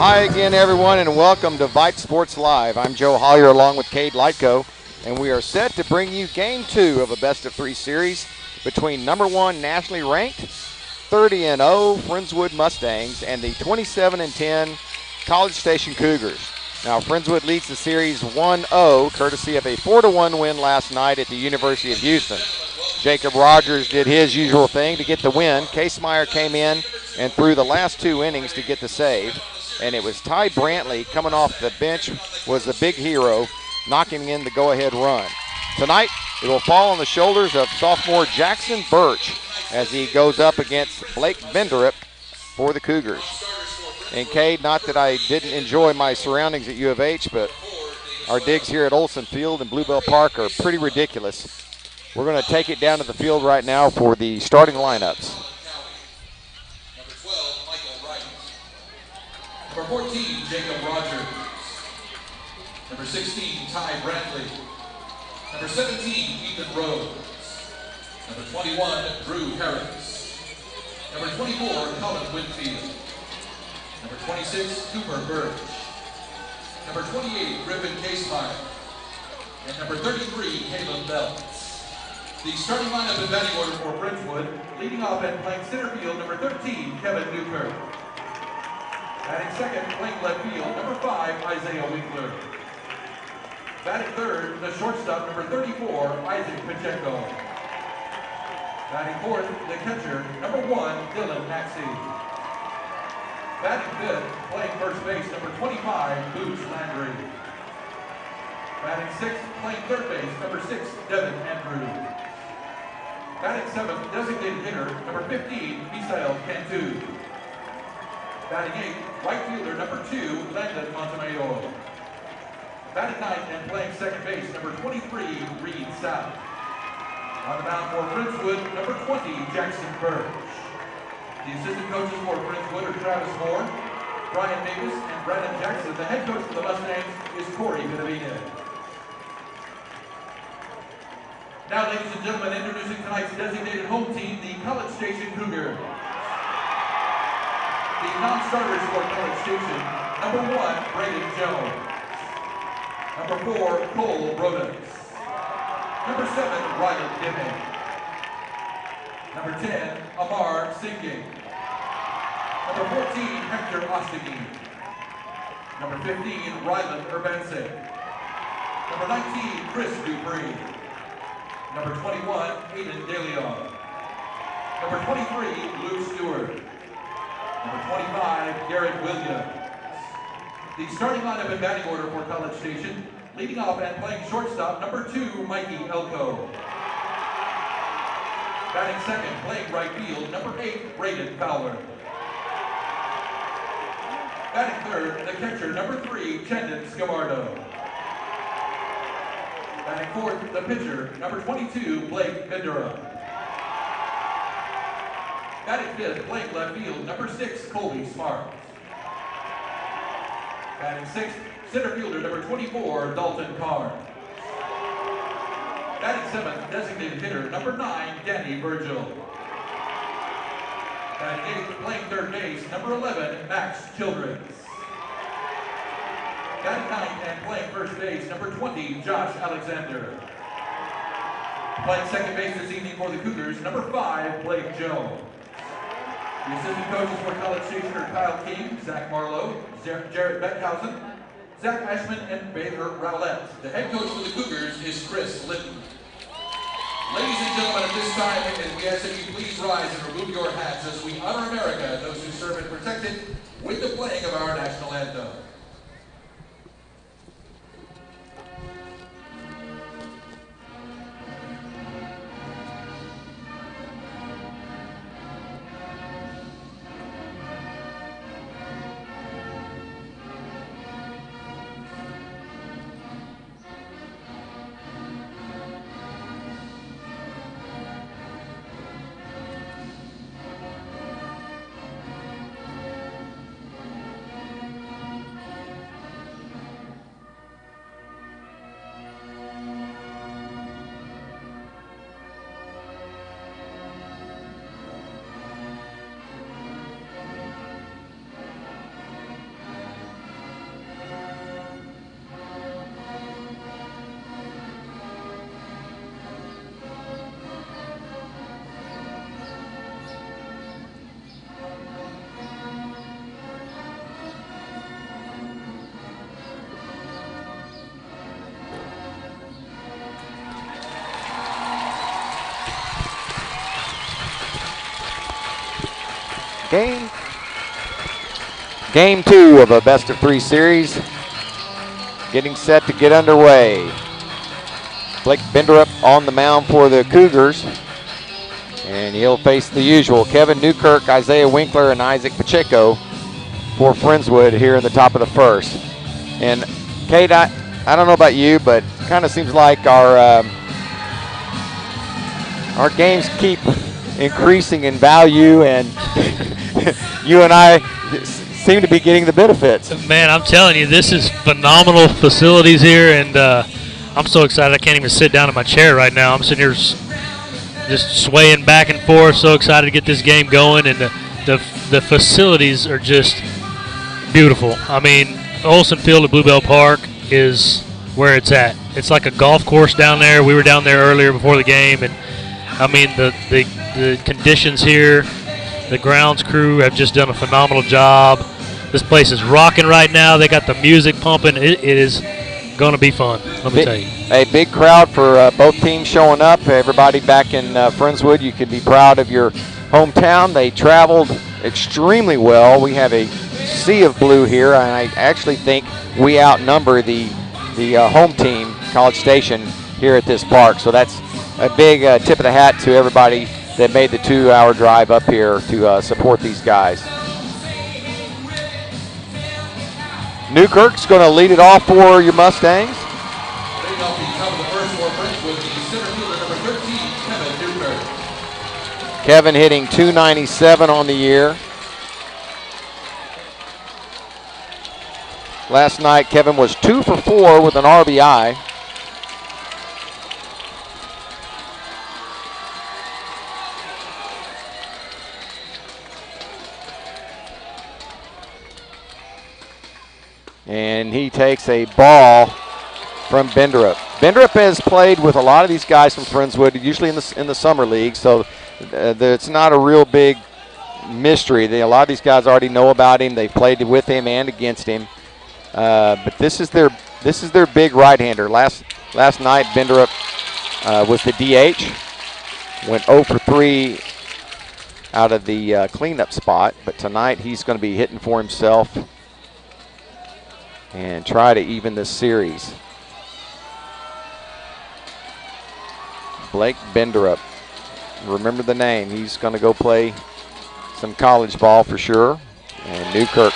Hi again, everyone, and welcome to Vype Sports Live. I'm Joe Hollier along with Cade Lightco, and we are set to bring you Game 2 of a best-of-3 series between number 1 nationally ranked 30-0 Friendswood Mustangs and the 27-10 College Station Cougars. Now, Friendswood leads the series 1-0, courtesy of a 4-1 win last night at the University of Houston. Jacob Rogers did his usual thing to get the win. Case Meyer came in and threw the last 2 innings to get the save. And it was Ty Brantley coming off the bench was the big hero, knocking in the go-ahead run. Tonight, it will fall on the shoulders of sophomore Jackson Birch as he goes up against Blake Venderup for the Cougars. And Cade, not that I didn't enjoy my surroundings at U of H, but our digs here at Olson Field and Bluebell Park are pretty ridiculous. We're going to take it down to the field right now for the starting lineups. Number 14, Jacob Rogers. Number 16, Ty Brantley. Number 17, Ethan Rose. Number 21, Drew Harris. Number 24, Colin Winfield. Number 26, Cooper Birch. Number 28, Griffin Casemeyer. And number 33, Caleb Bell. The starting lineup in batting order for Friendswood, leading off and playing center field, number 13, Kevin Newkirk. Batting second, playing left field, number 5, Isaiah Winkler. Batting third, the shortstop, number 34, Isaac Pacheco. Batting fourth, the catcher, number 1, Dylan Maxey. Batting fifth, playing first base, number 25, Boots Landry. Batting sixth, playing third base, number 6, Devin Andrews. Batting seventh, designated hitter, number 15, Misael Cantu. Batting eighth, right fielder, number 2, Landon Montemayor. Batting ninth and playing second base, number 23, Reed South. On the mound for Friendswood, number 20, Jackson Birch. The assistant coaches for Friendswood are Travis Moore, Brian Davis, and Brandon Jackson. The head coach for the Mustangs is Corey Benavide. Now, ladies and gentlemen, introducing tonight's designated home team, the College Station Cougars. The non-starters for College Station, number 1, Braden Jones. Number 4, Cole Brodus. Number 7, Rylan Dimming. Number 10, Amar Singing. Number 14, Hector Ostigi. Number 15, Rylan Urbansic. Number 19, Chris Dupree. Number 21, Aiden DeLeon. Number 23, Luke Stewart. Number 25, Garrett Williams. The starting lineup in batting order for College Station, leading off and playing shortstop, number 2, Mikey Elko. Batting second, playing right field, number 8, Braden Fowler. Batting third, the catcher, number 3, Chendon Scamardo. Batting fourth, the pitcher, number 22, Blake Venderup. Batting fifth, playing left field, number 6, Colby Smart. Batting sixth, center fielder, number 24, Dalton Carr. Batting seventh, designated hitter, number 9, Danny Virgil. Batting eighth, playing third base, number 11, Max Childress. Batting ninth and playing first base, number 20, Josh Alexander. Playing second base this evening for the Cougars, number 5, Blake Jones. The assistant coaches for College Station are Kyle King, Zach Marlowe, Jarrett Beckhausen, Zach Ashman, and Baylor Rowlett. The head coach for the Cougars is Chris Litton. Ladies and gentlemen, at this time, we ask that you please rise and remove your hats as we honor America and those who serve and protect it with the playing of our national anthem. Game 2 of a best-of-3 series. Getting set to get underway. Blake Benderup on the mound for the Cougars. And he'll face the usual Kevin Newkirk, Isaiah Winkler, and Isaac Pacheco for Friendswood here in the top of the first. And Kate, I don't know about you, but it kind of seems like our games keep increasing in value, and you and I seem to be getting the benefits. Man, I'm telling you, this is phenomenal facilities here, and I'm so excited I can't even sit down in my chair right now. I'm sitting here just swaying back and forth, so excited to get this game going, and the facilities are just beautiful. I mean, Olsen Field at Bluebell Park is where it's at. It's like a golf course down there. We were down there earlier before the game, and I mean the conditions here, the grounds crew have just done a phenomenal job. This place is rocking right now. They got the music pumping. It is going to be fun, let me tell you. A big crowd for both teams showing up. Everybody back in Friendswood, you can be proud of your hometown. They traveled extremely well. We have a sea of blue here, and I actually think we outnumber the home team, College Station, here at this park. So that's a big tip of the hat to everybody that made the 2-hour drive up here to support these guys. Newkirk's going to lead it off for your Mustangs. Leading off the top of the first for Friendswood, the center fielder, number 13, Kevin Newkirk. Kevin hitting .297 on the year. Last night, Kevin was 2 for 4 with an RBI. And he takes a ball from Benderup. Benderup has played with a lot of these guys from Friendswood, usually in the summer league, so it's not a real big mystery. A lot of these guys already know about him. They've played with him and against him. But this is their big right-hander. Last night, Benderup was the DH. Went 0 for 3 out of the cleanup spot, but tonight he's going to be hitting for himself and try to even this series. Blake Benderup. Remember the name. He's going to go play some college ball for sure. And Newkirk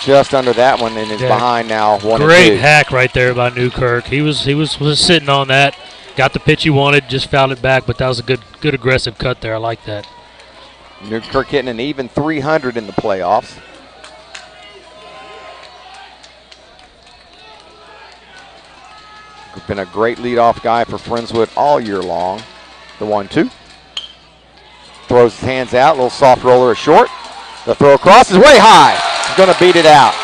just under that one and is behind now 1-2. Great hack right there by Newkirk. He was sitting on that. Got the pitch he wanted, just fouled it back, but that was a good aggressive cut there. I like that. Newkirk hitting an even 300 in the playoffs. Been a great leadoff guy for Friendswood all year long. The 1-2. Throws his hands out, little soft roller is short. The throw across is way high. He's going to beat it out.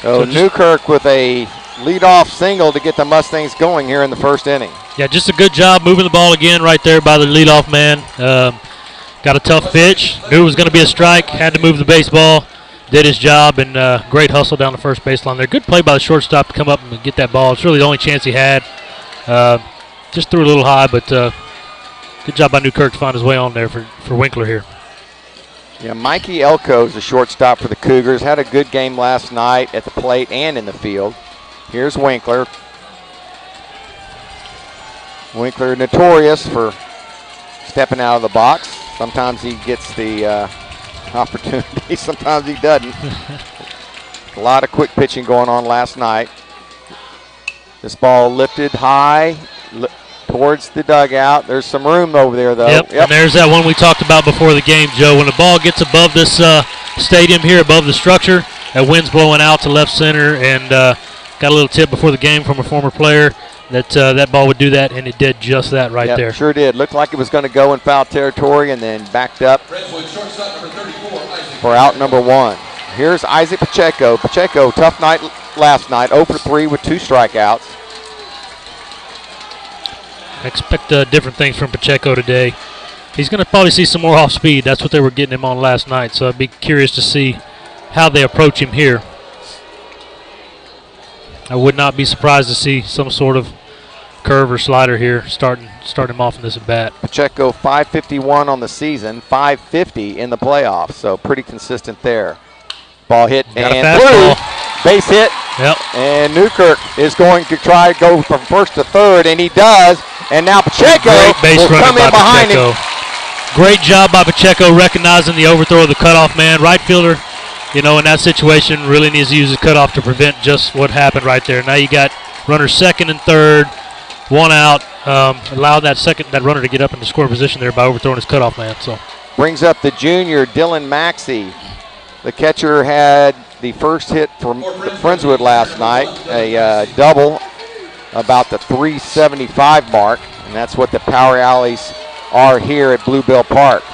So Newkirk with a leadoff single to get the Mustangs going here in the first inning. Yeah, just a good job moving the ball again right there by the leadoff man. Got a tough pitch. Knew it was going to be a strike. Had to move the baseball. Did his job, and great hustle down the first baseline there. Good play by the shortstop to come up and get that ball. It's really the only chance he had. Just threw it a little high, but good job by Newkirk to find his way on there for Winkler here. Yeah, Mikey Elko is the shortstop for the Cougars. Had a good game last night at the plate and in the field. Here's Winkler. Winkler notorious for stepping out of the box. Sometimes he gets the opportunity, sometimes he doesn't. A lot of quick pitching going on last night. This ball lifted high towards the dugout. There's some room over there, though. Yep. And there's that one we talked about before the game, Joe. When the ball gets above this stadium here, above the structure, that wind's blowing out to left center, and got a little tip before the game from a former player that that ball would do that, and it did just that right there. Sure did. Looked like it was going to go in foul territory and then backed up for out number 1. Here's Isaac Pacheco. Pacheco, tough night last night, 0 for 3 with 2 strikeouts. I expect different things from Pacheco today. He's going to probably see some more off speed. That's what they were getting him on last night, so I'd be curious to see how they approach him here. I would not be surprised to see some sort of curve or slider here starting him off in this at bat. Pacheco 551 on the season, 550 in the playoffs, so pretty consistent there. Ball hit and blue, base hit. Yep. And Newkirk is going to try to go from first to third, and he does. And now Pacheco will come in behind him. Great job by Pacheco recognizing the overthrow of the cutoff man. Right fielder, you know, in that situation really needs to use his cutoff to prevent just what happened right there. Now you got runners second and third, one out. Allowed that runner to get up into score position there by overthrowing his cutoff man. So brings up the junior Dylan Maxey. The catcher had the first hit from Friendswood last night, a double about the 375 mark, and that's what the power alleys are here at Bluebell Park.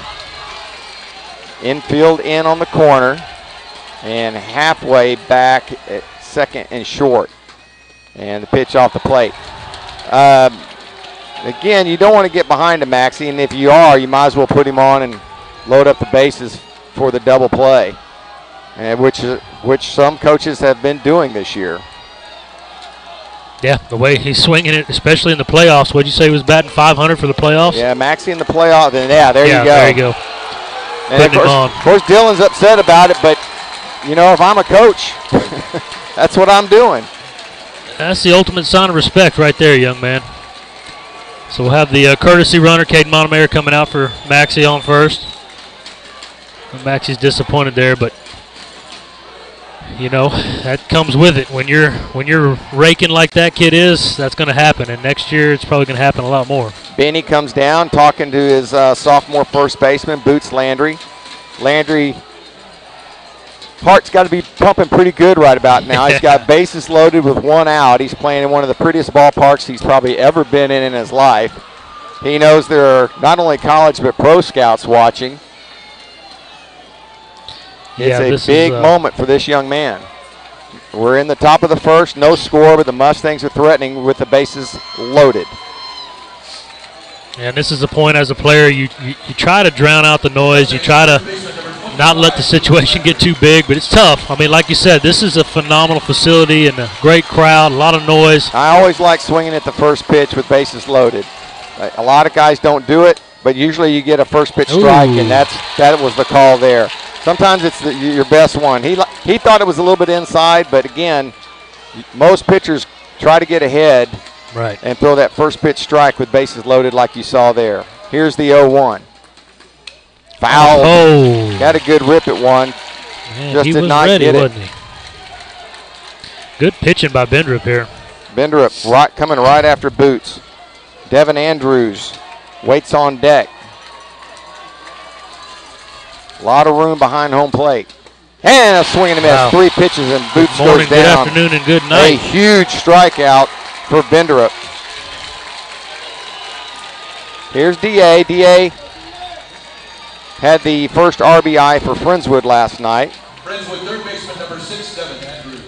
Infield in on the corner and halfway back at second and short. And the pitch off the plate. Again, you don't want to get behind a Maxey, and if you are, you might as well put him on and load up the bases for the double play, and which some coaches have been doing this year. Yeah, the way he's swinging it, especially in the playoffs. What'd you say he was batting 500 for the playoffs? Yeah, Maxey in the playoffs. And yeah, there you go. There you go. And of course, Dylan's upset about it, but you know, if I'm a coach, that's what I'm doing. That's the ultimate sign of respect right there, young man. So we'll have the courtesy runner, Caden Montemayor, coming out for Maxey on first. And Maxey's disappointed there, but you know, that comes with it. When you're raking like that kid is, that's going to happen. And next year, it's probably going to happen a lot more. Benny comes down, talking to his sophomore first baseman, Boots Landry. Landry, heart's got to be pumping pretty good right about now. He's got bases loaded with one out. He's playing in one of the prettiest ballparks he's probably ever been in his life. He knows there are not only college but pro scouts watching. It's a big moment for this young man. We're in the top of the first, no score, but the Mustangs are threatening with the bases loaded. And this is the point as a player, you try to drown out the noise. You try to not let the situation get too big, but it's tough. I mean, like you said, this is a phenomenal facility and a great crowd, a lot of noise. I always like swinging at the first pitch with bases loaded. A lot of guys don't do it, but usually you get a first pitch strike, and that was the call there. Sometimes it's your best one. He thought it was a little bit inside, but again, most pitchers try to get ahead and throw that first pitch strike with bases loaded like you saw there. Here's the 0-1. Foul. Oh. Got a good rip at one. Man, just did not ready, get it. Wasn't he? Good pitching by Bendrup here. Bendrup coming right after Boots. Devin Andrews waits on deck. A lot of room behind home plate. And a swing and a miss. Wow. 3 pitches and Boots Good morning, goes down. good afternoon, and good night. A huge strikeout for Bendrup. Here's D.A. D.A. had the first RBI for Friendswood last night. Friendswood, third baseman, number 6, Devin Andrews.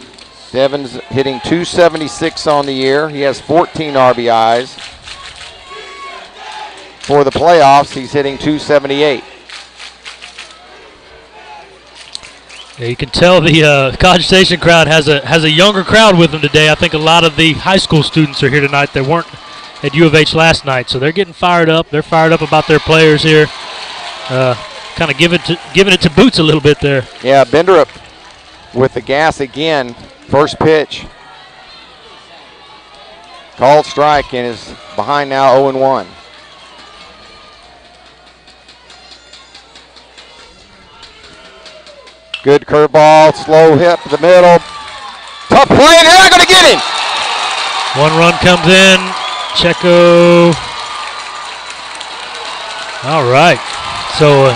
Devin's hitting .276 on the year. He has 14 RBIs. For the playoffs, he's hitting .278. Yeah, you can tell the College Station crowd has a younger crowd with them today. I think a lot of the high school students are here tonight that weren't at U of H last night, so they're getting fired up. They're fired up about their players here. Kind of giving it to Boots a little bit there. Yeah, Bendrup with the gas again. First pitch. Called strike and is behind now 0-1. Good curveball, slow hit to the middle. Tough play, and they're not going to get him. One run comes in. Checo. All right. So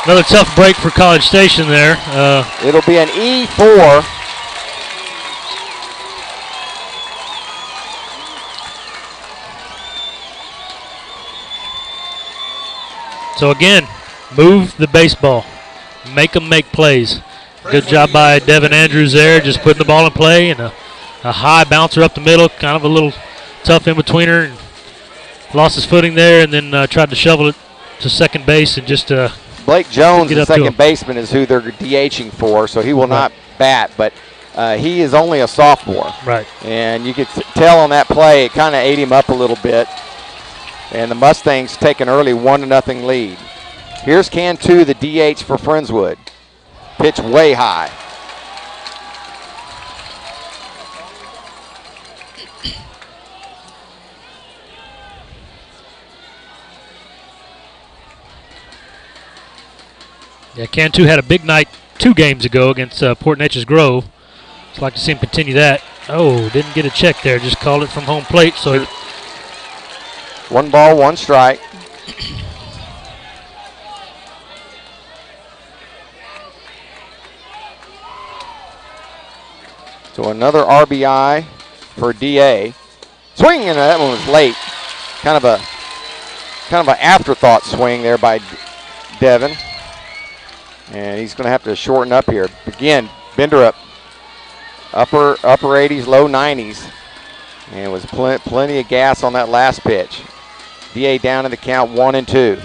another tough break for College Station there. It'll be an E4. So again, move the baseball. Make them make plays. Good job by Devin Andrews there, just putting the ball in play, and a high bouncer up the middle, kind of a little tough in-betweener, and lost his footing there, and then tried to shovel it to second base and just Blake Jones, the second baseman, is who they're DHing for, so he will not bat, but he is only a sophomore. Right. And you could tell on that play, it kind of ate him up a little bit. And the Mustangs take an early 1-0 lead. Here's Cantu, the DH for Friendswood. Pitch way high. Yeah, Cantu had a big night 2 games ago against Port Neches Grove. I'd like to see him continue that. Oh, didn't get a check there. Just called it from home plate. So 1 ball, 1 strike. So another RBI for DA. Swing, and that one was late. Kind of an afterthought swing there by Devin. And he's going to have to shorten up here. Again, Bender up upper 80s, low 90s. And it was plenty of gas on that last pitch. DA down in the count 1-2.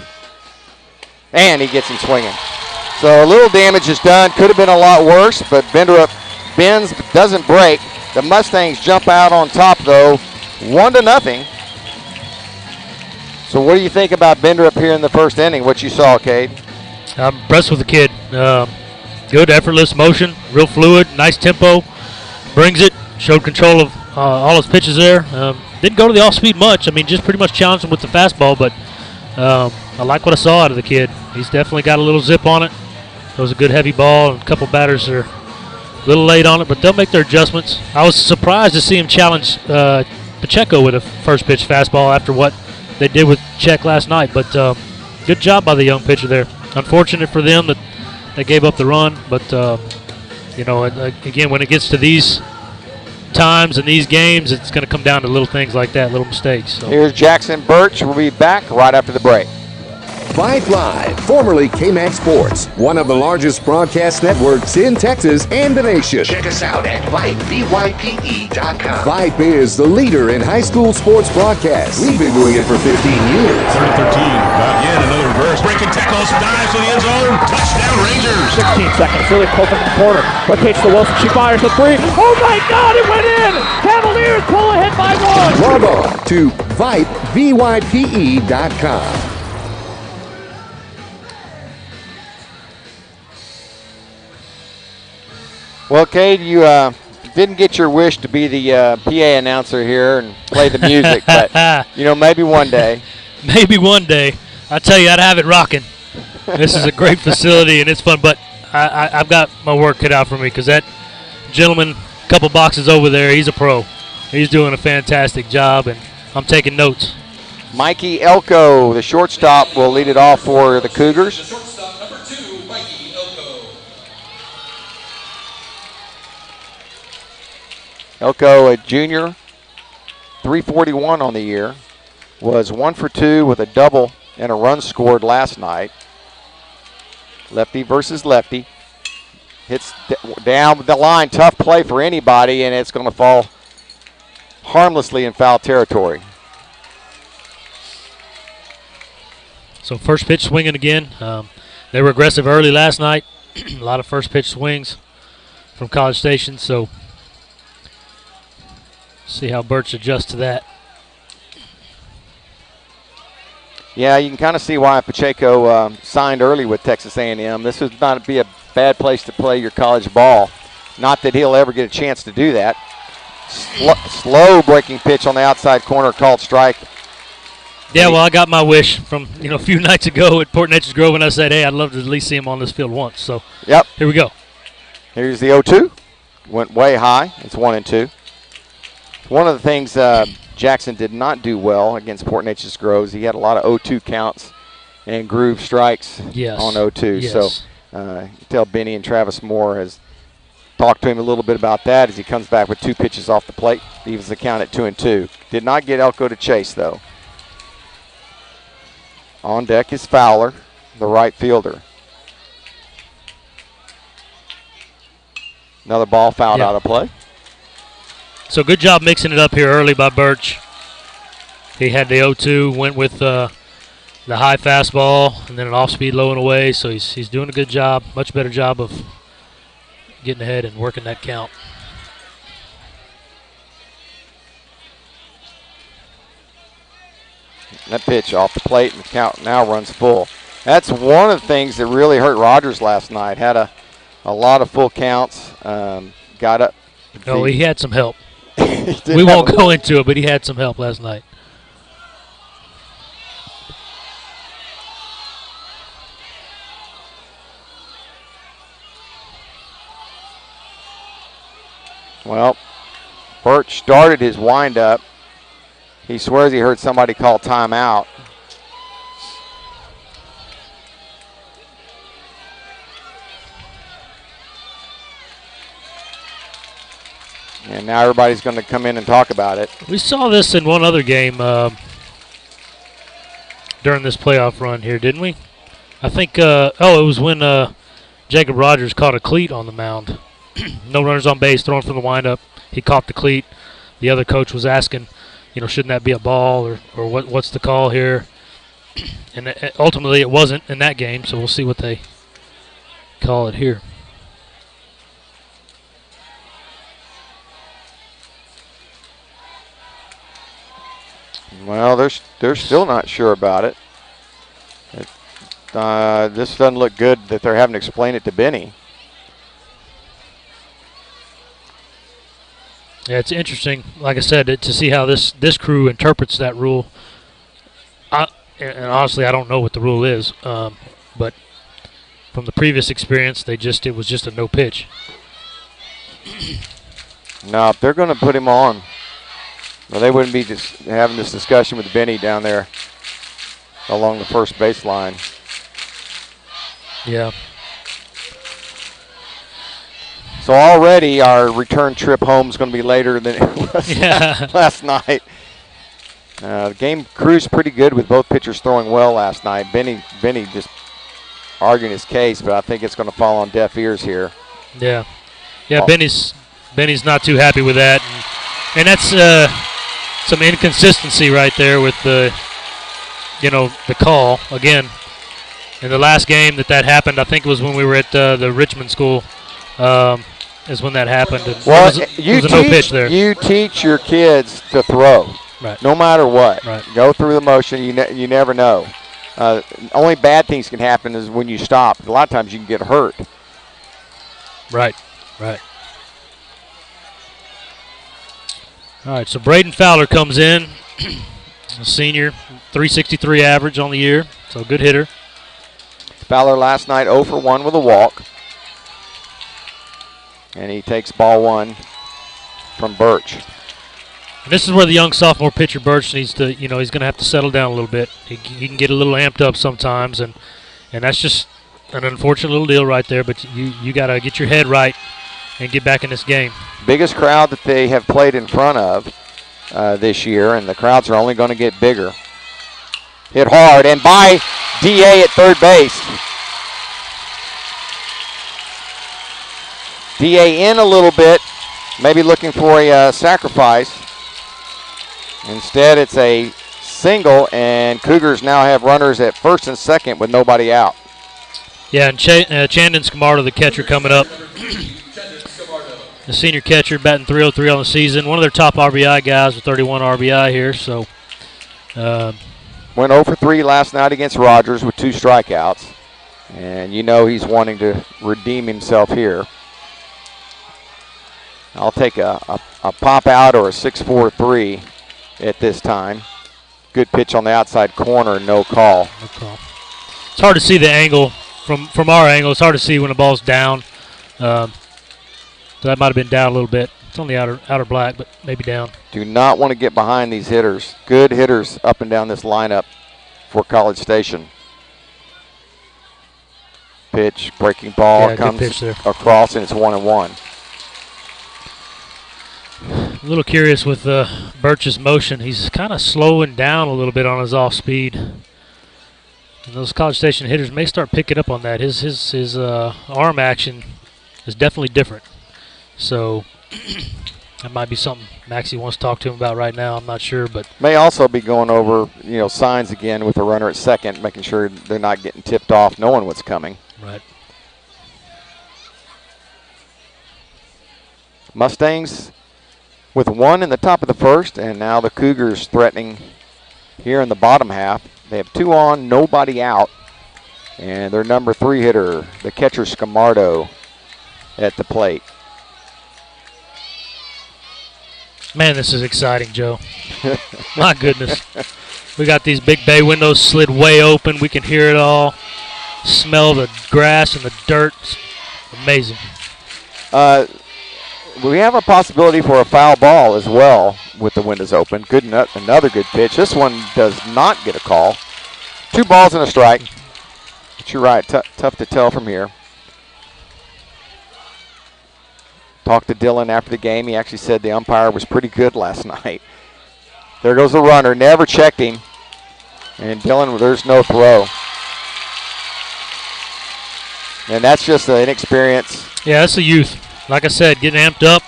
And he gets him swinging. So a little damage is done. Could have been a lot worse, but Bender up bends, but doesn't break. The Mustangs jump out on top, though, 1-0. So what do you think about Bender up here in the first inning, what you saw, Cade? I'm impressed with the kid. Good, effortless motion, real fluid, nice tempo. Brings it, showed control of all his pitches there. Didn't go to the off-speed much. I mean, just pretty much challenged him with the fastball, but I like what I saw out of the kid. He's definitely got a little zip on it. It was a good heavy ball, and a couple batters are a little late on it, but they'll make their adjustments. I was surprised to see him challenge Pacheco with a first pitch fastball after what they did with Czech last night, but good job by the young pitcher there. Unfortunate for them that they gave up the run, but you know, again, when it gets to these times and these games, it's going to come down to little things like that, little mistakes. So. Here's Jackson Birch. We'll be back right after the break. Vype Live, formerly KMAX Sports, one of the largest broadcast networks in Texas and the nation. Check us out at Vype, VYPE.com. Vype is the leader in high school sports broadcasts. We've been doing it for 15 years. 3rd and 13. Not yet. Another reverse. Breaking tackles. Dives to the end zone. Touchdown Rangers. 16 seconds. Really pulled from the corner. What pitch to Wilson? She fires the 3. Oh my God! It went in. Cavaliers pull ahead by 1. Log on to Vype, VYPE.com. Well, Cade, you didn't get your wish to be the PA announcer here and play the music, but, you know, maybe one day. Maybe one day. I tell you, I'd have it rocking. This is a great facility, and it's fun, but I've got my work cut out for me because that gentleman, a couple boxes over there, he's a pro. He's doing a fantastic job, and I'm taking notes. Mikey Elko, the shortstop, will lead it off for the Cougars. The shortstop, number 2, Mikey Elko. Elko, a junior, 341 on the year, was 1 for 2 with a double and a run scored last night. Lefty versus lefty. Hits down the line, tough play for anybody, and it's going to fall harmlessly in foul territory. So first pitch swinging again. They were aggressive early last night. A lot of first pitch swings from College Station, so see how Birch adjusts to that. Yeah, you can kind of see why Pacheco signed early with Texas A&M. This would not be a bad place to play your college ball. Not that he'll ever get a chance to do that. Slow breaking pitch on the outside corner called strike. Yeah, well, I got my wish from a few nights ago at Port Neches Grove, and I said, hey, I'd love to at least see him on this field once. So yep, here we go. Here's the 0-2. Went way high. It's 1-2. One of the things Jackson did not do well against Port Neches Grove. He had a lot of 0-2 counts and groove strikes on 0-2. Yes. So you tell Benny and Travis Moore has talked to him a little bit about that as he comes back with 2 pitches off the plate. Evens the count at 2-2. Did not get Elko to chase, though. On deck is Fowler, the right fielder. Another ball fouled out of play. So good job mixing it up here early by Birch. He had the 0-2, went with the high fastball, and then an off-speed low and away. So he's doing a good job, much better job of getting ahead and working that count. That pitch off the plate, and the count now runs full. That's one of the things that really hurt Rogers last night. Had a lot of full counts. Got up. No, he had some help. We won't go into it, but he had some help last night. Well, Birch started his windup. He swears he heard somebody call timeout. And now everybody's going to come in and talk about it. We saw this in one other game during this playoff run here, didn't we? I think, it was when Jacob Rogers caught a cleat on the mound. No runners on base, throwing from the windup. He caught the cleat. The other coach was asking, shouldn't that be a ball or what's the call here? And ultimately it wasn't in that game, so we'll see what they call it here. Well, they're still not sure about it. This doesn't look good that they're having to explain it to Benny. Yeah, it's interesting, like I said, to see how this crew interprets that rule. And honestly, I don't know what the rule is, but from the previous experience, it was just a no pitch. No, if they're going to put him on, well, they wouldn't be just having this discussion with Benny down there along the first baseline. Yeah. So already our return trip home is going to be later than it was last night. The game cruised pretty good with both pitchers throwing well last night. Benny just arguing his case, but I think it's going to fall on deaf ears here. Yeah. Yeah, Benny's not too happy with that. And that's some inconsistency right there with the call. Again, in the last game that happened, I think it was when we were at the Richmond school, is when that happened. And well, it was a no pitch there. You teach your kids to throw, right? No matter what. Right. Go through the motion. You never know. Only bad things can happen is when you stop. A lot of times you can get hurt. Right. Right. All right, so Braden Fowler comes in, a senior, 363 average on the year, so good hitter. Fowler last night 0 for 1 with a walk. And he takes ball one from Birch. And this is where the young sophomore pitcher Birch needs to, he's going to have to settle down a little bit. He can get a little amped up sometimes, and that's just an unfortunate little deal right there, but you got to get your head right and get back in this game. Biggest crowd that they have played in front of this year, and the crowds are only going to get bigger. Hit hard, and by D.A. at third base. D.A. in a little bit, maybe looking for a sacrifice. Instead, it's a single, and Cougars now have runners at first and second with nobody out. Yeah, and Chandon Scamardo, the catcher, coming up. The senior catcher, batting .303 on the season. One of their top RBI guys with 31 RBI here. So went 0 for 3 last night against Rogers with 2 strikeouts. And he's wanting to redeem himself here. I'll take a pop out or a 6-4-3 at this time. Good pitch on the outside corner, no call. No call. It's hard to see the angle from our angle. It's hard to see when the ball's down. So that might have been down a little bit. It's on the outer black, but maybe down. Do not want to get behind these hitters. Good hitters up and down this lineup for College Station. Pitch, breaking ball, comes across, and it's 1-1. A little curious with Birch's motion. He's kind of slowing down a little bit on his off speed. And those College Station hitters may start picking up on that. His arm action is definitely different. So that might be something Maxie wants to talk to him about right now. I'm not sure, but may also be going over signs again with the runner at second, making sure they're not getting tipped off, knowing what's coming. Right. Mustangs with 1 in the top of the first, and now the Cougars threatening here in the bottom half. They have 2 on, nobody out. And their number 3 hitter, the catcher Scamardo, at the plate. Man, this is exciting, Joe. My goodness. We got these big bay windows slid way open. We can hear it all. Smell the grass and the dirt. It's amazing. We have a possibility for a foul ball as well with the windows open. Another good pitch. This one does not get a call. 2 balls and a strike. But you're right, tough to tell from here. Talked to Dylan after the game. He actually said the umpire was pretty good last night. There goes the runner. Never checked him. And Dylan, there's no throw. And that's just the inexperience. Yeah, that's the youth. Like I said, getting amped up,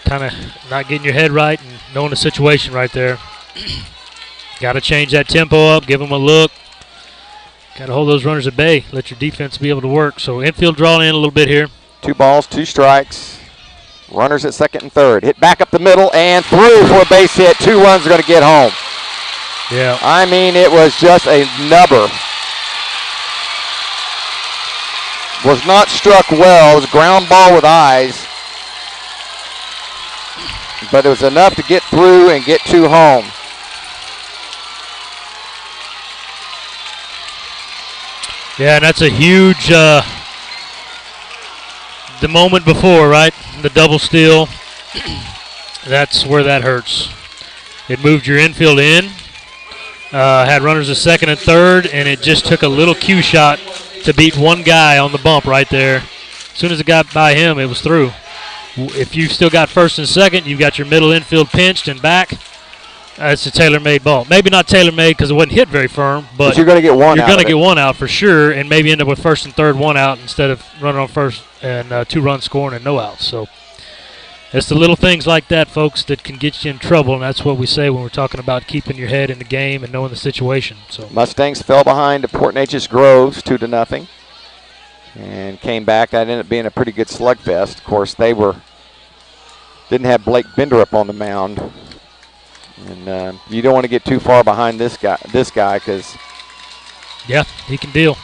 kind of not getting your head right and knowing the situation right there. Got to change that tempo up, give them a look. Got to hold those runners at bay, let your defense be able to work. So infield drawing in a little bit here. 2 balls, 2 strikes. Runners at second and third. Hit back up the middle and through for a base hit. 2 runs are going to get home. Yeah. I mean, it was just a nubber. Was not struck well. It was a ground ball with eyes. But it was enough to get through and get 2 home. Yeah, and that's a huge, the moment before, right? The double steal. That's where that hurts. It moved your infield in. Had runners at second and third, and it just took a little cue shot to beat one guy on the bump right there. As soon as it got by him, it was through. If you've still got first and second, you've got your middle infield pinched and back. It's a tailor-made ball. Maybe not tailor-made because it wasn't hit very firm, but you're going to get one out. You're going to get one out for sure, and maybe end up with first and third, 1 out instead of running on first and 2 runs scoring and no outs. So it's the little things like that, folks, that can get you in trouble, and that's what we say when we're talking about keeping your head in the game and knowing the situation. So Mustangs fell behind to Port Neches Groves 2-0 and came back. That ended up being a pretty good slugfest. Of course, they didn't have Blake Bender up on the mound. And you don't want to get too far behind this guy because yeah, he can deal.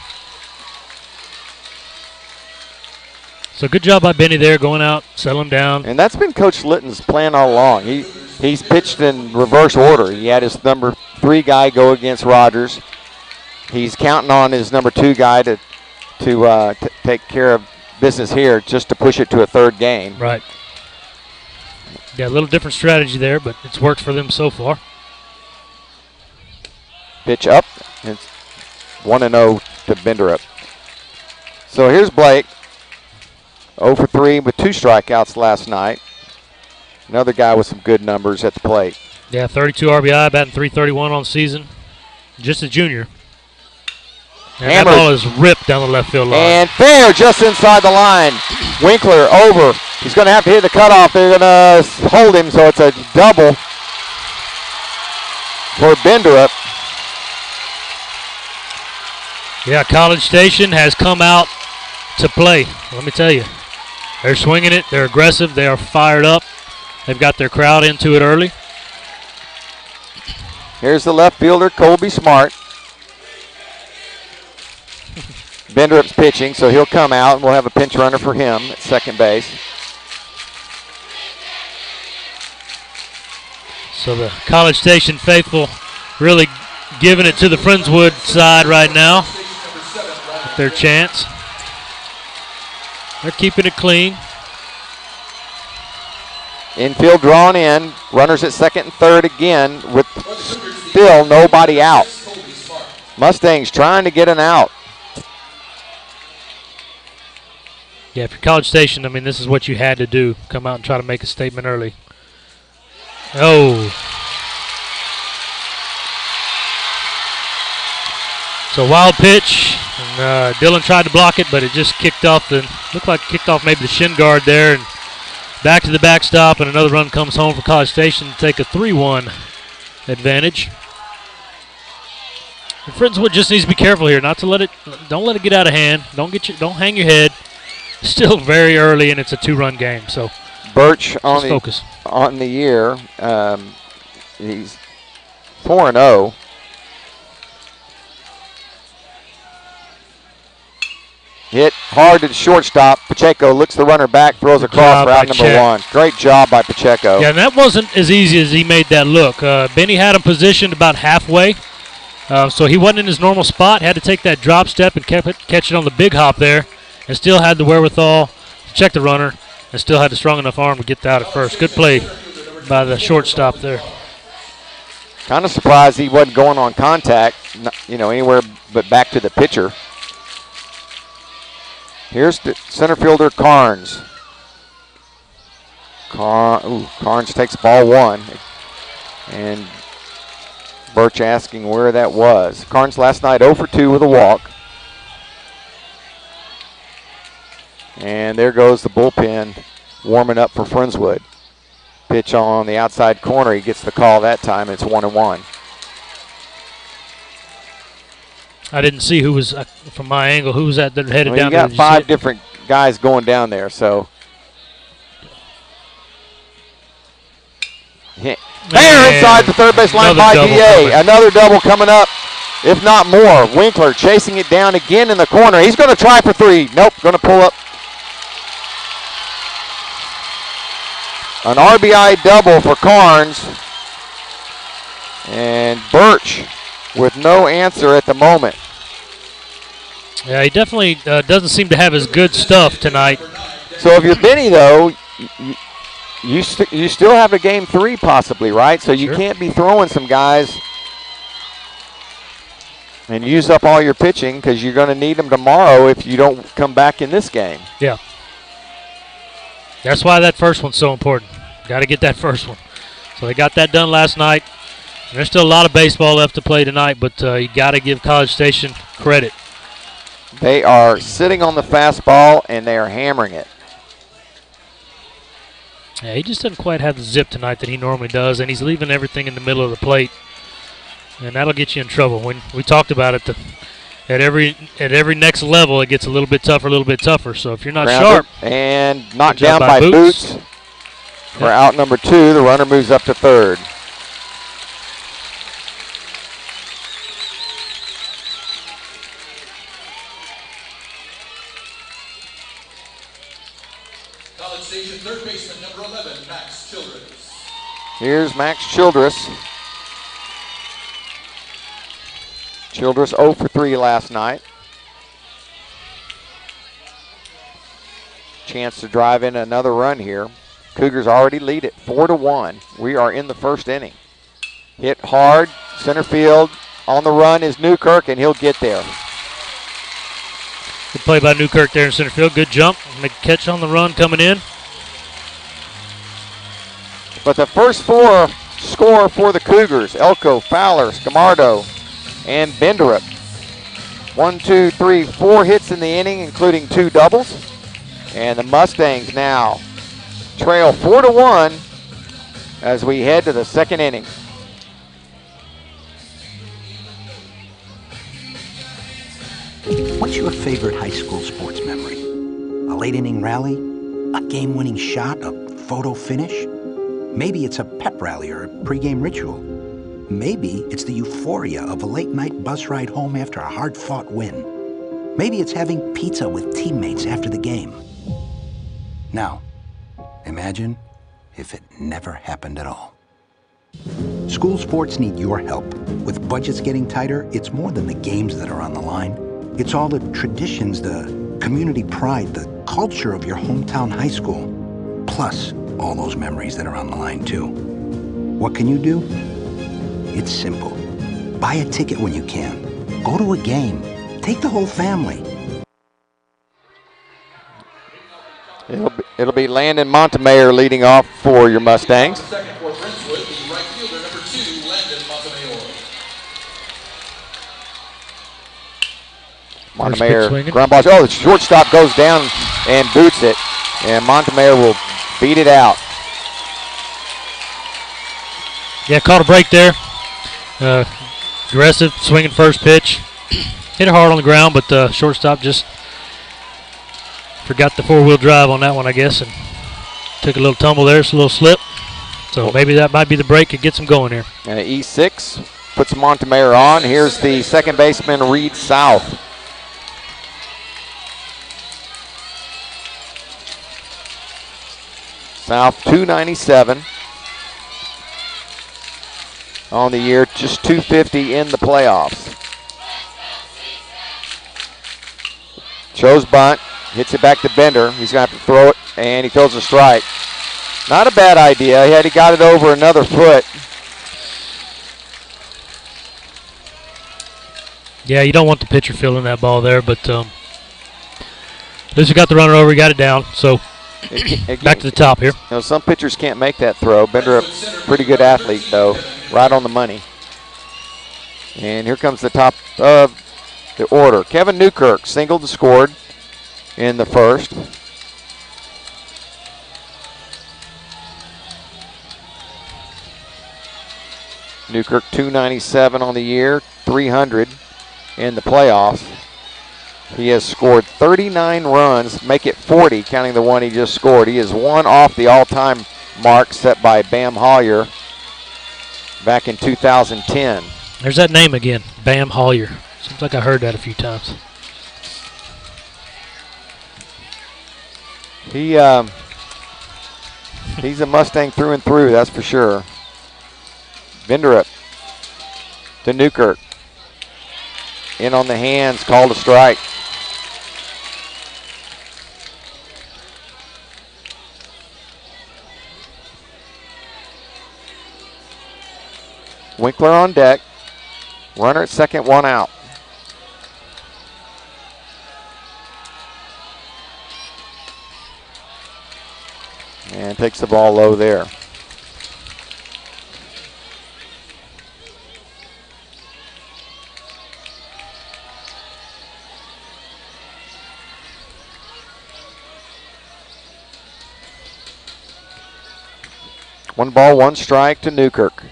So good job by Benny there, going out, settling down. And that's been Coach Litton's plan all along. He's pitched in reverse order. He had his number 3 guy go against Rogers. He's counting on his number 2 guy to take care of business here, just to push it to a 3rd game. Right. Yeah, a little different strategy there, but it's worked for them so far. Pitch up. It's 1-0 to Benderup. So here's Blake. 0 for 3 with 2 strikeouts last night. Another guy with some good numbers at the plate. Yeah, 32 RBI, batting .331 on the season. Just a junior. And that ball is ripped down the left field line. And fair, just inside the line. Winkler over. He's going to have to hit the cutoff. They're going to hold him, so it's a double for Benderup. Yeah, College Station has come out to play. Let me tell you. They're swinging it. They're aggressive. They are fired up. They've got their crowd into it early. Here's the left fielder, Colby Smart. Benderup's pitching, so he'll come out, and we'll have a pinch runner for him at second base. So the College Station faithful really giving it to the Friendswood side right now with their chance. They're keeping it clean. Infield drawn in. Runners at second and third again with still nobody out. Mustangs trying to get an out. Yeah, if you're College Station, I mean, this is what you had to do. Come out and try to make a statement early. Oh. So wild pitch. And Dylan tried to block it, but it just kicked off looked like it kicked off maybe the shin guard there. And back to the backstop, and another run comes home for College Station to take a 3-1 advantage. And Friendswood just needs to be careful here, not to don't let it get out of hand. Don't hang your head. Still very early, and it's a 2-run game. So Birch on focus on the year. 4-0. Hit hard to the shortstop. Pacheco looks the runner back, throws across for out number 1. Great job by Pacheco. Yeah, and that wasn't as easy as he made that look. Benny had him positioned about halfway, so he wasn't in his normal spot. Had to take that drop step and catch it on the big hop there, and still had the wherewithal to check the runner, and still had a strong enough arm to get out at first. Good play by the shortstop there. Kind of surprised he wasn't going on contact, anywhere but back to the pitcher. Here's the center fielder, Carnes. Carnes takes ball 1. And Birch asking where that was. Carnes last night 0 for 2 with a walk. And there goes the bullpen warming up for Friendswood. Pitch on the outside corner. He gets the call that time. It's 1-1. I didn't see who was, from my angle, who was that headed down there. You got 5 different guys going down there, so. There inside the third base line by DA. Another double coming up, if not more. Winkler chasing it down again in the corner. He's going to try for 3. Nope, going to pull up. An RBI double for Carnes. And Birch with no answer at the moment. Yeah, he definitely doesn't seem to have his good stuff tonight. So if you're Benny, though, you still have a game 3 possibly, right? So you can't be throwing some guys and use up all your pitching because you're going to need them tomorrow if you don't come back in this game. Yeah. That's why that first one's so important. Got to get that first one. So they got that done last night. And there's still a lot of baseball left to play tonight, but you got to give College Station credit. They are sitting on the fastball, and they are hammering it. Yeah, he just doesn't quite have the zip tonight that he normally does, and he's leaving everything in the middle of the plate. And that'll get you in trouble. When we talked about it, at every next level, it gets a little bit tougher. So if you're not sharp. And knocked down by Boots for out number 2. The runner moves up to third. College Station third baseman number 11, Max Childress. Here's Max Childress. Childress 0 for 3 last night. Chance to drive in another run here. Cougars already lead it 4-1. We are in the first inning. Hit hard, center field. On the run is Newkirk, and he'll get there. Good play by Newkirk there in center field. Good jump. Make a catch on the run coming in. But the first 4 score for the Cougars: Elko, Fowler, Scamardo, and Benderup. 1, 2, 3, 4 hits in the inning, including 2 doubles. And the Mustangs now trail 4-1 as we head to the second inning. What's your favorite high school sports memory? A late inning rally? A game-winning shot? A photo finish? Maybe it's a pep rally or a pregame ritual. Maybe it's the euphoria of a late-night bus ride home after a hard-fought win. Maybe it's having pizza with teammates after the game. Now, imagine if it never happened at all. School sports need your help. With budgets getting tighter, it's more than the games that are on the line. It's all the traditions, the community pride, the culture of your hometown high school, plus all those memories that are on the line, too. What can you do? It's simple. Buy a ticket when you can. Go to a game. Take the whole family. It'll be Landon Montemayor leading off for your Mustangs. Second for Friendswood, the right fielder number 2, Landon Montemayor. Montemayor, ground ball. Oh, the shortstop goes down and boots it, and Montemayor will beat it out. Yeah, caught a break there. Aggressive, swinging first pitch. Hit it hard on the ground, but the shortstop just forgot the four-wheel drive on that one, I guess, and took a little tumble there. It's a little slip. So maybe that might be the break that gets them going here. And at E6 puts Montemayor on. Here's the second baseman, Reed South. South 297 on the year, just 250 in the playoffs. Shows bunt, hits it back to Bender. He's going to have to throw it, and he throws a strike. Not a bad idea. He got it over another foot. Yeah, you don't want the pitcher feeling that ball there, but at least he got the runner over, he got it down. So again, back to the top here. You know, some pitchers can't make that throw. Bender, a pretty good athlete, though, right on the money. And here comes the top of the order. Kevin Newkirk singled and scored in the first. Newkirk 297 on the year, 300 in the playoffs. He has scored 39 runs, make it 40, counting the one he just scored. He is one off the all-time mark set by Bam Hollier back in 2010. There's that name again, Bam Hollier. Seems like I heard that a few times. He's a Mustang through and through, that's for sure. Vinderup to Newkirk. In on the hands, called a strike. Winkler on deck. Runner at second, one out. And takes the ball low there. One ball, one strike to Newkirk.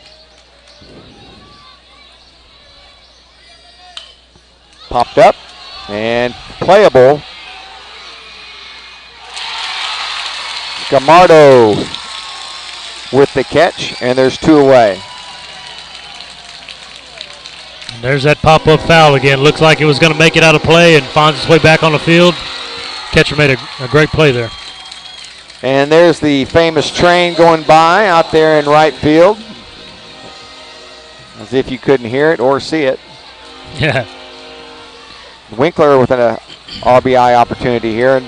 Popped up and playable. Gamardo with the catch, and there's two away. And there's that pop-up foul again. Looks like it was going to make it out of play and finds its way back on the field. Catcher made a great play there. And there's the famous train going by out there in right field. As if you couldn't hear it or see it. Yeah. Winkler with an RBI opportunity here. And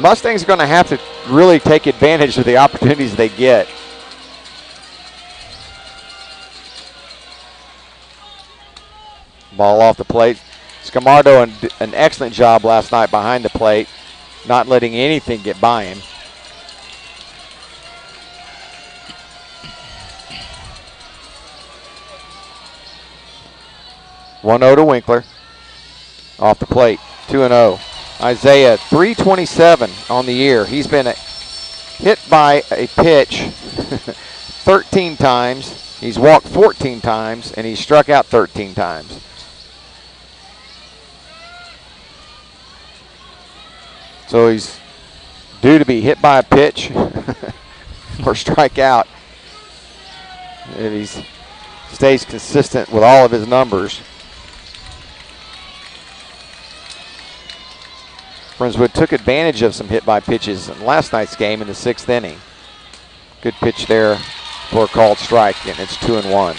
Mustangs are going to have to really take advantage of the opportunities they get. Ball off the plate. Scamardo, an excellent job last night behind the plate, not letting anything get by him. One-0 to Winkler. Off the plate, 2-0. Isaiah, 327 on the year. He's been hit by a pitch 13 times. He's walked 14 times, and he's struck out 13 times. So he's due to be hit by a pitch or strike out if he stays consistent with all of his numbers. Friendswood took advantage of some hit by pitches in last night's game in the 6th inning. Good pitch there for a called strike, and it's 2-1.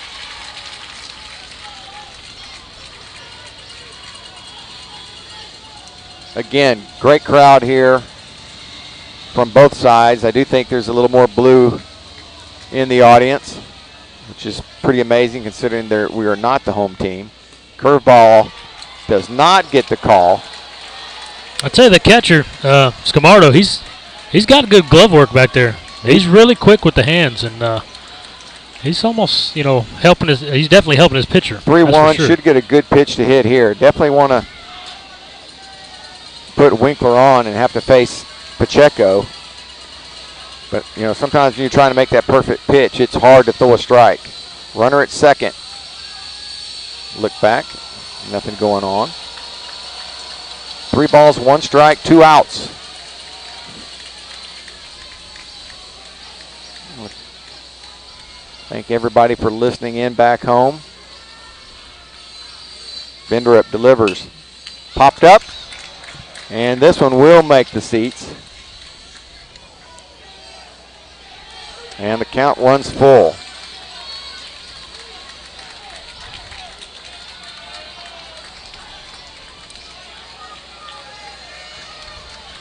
Again, great crowd here from both sides. I do think there's a little more blue in the audience, which is pretty amazing considering we are not the home team. Curveball does not get the call. I'd say the catcher, Scamardo, he's got good glove work back there. He's really quick with the hands, and he's almost, helping he's definitely helping his pitcher. 3-1, sure. Should get a good pitch to hit here. Definitely want to put Winkler on and have to face Pacheco. But, sometimes when you're trying to make that perfect pitch, it's hard to throw a strike. Runner at second. Look back, nothing going on. 3 balls, 1 strike, 2 outs. Thank everybody for listening in back home. Benderup delivers. Popped up. And this one will make the seats. And the count runs full.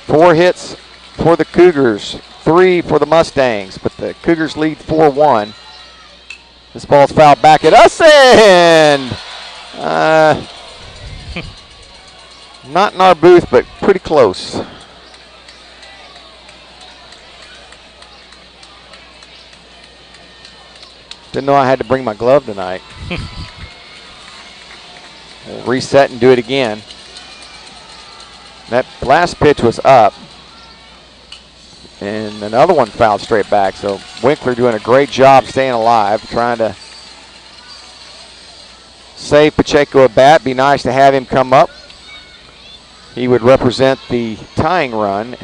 Four hits for the Cougars, 3 for the Mustangs, but the Cougars lead 4-1. This ball's fouled back at us, and not in our booth, but pretty close. Didn't know I had to bring my glove tonight. We'll reset and do it again. That last pitch was up. And another one fouled straight back. So Winkler doing a great job staying alive, trying to save Pacheco a bat. Be nice to have him come up. He would represent the tying run.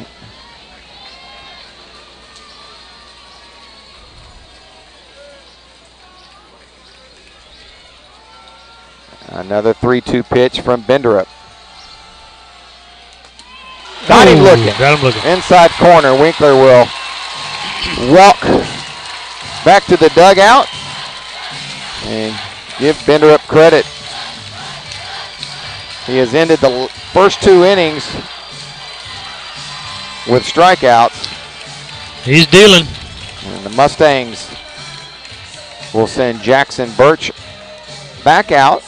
Another 3-2 pitch from Benderup. Got him looking. Got him looking. Inside corner. Winkler will walk back to the dugout and give Benderup credit. He has ended the first 2 innings with strikeouts. He's dealing. And the Mustangs will send Jackson Birch back out.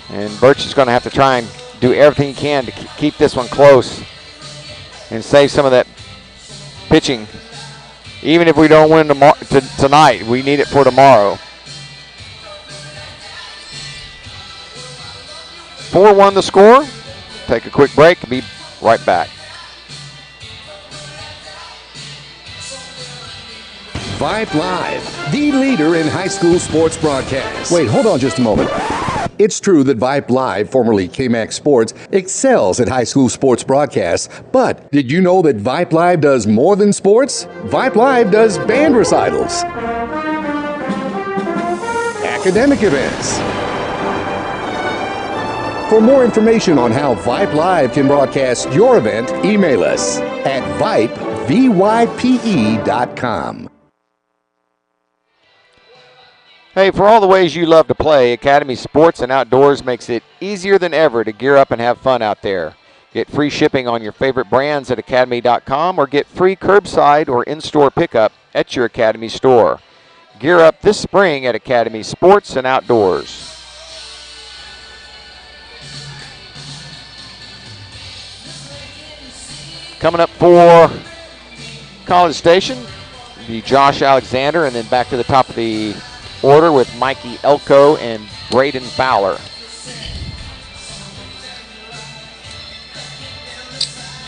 And Birch is going to have to try and do everything he can to keep this one close and save some of that pitching. Even if we don't win tonight, we need it for tomorrow. 4-1 the score. Take a quick break. Be right back. Vype Live, the leader in high school sports broadcasts. Wait, hold on just a moment. It's true that Vype Live, formerly KMAX Sports, excels at high school sports broadcasts, but did you know that Vype Live does more than sports? Vype Live does band recitals, academic events. For more information on how Vype Live can broadcast your event, email us at vype.com. Hey, for all the ways you love to play, Academy Sports and Outdoors makes it easier than ever to gear up and have fun out there. Get free shipping on your favorite brands at academy.com or get free curbside or in-store pickup at your Academy store. Gear up this spring at Academy Sports and Outdoors. Coming up for College Station, the Josh Alexander, and then back to the top of the order with Mikey Elko and Braden Fowler.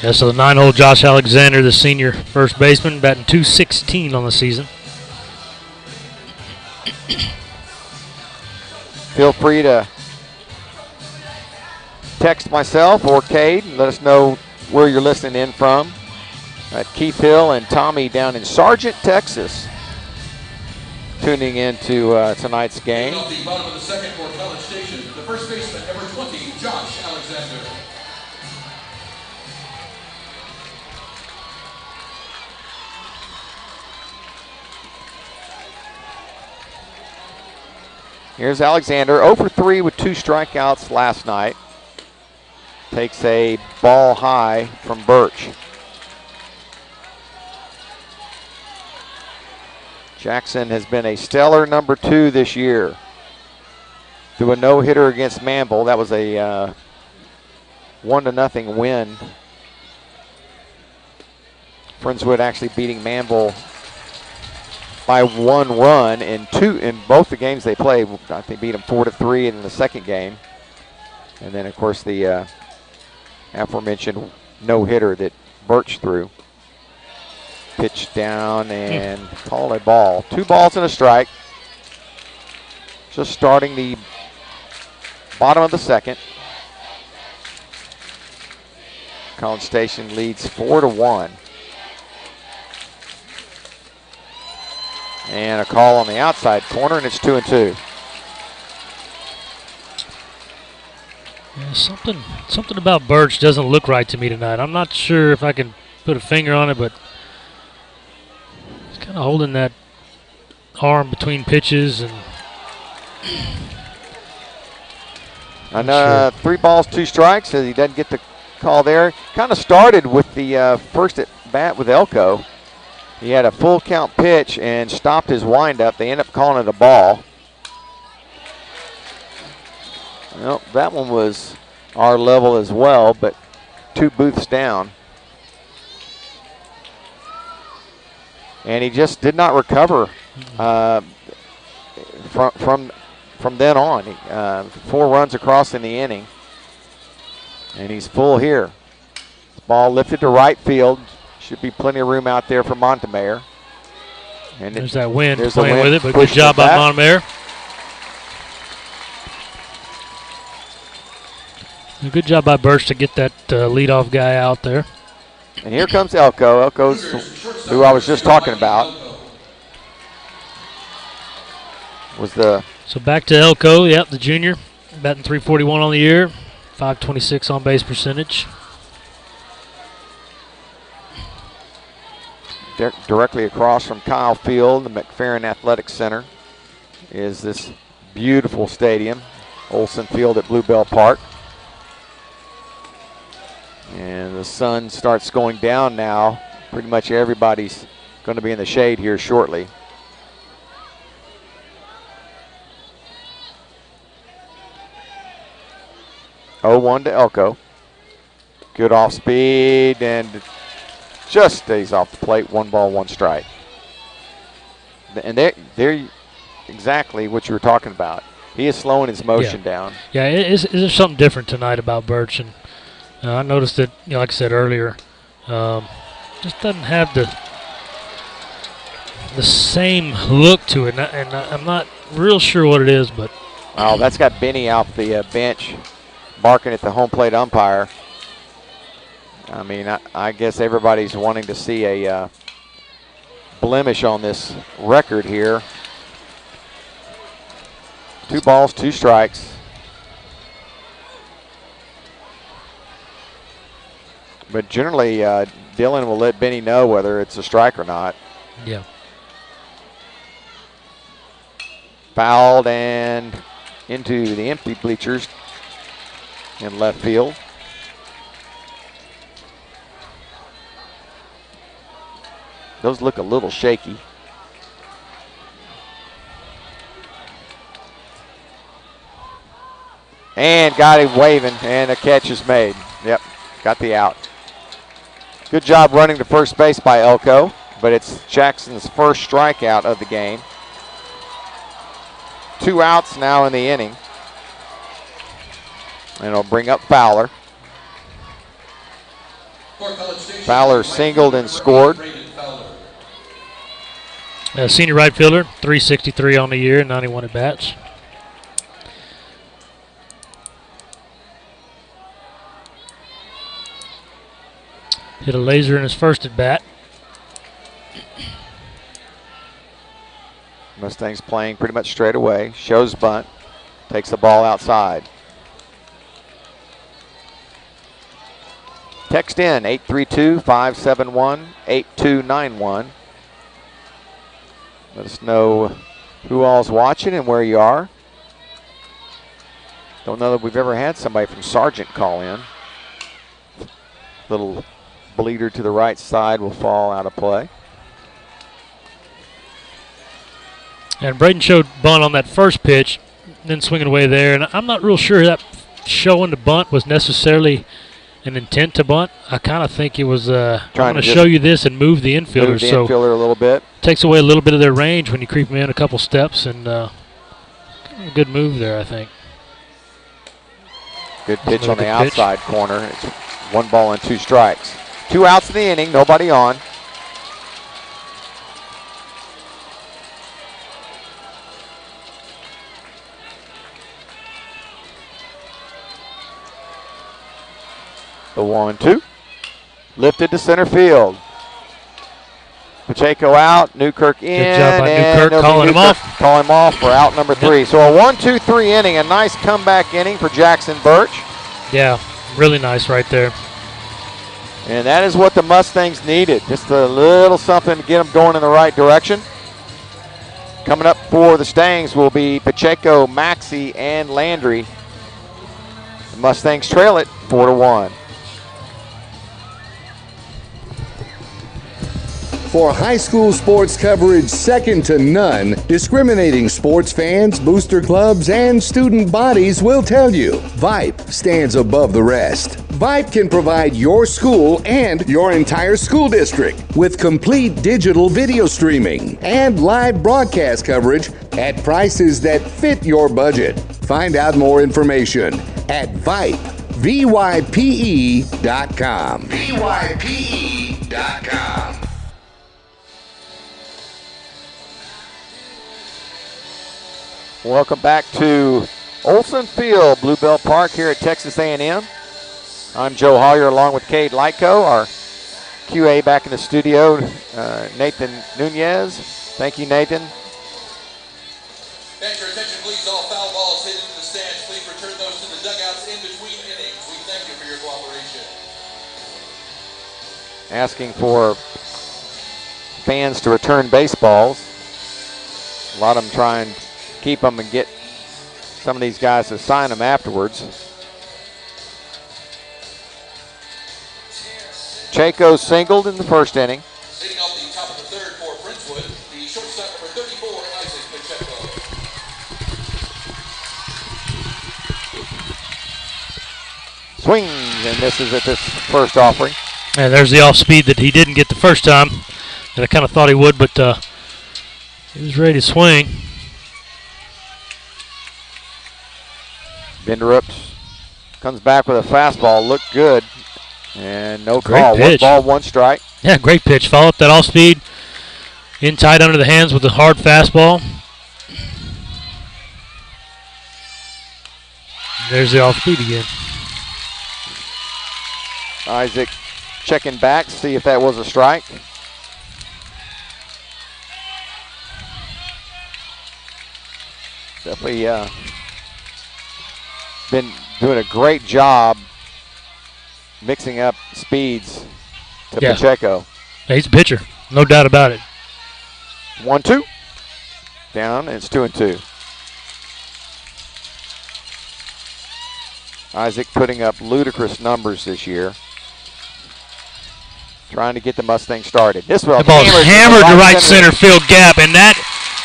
Yeah, so the 9-hole Josh Alexander, the senior first baseman, batting .216 on the season. Feel free to text myself or Cade and let us know where you're listening in from. Keith Hill and Tommy down in Sargent, Texas, tuning into tonight's game. Off the bottom of the second for College Station, the first baseman, number 20, Josh Alexander. Here's Alexander, 0 for 3 with 2 strikeouts last night. Takes a ball high from Birch. Jackson has been a stellar number 2 this year. Through a no-hitter against Manville. That was a 1-0 win. Friendswood actually beating Manville by 1 run in both the games they played. I think beat them 4-3 in the second game. And then, of course, the aforementioned no-hitter that Birch threw. Pitch down and called a ball. 2 balls and a strike. Just starting the bottom of the second. College Station leads 4-1. And a call on the outside corner, and it's 2-2. Yeah, something about Birch doesn't look right to me tonight. I'm not sure if I can put a finger on it, but he's kind of holding that arm between pitches. And and 3 balls, 2 strikes. So he doesn't get the call there. Kind of started with the first at bat with Elko. He had a full count pitch and stopped his windup. They end up calling it a ball. Well, that one was our level as well, but 2 booths down. And he just did not recover from then on. 4 runs across in the inning, and he's full here. Ball lifted to right field. Should be plenty of room out there for Montemayor. And there's that wind playing with it, but good job by Montemayor. Good job by Birch to get that leadoff guy out there. And here comes Elko. Elko's who I was just talking about. So back to Elko, yep, the junior, batting .341 on the year, .526 on base percentage. Directly across from Kyle Field, the McFerrin Athletic Center, is this beautiful stadium, Olson Field at Bluebell Park. And the sun starts going down now. Pretty much everybody's going to be in the shade here shortly. Oh, 1 to Elko. Good off speed and just stays off the plate. 1 ball, 1 strike. And they're exactly what you were talking about. He is slowing his motion down. Yeah, is there something different tonight about Birch? And I noticed that, like I said earlier, just doesn't have the same look to it. And I'm not real sure what it is, but. Oh, that's got Benny off the bench barking at the home plate umpire. I mean, I guess everybody's wanting to see a blemish on this record here. 2 balls, 2 strikes. But generally, Dylan will let Benny know whether it's a strike or not. Yeah. Fouled and into the empty bleachers in left field. Those look a little shaky. And got him waving, and a catch is made. Yep, got the out. Good job running to first base by Elko, but it's Jackson's first strikeout of the game. 2 outs now in the inning. And it'll bring up Fowler. Fowler singled and scored. Senior right fielder, .363 on the year, 91 at bats. Hit a laser in his first at bat. Mustangs playing pretty much straight away. Shows bunt. Takes the ball outside. Text in 832-571-8291. Let us know who all's watching and where you are. Don't know that we've ever had somebody from Sargent call in. Little bleeder to the right side will fall out of play. And Braden showed bunt on that first pitch, then swinging away there. And I'm not real sure that showing the bunt was necessarily an intent to bunt. I kind of think it was I'm going to show you this and move the infielder. Move the infielder a little bit. Takes away a little bit of their range when you creep them in a couple steps, and good move there, I think. Good pitch on the outside corner. It's 1 ball and 2 strikes. 2 outs in the inning, nobody on. The 1-2. Lifted to center field. Pacheco out, Newkirk in. Good job by and Newkirk calling him off. Call him off for out number 3. So a 1-2-3 inning, a nice comeback inning for Jackson Birch. Yeah, really nice right there. And that is what the Mustangs needed. Just a little something to get them going in the right direction. Coming up for the Stangs will be Pacheco, Maxey, and Landry. The Mustangs trail it 4-1. For high school sports coverage second to none, discriminating sports fans, booster clubs, and student bodies will tell you Vype stands above the rest. Vype can provide your school and your entire school district with complete digital video streaming and live broadcast coverage at prices that fit your budget. Find out more information at Vype, VYPE.com. VYPE.com. Welcome back to Olson Field, Bluebell Park here at Texas A&M. I'm Joe Hollier along with Cade Lightco, our QA back in the studio, Nathan Nunez. Thank you, Nathan. And your attention, please. All foul balls hit into the stands. Please return those to the dugouts in between innings. We thank you for your cooperation. Asking for fans to return baseballs. A lot of them trying to keep them and get some of these guys to sign them afterwards. Chaco singled in the first inning. Leading off the top of the third for FRIENDSWOOD, the shortstop number 34, Isaac Pacheco. Swings and misses at this first offering. And there's the off speed that he didn't get the first time. And I kind of thought he would, but he was ready to swing. Benderups comes back with a fastball, looked good, and no Great call. pitch. 1 ball, 1 strike. Yeah, great pitch. Follow up that off speed. In tight under the hands with a hard fastball. There's the off speed again. Isaac checking back, see if that was a strike. Definitely been doing a great job mixing up speeds to Pacheco. Yeah, he's a pitcher, no doubt about it. 1-2. Down, and it's 2-2. Isaac putting up ludicrous numbers this year. Trying to get the Mustangs started. This ball hammered to right center field gap, and that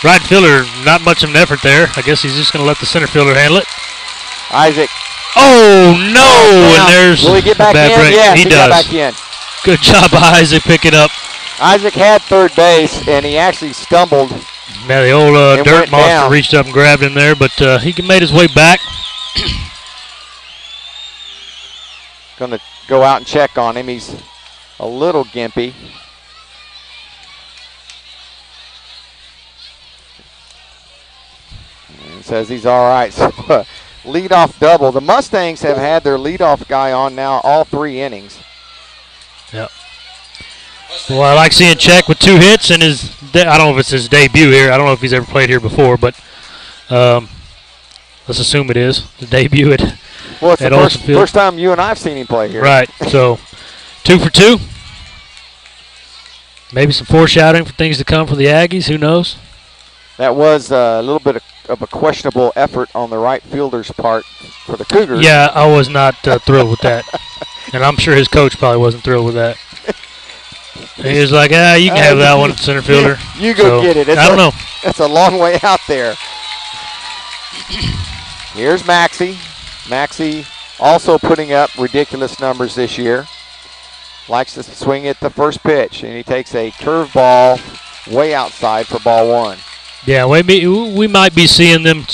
right fielder, not much of an effort there. I guess he's just going to let the center fielder handle it. Isaac. Oh, no, and there's will he get back a bad in? break. Yes, he does. got back in. Good job by Isaac picking up. Isaac had third base, and he actually stumbled. Now the old dirt monster down. reached up and grabbed him there, but he made his way back. Going to go out and check on him. He's a little gimpy. And says he's all right. So, leadoff double. The Mustangs have had their leadoff guy on now all 3 innings. Yep. Well, I like seeing Check with 2 hits and his. I don't know if it's his debut here. I don't know if he's ever played here before, but let's assume it is the debut at. Well, it's the first time you and I have seen him play here. Right. So, 2 for 2. Maybe some foreshadowing for things to come for the Aggies. Who knows? That was a little bit of a questionable effort on the right fielder's part for the Cougars. Yeah, I was not thrilled with that. And I'm sure his coach probably wasn't thrilled with that. He was like, you can have that one, center fielder. You go get it. I don't know. It's a long way out there. Here's Maxey. Maxey also putting up ridiculous numbers this year. Likes to swing at the first pitch, and he takes a curveball way outside for ball 1. Yeah, we might be seeing them,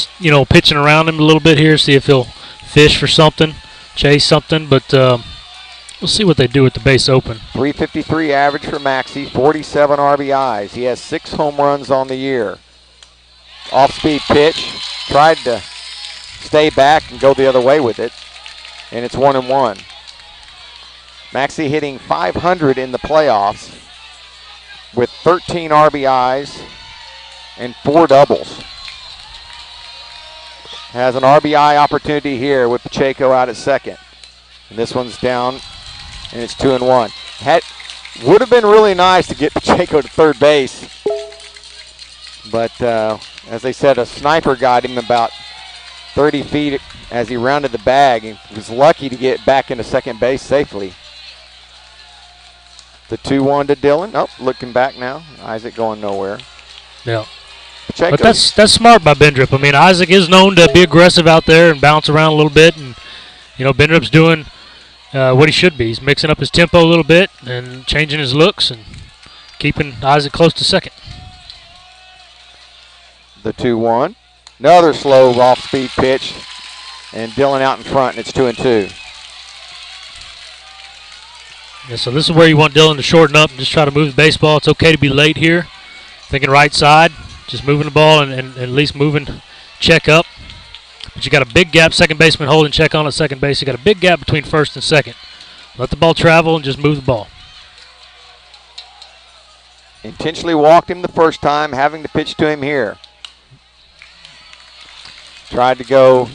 pitching around him a little bit here, see if he'll fish for something, chase something, but we'll see what they do with the base open. 353 average for Maxey, 47 RBIs. He has 6 home runs on the year. Off-speed pitch, tried to stay back and go the other way with it, and it's 1-1. Maxey hitting .500 in the playoffs. with 13 RBIs and 4 doubles. Has an RBI opportunity here with Pacheco out at second. And this one's down, and it's 2-1. Would have been really nice to get Pacheco to third base. But as they said, a sniper got him about 30 feet as he rounded the bag. He was lucky to get back into second base safely. The 2-1 to Dylan. Oh, looking back now. Isaac going nowhere. Yeah. Pacheco. But that's smart by Bendrip. I mean, Isaac is known to be aggressive out there and bounce around a little bit. And, you know, Bendrip's doing what he should be. He's mixing up his tempo a little bit and changing his looks and keeping Isaac close to second. The 2-1. Another slow off-speed pitch. And Dylan out in front, and it's 2-2. Yeah, so this is where you want Dylan to shorten up and just try to move the baseball. It's okay to be late here. Thinking right side, just moving the ball and at least moving check up. But you got a big gap, second baseman holding check on at second base. You got a big gap between first and second. Let the ball travel and just move the ball. Intentionally walked him the first time, having to pitch to him here. Tried to go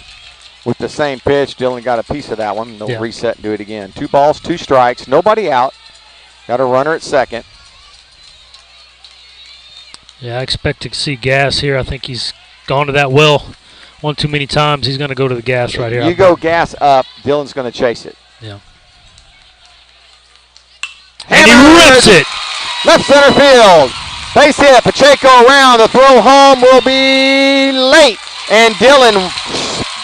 with the same pitch. Dylan got a piece of that one. They'll reset and do it again. 2 balls, 2 strikes. Nobody out. Got a runner at second. Yeah, I expect to see gas here. I think he's gone to that well one too many times. He's going to go to the gas right here. You go gas up, Dylan's going to chase it. Yeah. And he rips it. Left center field. Base hit. Pacheco around. The throw home will be late. And Dylan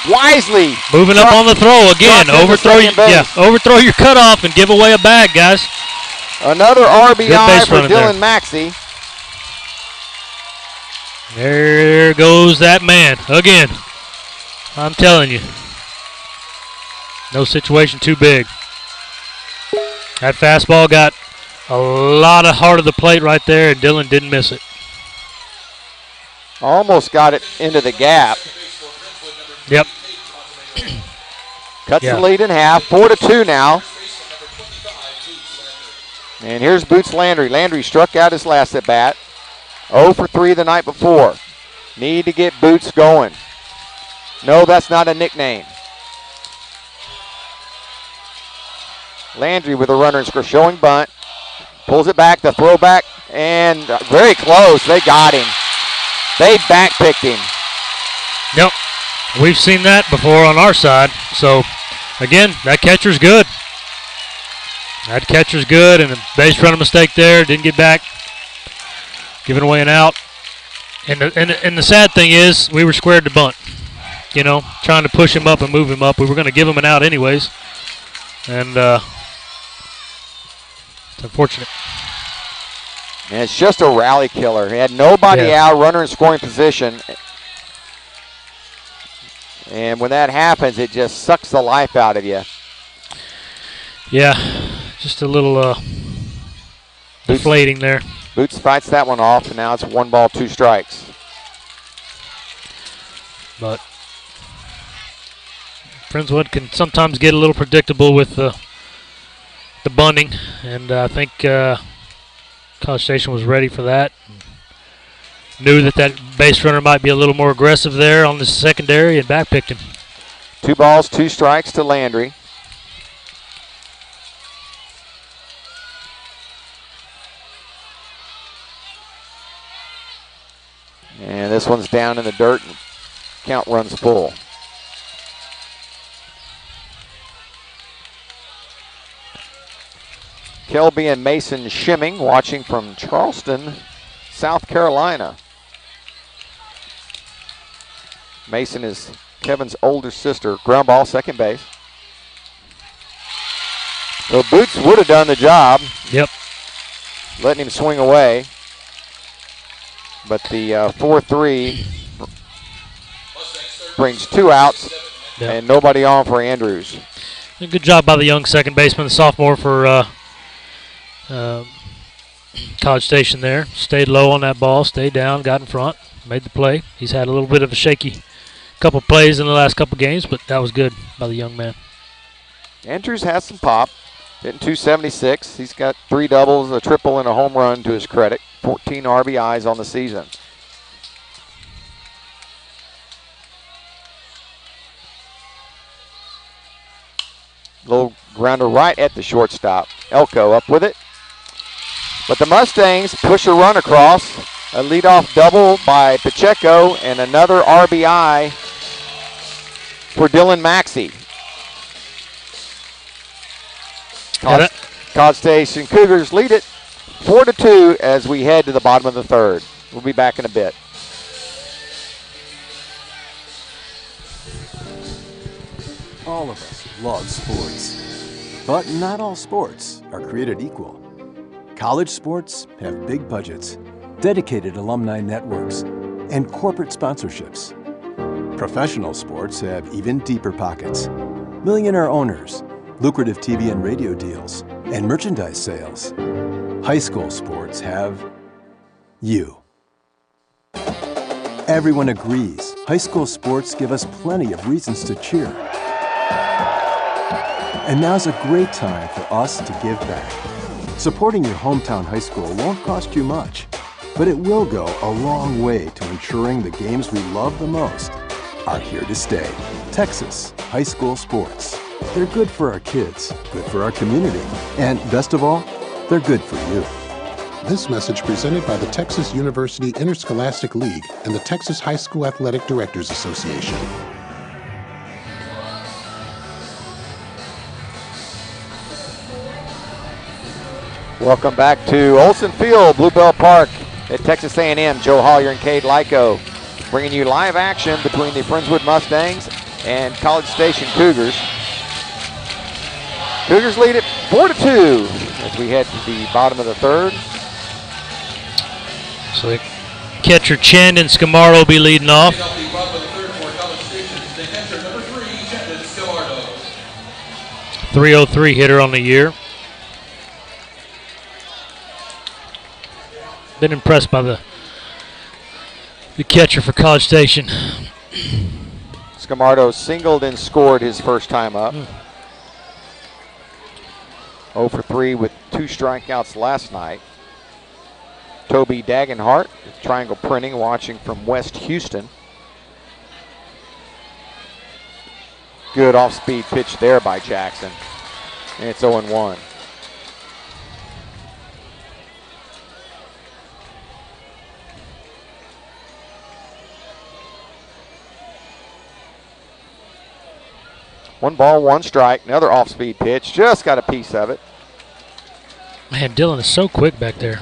wisely moving up on the throw again. Overthrow your cutoff and give away a bag, guys. Another RBI for Dylan Maxey. There goes that man again. I'm telling you, no situation too big. That fastball got a lot of heart of the plate right there, and Dylan didn't miss it. Almost got it into the gap. Yep. Cuts the lead in half. 4-2 now. And here's Boots Landry. Landry struck out his last at bat. 0 for 3 the night before. Need to get Boots going. No, that's not a nickname. Landry with a runner and score, showing bunt. Pulls it back, the throwback, and very close. They got him. They backpicked him. Yep. We've seen that before on our side. So, again, that catcher's good. That catcher's good, and a base running mistake there. Didn't get back. Giving away an out. And the sad thing is, we were squared to bunt. You know, trying to push him up and move him up. We were going to give him an out anyways. And it's unfortunate. And it's just a rally killer. He had nobody out, runner in scoring position. And when that happens, it just sucks the life out of you. Yeah, just a little deflating there. Boots fights that one off, and now it's 1 ball, 2 strikes. But Friendswood can sometimes get a little predictable with the bunting, and I think College Station was ready for that. Knew that base runner might be a little more aggressive there on the secondary and backpicked him. 2 balls, 2 strikes to Landry. And this one's down in the dirt, and count runs full. Kelby and Mason Shimming watching from Charleston, South Carolina. Mason is Kevin's older sister. Ground ball, second base. So Boots would have done the job. Yep. Letting him swing away. But the 4-3 brings 2 outs and nobody on for Andrews. Good job by the young second baseman, the sophomore for College Station there. Stayed low on that ball, stayed down, got in front, made the play. He's had a little bit of a shaky couple plays in the last couple games, but that was good by the young man. Andrews has some pop. Hitting .276. He's got 3 doubles, a triple, and a home run to his credit. 14 RBIs on the season. Little grounder right at the shortstop. Elko up with it. But the Mustangs push a run across. A leadoff double by Pacheco and another RBI for Dylan Maxey. College Station Cougars lead it 4-2 as we head to the bottom of the third. We'll be back in a bit. All of us love sports, but not all sports are created equal. College sports have big budgets, dedicated alumni networks, and corporate sponsorships. Professional sports have even deeper pockets, millionaire owners, lucrative TV and radio deals, and merchandise sales. High school sports have you. Everyone agrees high school sports give us plenty of reasons to cheer. And now's a great time for us to give back. Supporting your hometown high school won't cost you much, but it will go a long way to ensuring the games we love the most are here to stay. Texas high school sports. They're good for our kids, good for our community, and best of all, they're good for you. This message presented by the Texas University Interscholastic League and the Texas High School Athletic Directors Association. Welcome back to Olson Field, Bluebell Park at Texas A&M. Joe Hollier and Cade Lyko bringing you live action between the Friendswood Mustangs and College Station Cougars. Cougars lead it 4-2 as we head to the bottom of the third. So the catcher Chen and Scamardo will be leading off. 303 hitter on the year. Been impressed by the catcher for College Station. Scamardo singled and scored his first time up. 0 for 3 with 2 strikeouts last night. Toby Dagenhart, Triangle Printing, watching from West Houston. Good off-speed pitch there by Jackson. And it's 0-1. One ball, 1 strike. Another off-speed pitch. Just got a piece of it. Man, Dylan is so quick back there.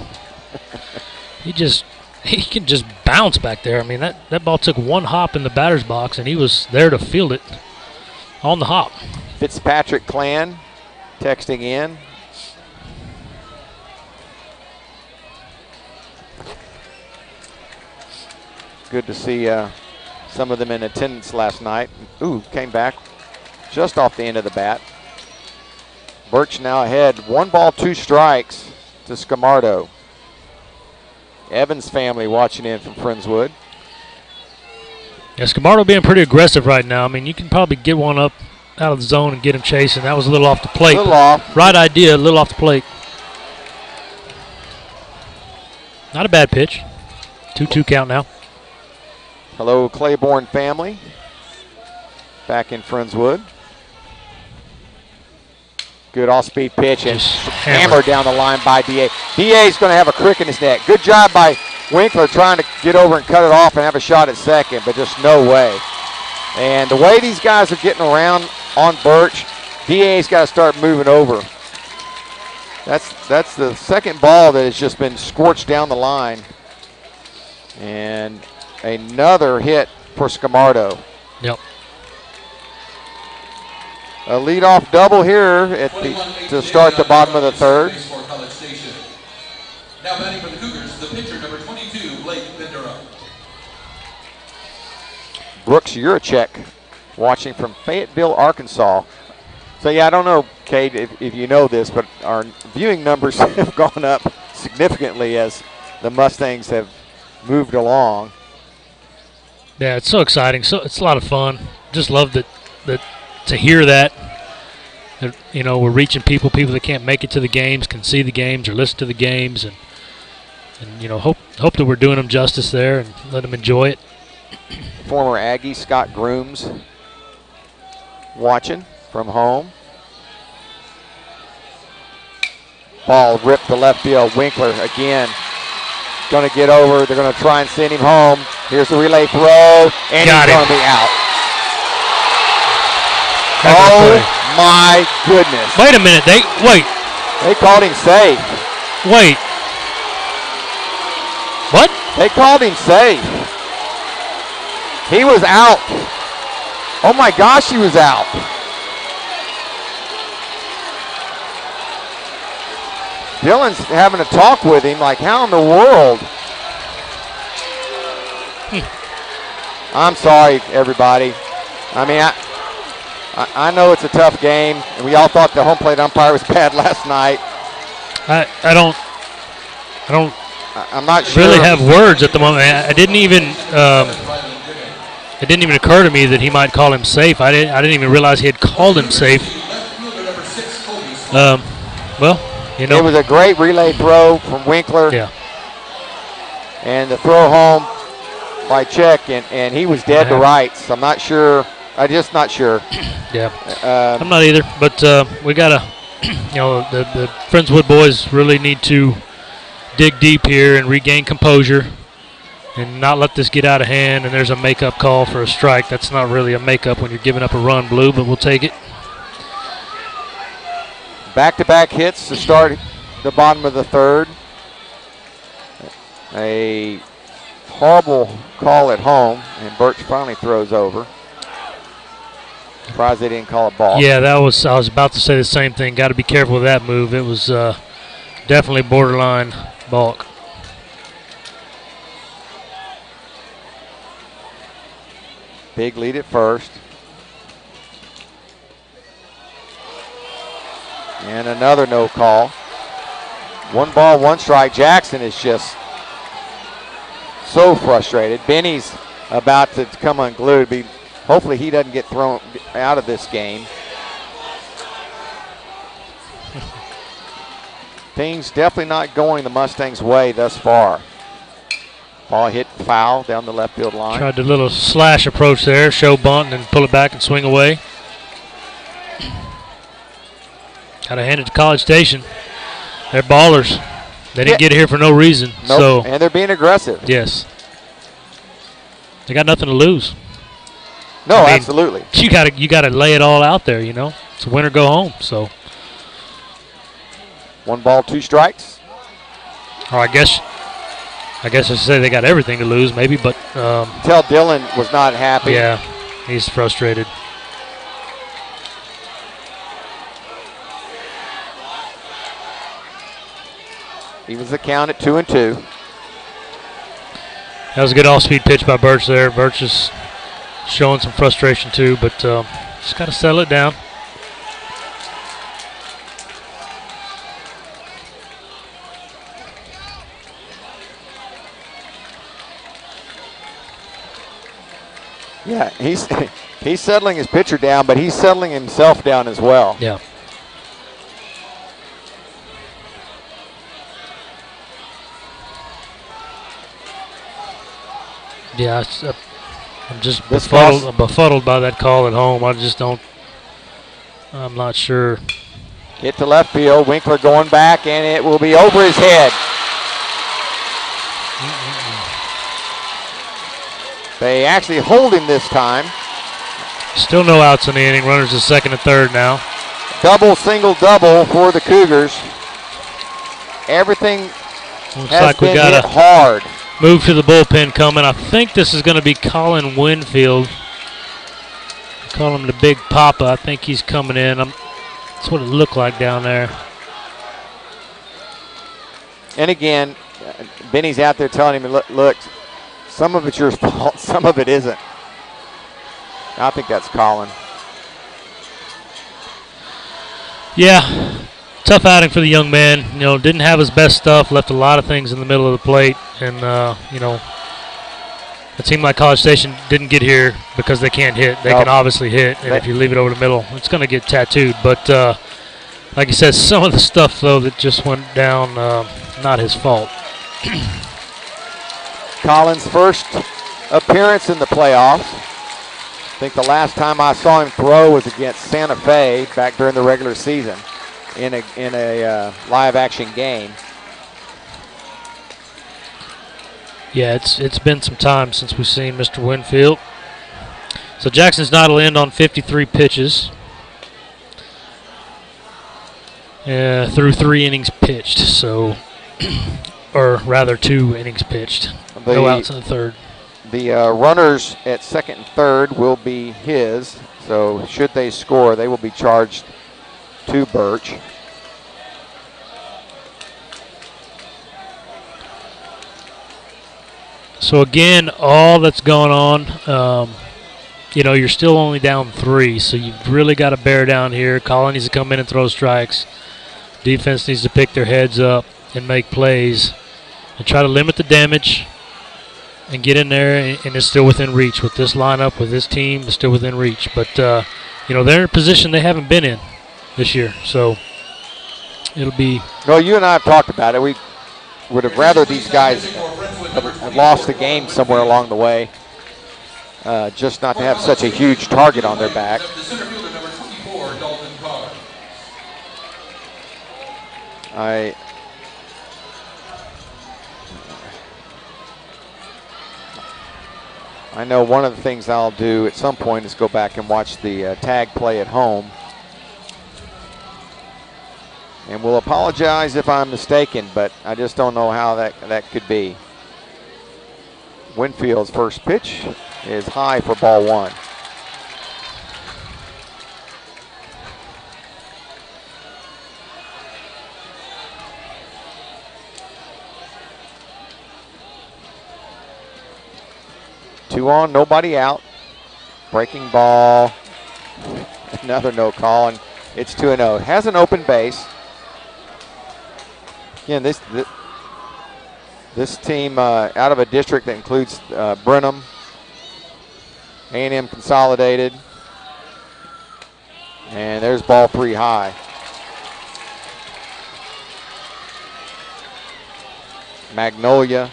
he can just bounce back there. I mean, that ball took 1 hop in the batter's box, and he was there to field it on the hop. Fitzpatrick Clan texting in. Good to see some of them in attendance last night. Ooh, came back just off the end of the bat. Birch now ahead. 1 ball, 2 strikes to Scamardo. Evans family watching in from Friendswood. Yeah, Scamardo being pretty aggressive right now. I mean, you can probably get one up out of the zone and get him chasing. That was a little off the plate. A little off. Right idea, a little off the plate. Not a bad pitch. 2-2 count now. Hello, Claiborne family. Back in Friendswood. Good off-speed pitch and hammered down the line by D.A. D.A.'s going to have a crick in his neck. Good job by Winkler trying to get over and cut it off and have a shot at second, but just no way. And the way these guys are getting around on Birch, D.A.'s got to start moving over. That's the second ball that has just been scorched down the line. And another hit for Scamardo. Yep. A leadoff double here to start the bottom of the third. Now batting for the Cougars, the pitcher, number 22, Blake Bendera. Brooks Urachek watching from Fayetteville, Arkansas. So yeah, I don't know, Cade, if you know this, but our viewing numbers have gone up significantly as the Mustangs have moved along. Yeah, it's so exciting. So it's a lot of fun. Just love that to hear that. You know, we're reaching people that can't make it to the games, can see the games or listen to the games, and you know, hope that we're doing them justice there and let them enjoy it. Former Aggie Scott Grooms watching from home. Ball ripped to left field. Winkler again going to get over. They're going to try and send him home. Here's the relay throw, and he's going to be out. Oh my goodness! Wait a minute. They called him safe. Wait. What? They called him safe. He was out. Oh my gosh, he was out. Dylan's having a talk with him, like, how in the world? I'm sorry, everybody. I mean, I know it's a tough game, and we all thought the home plate umpire was bad last night. I'm not sure. Really have words at the moment. It didn't even occur to me that he might call him safe. I didn't even realize he had called him safe. Well, you know, it was a great relay throw from Winkler. Yeah. And the throw home by Check, and he was dead to rights. I'm not sure. I'm just not sure. Yeah. I'm not either. But we gotta, you know, the Friendswood boys really need to dig deep here and regain composure and not let this get out of hand. And there's a makeup call for a strike. That's not really a makeup when you're giving up a run, Blue, but we'll take it. Back-to-back hits to start the bottom of the third. A horrible call at home, and Birch finally throws over. Surprised they didn't call a ball. Yeah, I was about to say the same thing. Got to be careful with that move. It was definitely borderline balk. Big lead at first. And another no call. 1 ball, 1 strike. Jackson is just so frustrated. Benny's about to come unglued. Hopefully he doesn't get thrown out of this game. Things definitely not going the Mustangs' way thus far. Ball hit foul down the left field line. Tried the little slash approach there, show bunt, and then pull it back and swing away. Got to hand it to College Station. They're ballers. They didn't get here for no reason. Nope. So, and they're being aggressive. Yes. They got nothing to lose. No, I mean, absolutely. You gotta lay it all out there, you know. It's win or go home. So 1 ball, 2 strikes. Or I guess I should say they got everything to lose, maybe, but tell Dylan was not happy. Yeah, he's frustrated. He was the count at 2-2. That was a good off-speed pitch by Birch there. Birch is showing some frustration too, but just got to settle it down. Yeah, he's settling his pitcher down, but he's settling himself down as well. Yeah. Yeah, I'm just befuddled by that call at home. I'm not sure. Hit to left field. Winkler going back, and it will be over his head. They actually hold him this time. Still no outs in the inning. Runners at second and third now. Double, single, double for the Cougars. Everything has been hit hard. Move to the bullpen coming. I think this is going to be Colin Winfield. Call him the Big Papa. I think he's coming in. That's what it looked like down there. And again, Benny's out there telling him, look, some of it's your fault, some of it isn't. I think that's Colin. Yeah, tough outing for the young man. You know, didn't have his best stuff, left a lot of things in the middle of the plate, and you know, a team like College Station didn't get here because they can't hit. They can obviously hit, and if you leave it over the middle, it's going to get tattooed. But like you said, some of the stuff, though, that just went down, not his fault. Collins' first appearance in the playoffs. I think the last time I saw him throw was against Santa Fe back during the regular season in a live action game. Yeah, it's been some time since we've seen Mr. Winfield. So Jackson's not will end on 53 pitches through 3 innings pitched. So, or rather 2 innings pitched. No outs in the third. The runners at second and third will be his. So should they score, they will be charged to Birch. So again, all that's going on, you know, you're still only down 3, so you've really got to bear down here. Colin needs to come in and throw strikes. Defense needs to pick their heads up and make plays and try to limit the damage and get in there, and it's still within reach. With this lineup, with this team, it's still within reach. But, you know, they're in a position they haven't been in this year, so it'll be. Well, you and I have talked about it. We would have rather these guys have lost the game somewhere along the way, just not to have such a huge target on their back. I know one of the things I'll do at some point is go back and watch the tag play at home. And we'll apologize if I'm mistaken, but I just don't know how that could be. Winfield's first pitch is high for ball 1. Two on, nobody out. Breaking ball. Another no call, and it's 2-0. Has an open base. Again, this team out of a district that includes Brenham, A&M Consolidated, and there's ball 3 high. Magnolia.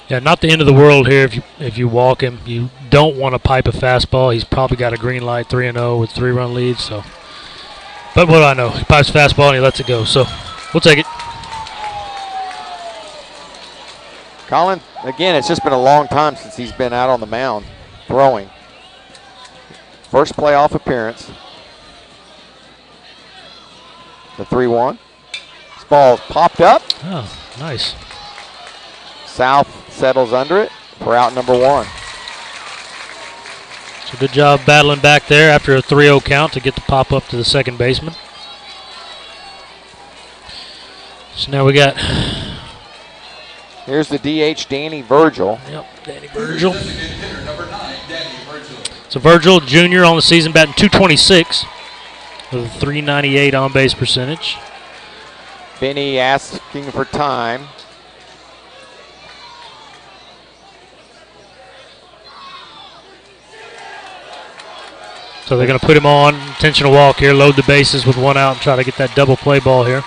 Yeah, not the end of the world here if you walk him. You don't want to pipe a fastball. He's probably got a green light, 3-0 with 3-run lead. So, but what do I know? He pipes a fastball and he lets it go. So, we'll take it. Colin, again, it's just been a long time since he's been out on the mound throwing. First playoff appearance. The 3-1. This ball popped up. Oh, nice. South settles under it for out number 1. So good job battling back there after a 3-0 count to get the pop up to the second baseman. So now we got. Here's the DH, Danny Virgil. Yep, Danny Virgil. So Virgil, junior on the season, batting .226 with a .398 on base percentage. Benny asking for time. So they're going to put him on, intentional walk here, load the bases with 1 out and try to get that double play ball here.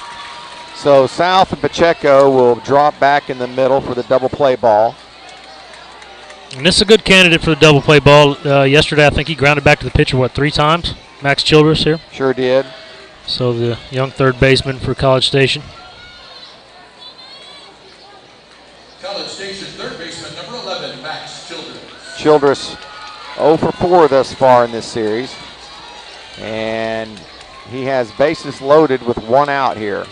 So South and Pacheco will drop back in the middle for the double play ball. And this is a good candidate for the double play ball. Yesterday, I think he grounded back to the pitcher, 3 times? Max Childress here. Sure did. So the young third baseman for College Station. College Station third baseman, number 11, Max Childress. Childress 0 for 4 thus far in this series. And he has bases loaded with 1 out here.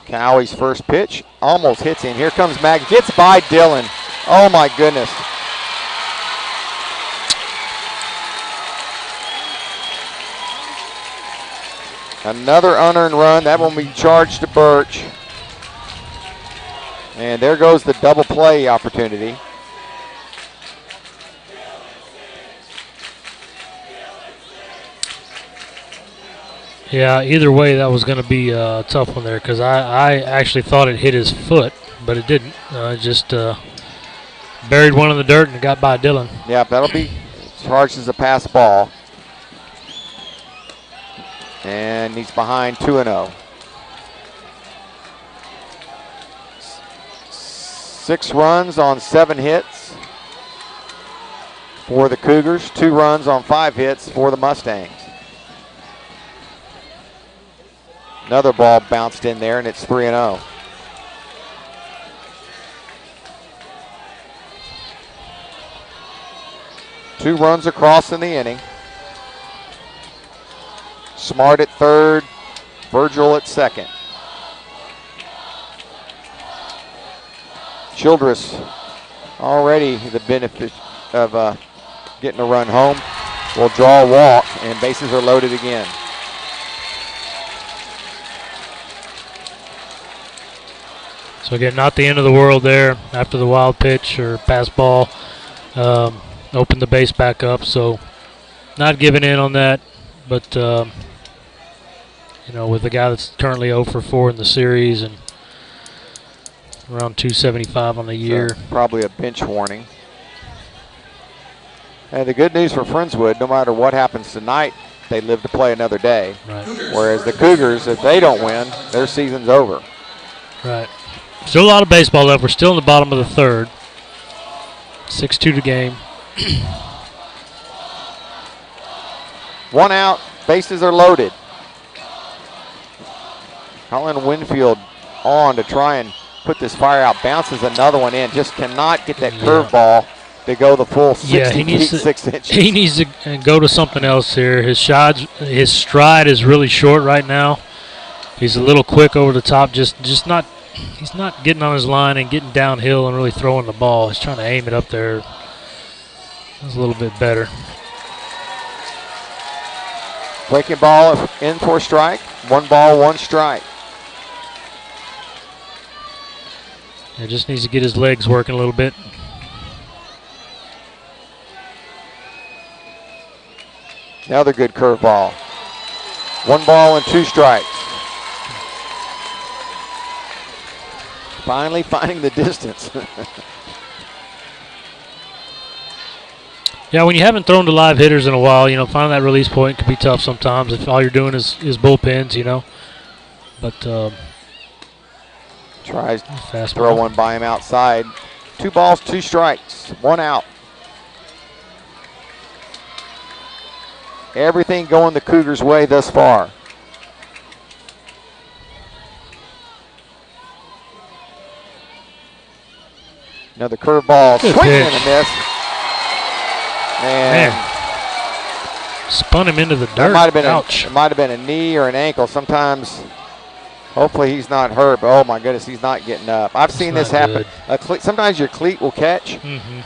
Cowie's first pitch almost hits in. Here comes Mag, gets by Dillon. Oh my goodness. Another unearned run. That one will be charged to Birch. And there goes the double play opportunity. Yeah, either way, that was going to be a tough one there because I actually thought it hit his foot, but it didn't. It just buried one in the dirt and it got by Dylan. Yeah, that'll be charged as a pass ball. And he's behind 2-0. 6 runs on 7 hits for the Cougars. 2 runs on 5 hits for the Mustangs. Another ball bounced in there, and it's 3-0. Two runs across in the inning. Smart at third, Virgil at second. Childress already the benefit of getting a run home. Will draw a walk, and bases are loaded again. So again, not the end of the world there after the wild pitch or pass ball. Opened the base back up, so not giving in on that. But, you know, with the guy that's currently 0 for 4 in the series and around 275 on the year. So probably a bench warning. And the good news for Friendswood, no matter what happens tonight, they live to play another day. Right. Whereas the Cougars, if they don't win, their season's over. Right. Still a lot of baseball left. We're still in the bottom of the third. 6-2 to game. 1 out, bases are loaded. Colin Winfield on to try and put this fire out. Bounces another one in. Just cannot get that curveball to go the full 60 feet, 6 inches. He needs to go to something else here. His stride is really short right now. He's a little quick over the top. Just not. He's not getting on his line and getting downhill and really throwing the ball. He's trying to aim it up there. That's a little bit better. Breaking ball in for a strike. 1 ball, 1 strike. Yeah, just needs to get his legs working a little bit. Another good curveball. 1 ball and 2 strikes. Finally finding the distance. Yeah, when you haven't thrown to live hitters in a while, you know, finding that release point can be tough sometimes if all you're doing is bullpens, you know. But tries to throw one by him outside. 2 balls, 2 strikes, 1 out. Everything going the Cougars' way thus far. Another curveball, swing and a miss. And man, spun him into the dirt. It might have been a knee or an ankle. Sometimes, hopefully he's not hurt, but oh my goodness, he's not getting up. I've seen this happen. Sometimes your cleat will catch. Mm-hmm.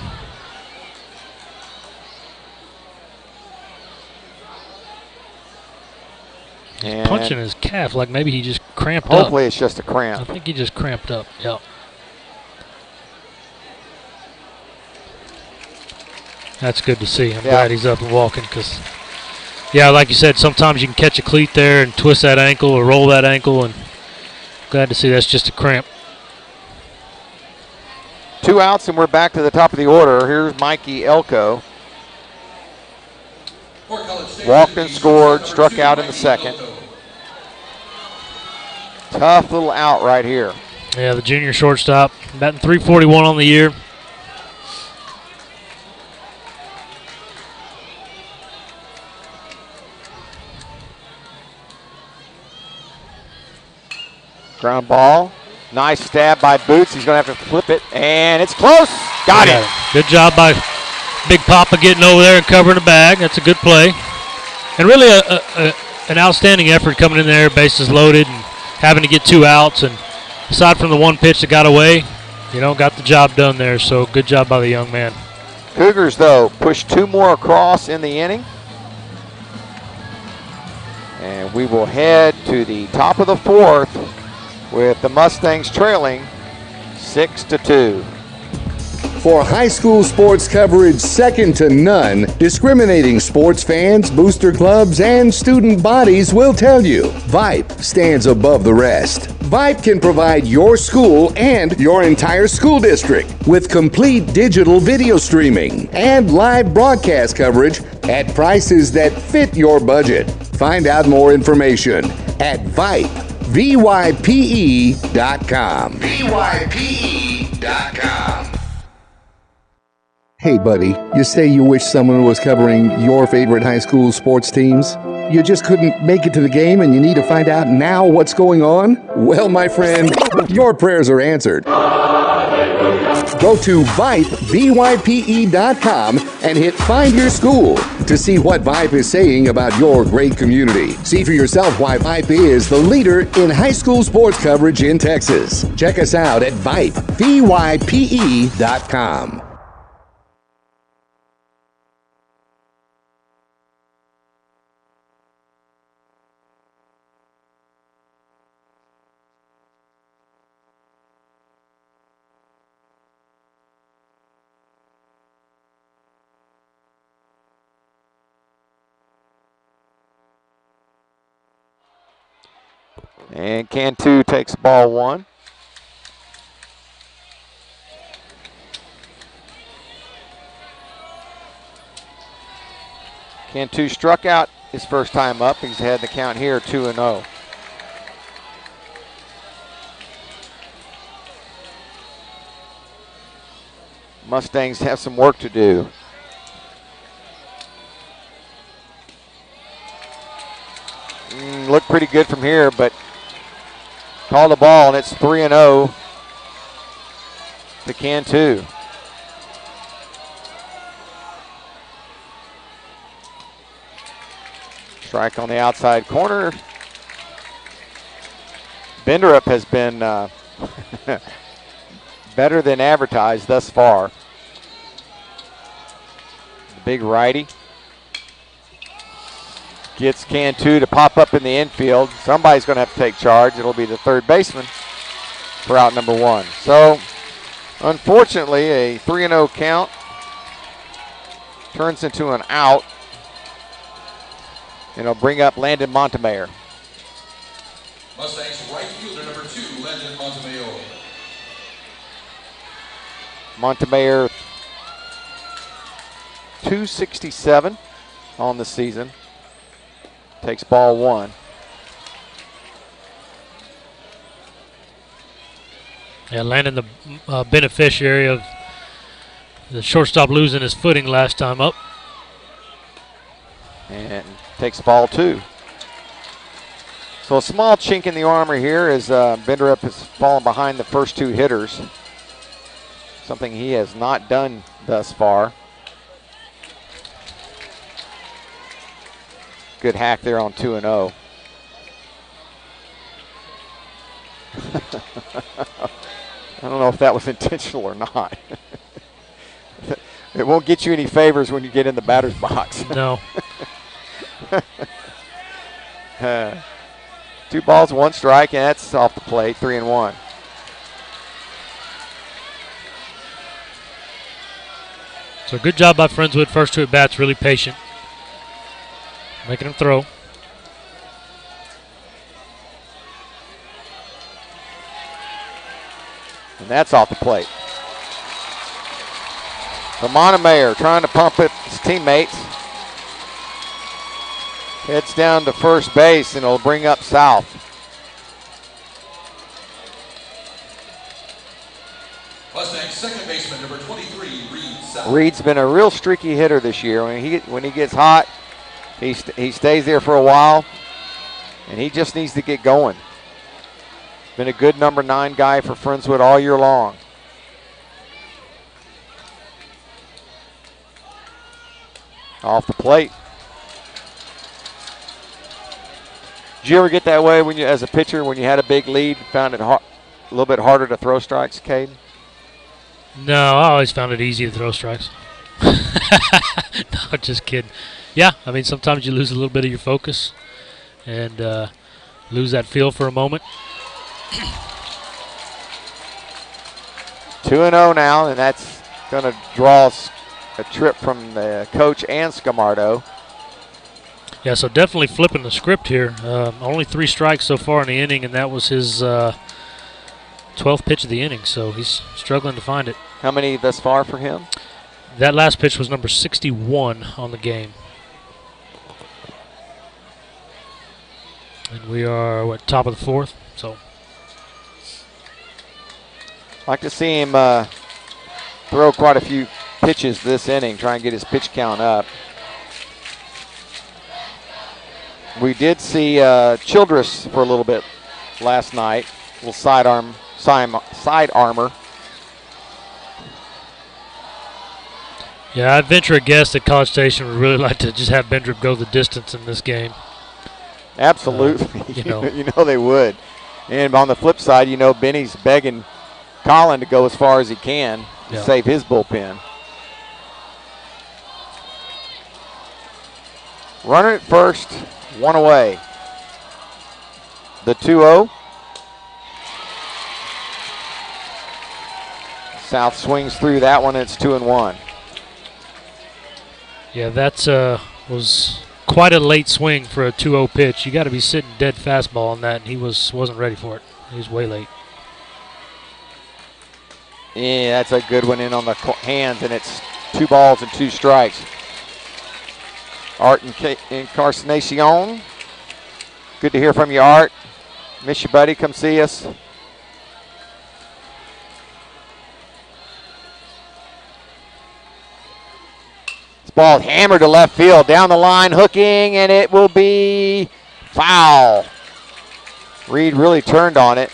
He's punching his calf like maybe he just cramped up. Hopefully it's just a cramp. I think he just cramped up, yep. That's good to see. I'm glad he's up and walking because, yeah, like you said, sometimes you can catch a cleat there and twist that ankle or roll that ankle, and glad to see that's just a cramp. 2 outs, and we're back to the top of the order. Here's Mikey Elko. Walked and scored, struck out in the second. Tough little out right here. Yeah, the junior shortstop, batting .341 on the year. Ground ball. Nice stab by Boots. He's going to have to flip it, and it's close. Got it. Good job by Big Papa getting over there and covering the bag. That's a good play. And really an outstanding effort coming in there, bases loaded, and having to get 2 outs. And aside from the 1 pitch that got away, you know, got the job done there. So good job by the young man. Cougars, though, pushed 2 more across in the inning. And we will head to the top of the 4th with the Mustangs trailing 6-2. For high school sports coverage second to none, discriminating sports fans, booster clubs, and student bodies will tell you Vype stands above the rest. Vype can provide your school and your entire school district with complete digital video streaming and live broadcast coverage at prices that fit your budget. Find out more information at Vype, VYPE.com. VYPE.com. Hey, buddy, you say you wish someone was covering your favorite high school sports teams? You just couldn't make it to the game and you need to find out now what's going on? Well, my friend, your prayers are answered. Go to Vype, VYPE.com and hit Find Your School to see what Vype is saying about your great community. See for yourself why Vype is the leader in high school sports coverage in Texas. Check us out at Vype, VYPE.com. And Cantu takes ball 1. Cantu struck out his first time up. He's had the count here 2-0. Mustangs have some work to do. Looked pretty good from here, but call the ball, and it's 3-0 to Cantu. Strike on the outside corner. Benderup has been better than advertised thus far. The big righty gets Cantu to pop up in the infield. Somebody's going to have to take charge. It'll be the third baseman for out number 1. So, unfortunately, a 3-0 count turns into an out. And it'll bring up Landon Montemayor. Mustangs right fielder number 2, Landon Montemayor. Montemayor, 267 on the season. Takes ball 1. Yeah, Landon, the beneficiary of the shortstop losing his footing last time up. And takes ball 2. So a small chink in the armor here as Benderup has fallen behind the first 2 hitters. Something he has not done thus far. Good hack there on 2-0. I don't know if that was intentional or not. It won't get you any favors when you get in the batter's box. No. 2 balls, 1 strike, and that's off the plate, 3-1. So good job by Friendswood. First 2 at bats, really patient. Making him throw. And that's off the plate. So Montemayor trying to pump it his teammates. Heads down to first base and it'll bring up South. Mustang's second baseman, number 23, Reed South. Reed's been a real streaky hitter this year. When he gets hot, he stays there for a while, and he just needs to get going. Been a good number 9 guy for Friendswood all year long. Off the plate. Did you ever get that way when you, as a pitcher, when you had a big lead, found it a little bit harder to throw strikes, Caden? No, I always found it easy to throw strikes. No, just kidding. Yeah, I mean, sometimes you lose a little bit of your focus and lose that feel for a moment. 2-0 now, and that's Going to draw a trip from the coach and Scamardo. Yeah, so definitely flipping the script here. Only 3 strikes so far in the inning, and that was his 12th pitch of the inning, so he's struggling to find it. How many thus far for him? That last pitch was number 61 on the game. And we are, what, top of the 4th? So like to see him throw quite a few pitches this inning, try and get his pitch count up. We did see Childress for a little bit last night. A little side armor. yeah, I'd venture a guess that College Station would really like to just have Bendrup go the distance in this game. Absolutely. You know. You know they would. And on the flip side, you know, Benny's begging Colin to go as far as he can to save his bullpen. Runner at first, 1 away. The 2-0. South swings through that one, and it's 2-1. Yeah, that was quite a late swing for a 2-0 pitch. You got to be sitting dead fastball on that, and he wasn't ready for it. He was way late. Yeah, that's a good one in on the hands, and it's 2 balls and 2 strikes. Art Encarnacion. Good to hear from you, Art. Miss you, buddy. Come see us. This ball hammered to left field. Down the line, hooking, and it will be foul. Reed really turned on it.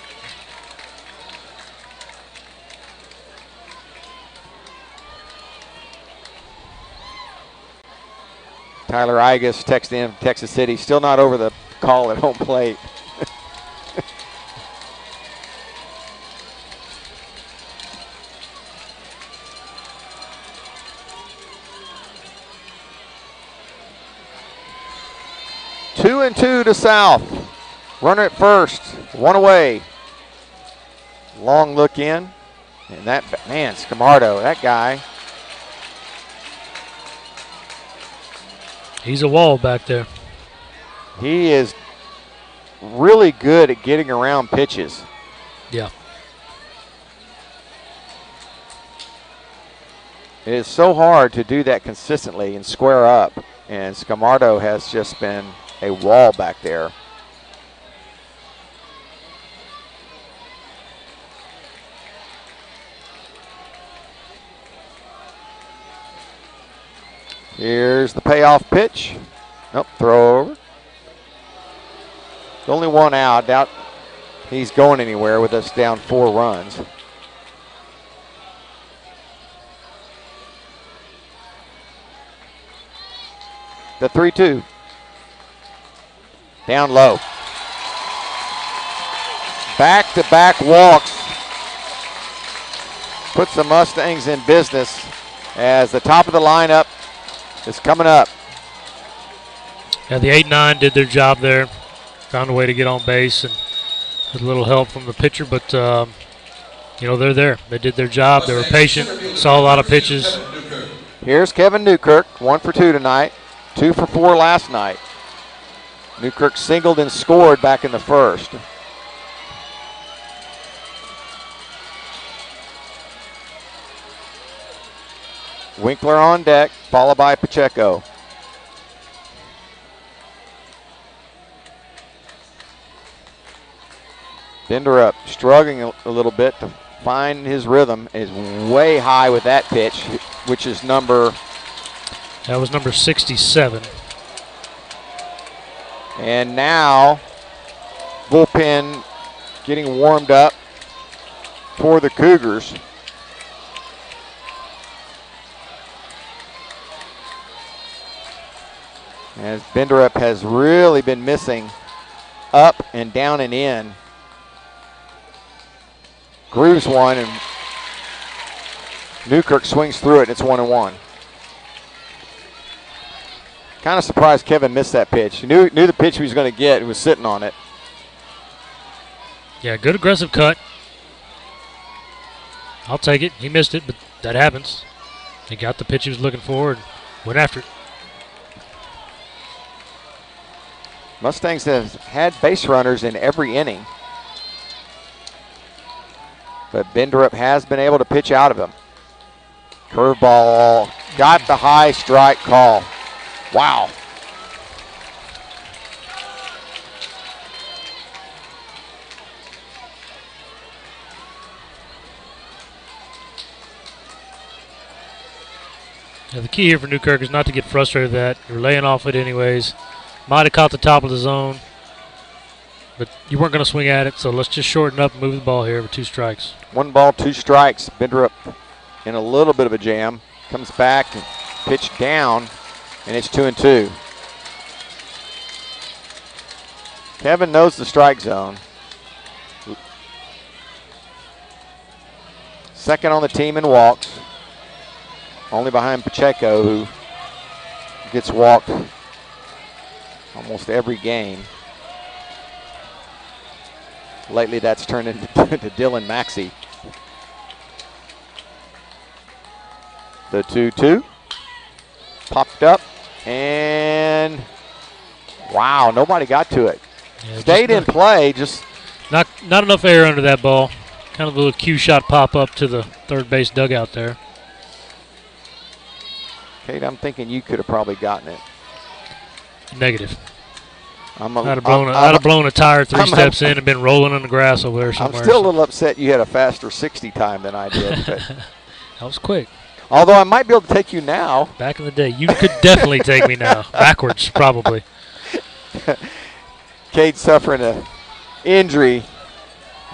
Tyler Igus texted in from Texas City. Still not over the call at home plate. Two and 2 to South. Runner at first, 1 away. Long look in. And that, man, Scamardo, that guy. He's a wall back there. He is really good at getting around pitches. Yeah. It is so hard to do that consistently and square up. And Scamardo has just been a wall back there. Here's the payoff pitch. Nope, throw over. Only 1 out. Doubt he's going anywhere with us down 4 runs. The 3-2. Down low. Back-to-back walks. Puts the Mustangs in business as the top of the lineup is coming up. Yeah, the 8-9 did their job there. Found a way to get on base and with a little help from the pitcher, but you know, they're there. They did their job. They were patient. Saw a lot of pitches. Here's Kevin Newkirk, 1 for 2 tonight, 2 for 4 last night. Newkirk singled and scored back in the first. Winkler on deck, followed by Pacheco. Bendrup struggling a little bit to find his rhythm. Is way high with that pitch, which is number... That was number 67. And now, bullpen getting warmed up for the Cougars. As Bendrup has really been missing up and down and in. Grooves one, and Newkirk swings through it. It's 1-1. Kind of surprised Kevin missed that pitch. He knew the pitch he was going to get. He was sitting on it. Yeah, good aggressive cut. I'll take it. He missed it, but that happens. He got the pitch he was looking for and went after it. Mustangs have had base runners in every inning, but Bendrup has been able to pitch out of him. Curveball, got the high strike call. Wow. Yeah, the key here for Newkirk is not to get frustrated with that. You're laying off it anyways. Might have caught the top of the zone, but you weren't going to swing at it, so let's just shorten up and move the ball here with 2 strikes. 1 ball, 2 strikes. Bendrup in a little bit of a jam. Comes back and pitch down, and it's 2-2. Kevin knows the strike zone. Second on the team in walks. Only behind Pacheco, who gets walked almost every game. Lately, that's turned into Dylan Maxey. The 2-2 popped up, and wow, nobody got to it. Yeah, stayed in play, just not enough air under that ball. Kind of a little cue shot pop up to the third base dugout there. Kate, I'm thinking you could have probably gotten it. Negative. I'd have blown a tire 3 steps in and been rolling on the grass over there somewhere. I'm still a little upset you had a faster 60 time than I did. But that was quick. Although I might be able to take you now. Back in the day, you could definitely take me now. Backwards, probably. Kate suffering an injury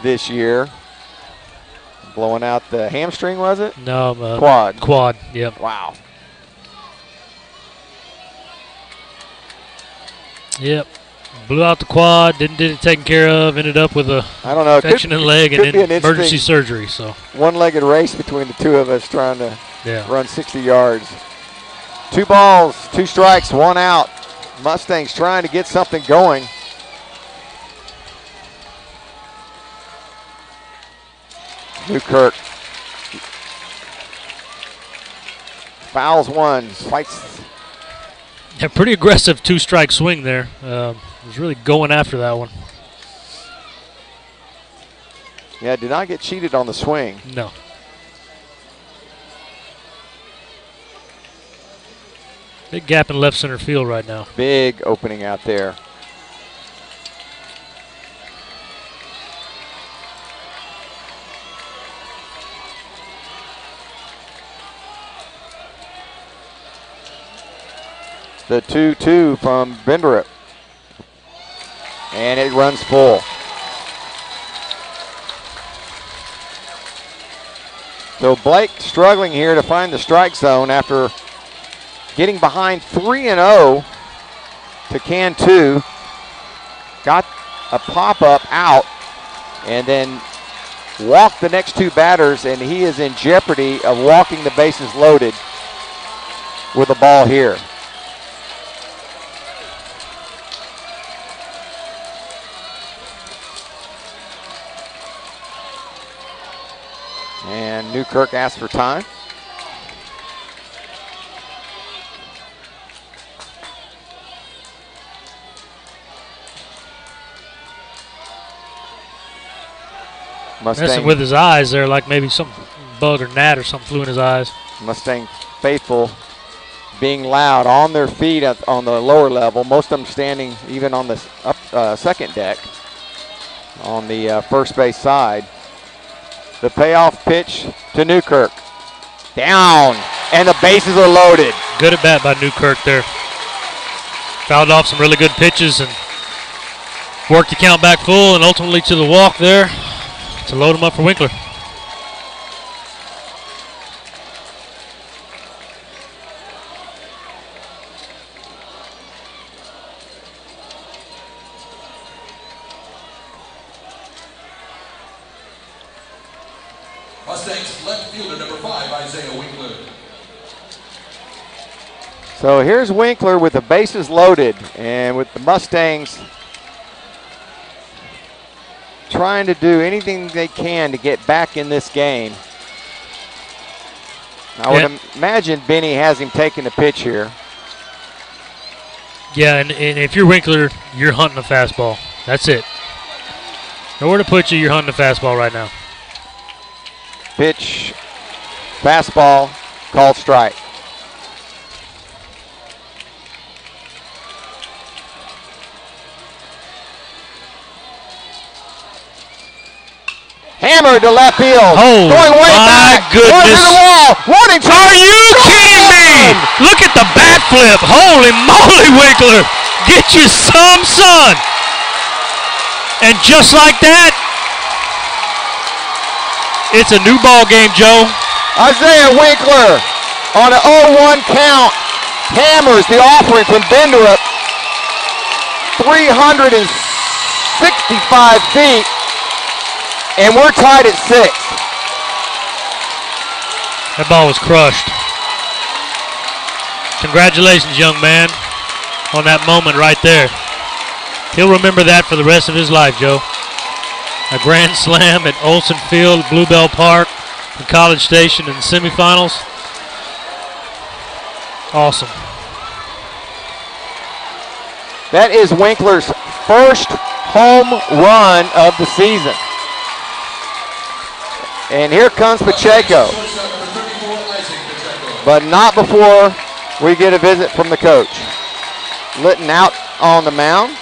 this year. Blowing out the hamstring, was it? No, quad. Quad, yep. Wow. Yep. Blew out the quad, didn't get it taken care of, ended up with a infection in the leg and then emergency surgery. So one-legged race between the two of us trying to run 60 yards. 2 balls, 2 strikes, 1 out. Mustangs trying to get something going. Newkirk fouls 1, fights. Yeah, pretty aggressive 2-strike swing there. Was really going after that one. Yeah, did not get cheated on the swing. No. Big gap in left center field right now. Big opening out there. The 2-2 from Bendrup. And it runs full. So Blake struggling here to find the strike zone after getting behind 3-0 to can 2. Got a pop-up out and then walked the next 2 batters, and he is in jeopardy of walking the bases loaded with the ball here. And Newkirk asked for time. Mustang messing with his eyes there, like maybe some bug or gnat or something flew in his eyes. Mustang faithful being loud on their feet on the lower level. Most of them standing even on the second deck on the first base side. The payoff pitch to Newkirk. Down, and the bases are loaded. Good at bat by Newkirk there. Fouled off some really good pitches and worked the count back full and ultimately to the walk there to load him up for Winkler. Mustangs left fielder number 5, Isaiah Winkler. So here's Winkler with the bases loaded, and with the Mustangs trying to do anything they can to get back in this game. I would imagine Benny has him taking the pitch here. Yeah, and if you're Winkler, you're hunting a fastball. That's it. Nowhere to put you, you're hunting a fastball right now. Pitch, fastball, called strike. Hammered to left field. Oh, going way back. Goodness. Going to the wall. Warning track. Are you kidding me? Look at the backflip. Holy moly, Winkler. Get you some sun. And just like that, it's a new ball game, Joe. Isaiah Winkler on an 0-1 count hammers the offering from Bendera 365 feet. And we're tied at 6. That ball was crushed. Congratulations, young man, on that moment right there. He'll remember that for the rest of his life, Joe. A grand slam at Olsen Field, Bluebell Park, in College Station in the semifinals. Awesome. That is Winkler's first home run of the season. And here comes Pacheco. But not before we get a visit from the coach. Litton out on the mound.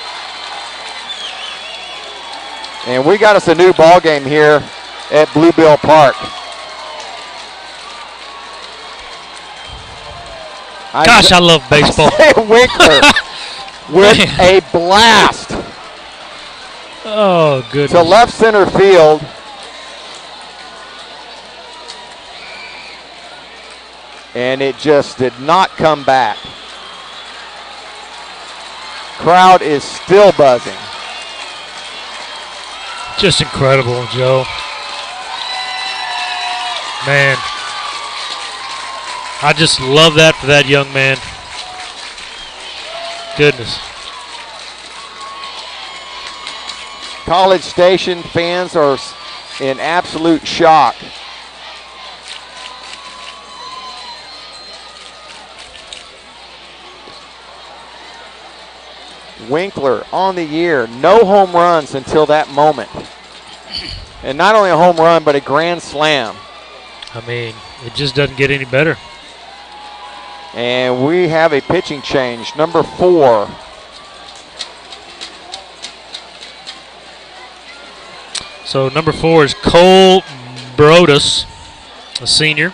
And we got us a new ball game here at Bluebell Park. Gosh, I love baseball. Winkler with a blast. Oh, goodness. To left center field. And it just did not come back. Crowd is still buzzing. Just incredible, Joe. Man, I just love that for that young man. Goodness. College Station fans are in absolute shock. Winkler on the year, no home runs until that moment. And not only a home run, but a grand slam. I mean, it just doesn't get any better. And we have a pitching change, number 4. So number 4 is Cole Brodus, a senior.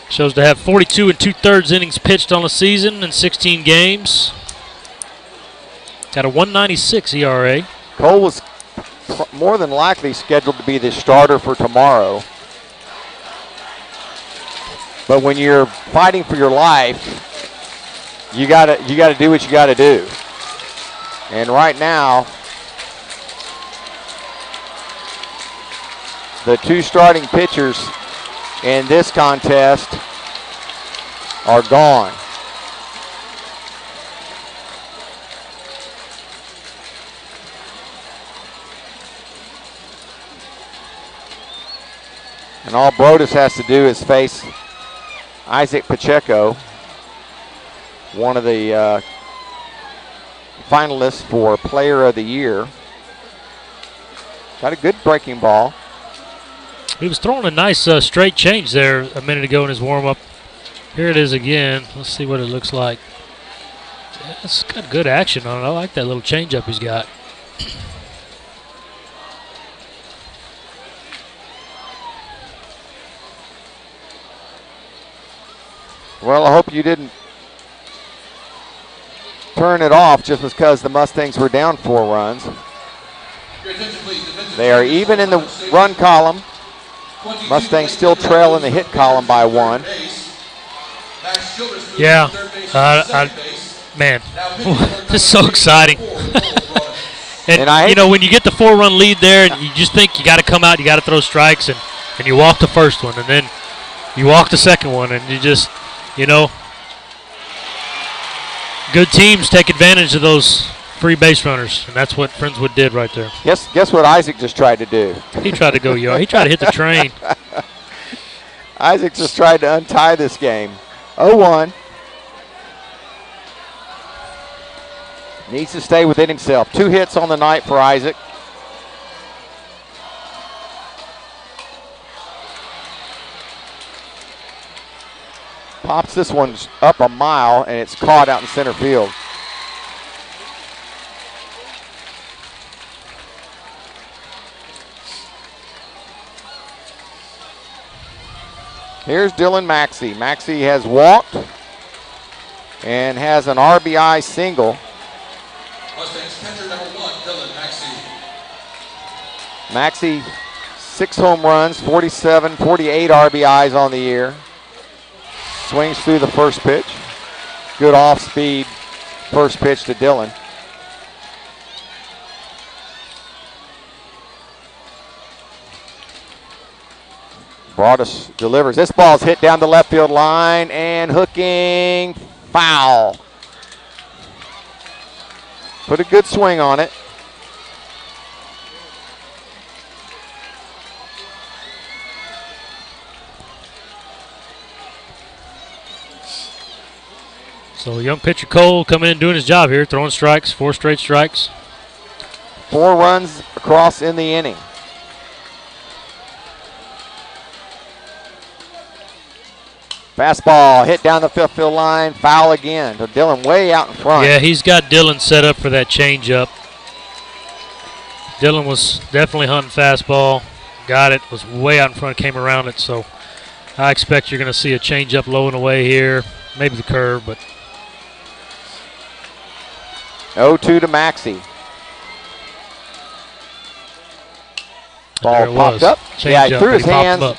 Shows to have 42 2/3 innings pitched on the season in 16 games. Got a 1.96 ERA. Cole was more than likely scheduled to be the starter for tomorrow. But when you're fighting for your life, you gotta do what you gotta do. And right now, the 2 starting pitchers in this contest are gone. And all Brodus has to do is face Isaac Pacheco, one of the finalists for Player of the Year. Got a good breaking ball. He was throwing a nice straight change there a minute ago in his warm-up. Here it is again. Let's see what it looks like. It's got good action on it. I like that little changeup he's got. Well, I hope you didn't turn it off just because the Mustangs were down 4 runs. They are even in the run column. Mustangs still trail in the hit column by 1. Yeah, man, this is so exciting. and you know, when you get the 4-run lead there, and you just think you got to come out, you got to throw strikes, and you walk the first one, and then you walk the second one, and you just, you know, good teams take advantage of those free base runners, and that's what Friendswood did right there. Guess what Isaac just tried to do? He tried to go, he tried to hit the train. Isaac just tried to untie this game. 0-1. Needs to stay within himself. 2 hits on the night for Isaac. Pops this one up a mile, and it's caught out in center field. Here's Dylan Maxey. Maxey has walked and has an RBI single. Mustangs catcher number 1, Dylan Maxey. Maxey, 6 home runs, 47, 48 RBIs on the year. Swings through the first pitch. Good off-speed first pitch to Dylan. Broadus delivers. This ball's hit down the left field line and hooking foul. Put a good swing on it. So young pitcher Cole coming in doing his job here, throwing strikes, 4 straight strikes. 4 runs across in the inning. Fastball hit down the fifth field line, foul again. So Dylan way out in front. Yeah, he's got Dylan set up for that changeup. Dylan was definitely hunting fastball, got it, was way out in front, came around it. So I expect you're going to see a changeup low and away here, maybe the curve, but 0-2 to Maxey. Ball popped up. Yeah, he threw his hands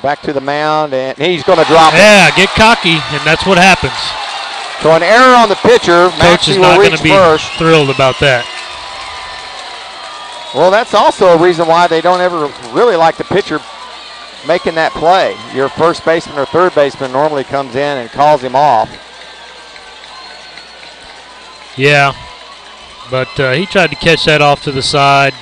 back to the mound, and he's going to drop it. Yeah, get cocky, and that's what happens. So an error on the pitcher. Coach is not going to be thrilled about that. Well, that's also a reason why they don't ever really like the pitcher making that play. Your first baseman or third baseman normally comes in and calls him off. Yeah, but he tried to catch that off to the side.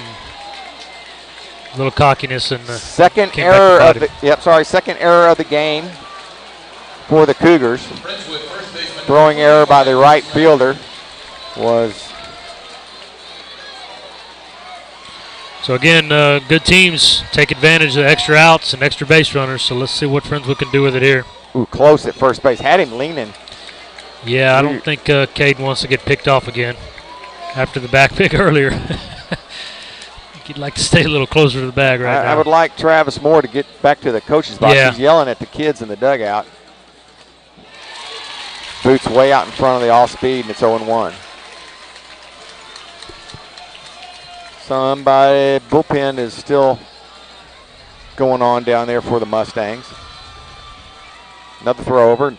A little cockiness and second error of the second error of the game for the Cougars. Throwing error by the right fielder was. So again, good teams take advantage of the extra outs and extra base runners. So let's see what Friendswood can do with it here. Ooh, close at first base. Had him leaning. Yeah, I don't think Cade wants to get picked off again after the back pick earlier. He'd like to stay a little closer to the bag right now. I would like Travis Moore to get back to the coach's box. Yeah. He's yelling at the kids in the dugout. Boots way out in front of the off-speed, and it's 0-1. Somebody, bullpen is still going on down there for the Mustangs. Another throw over.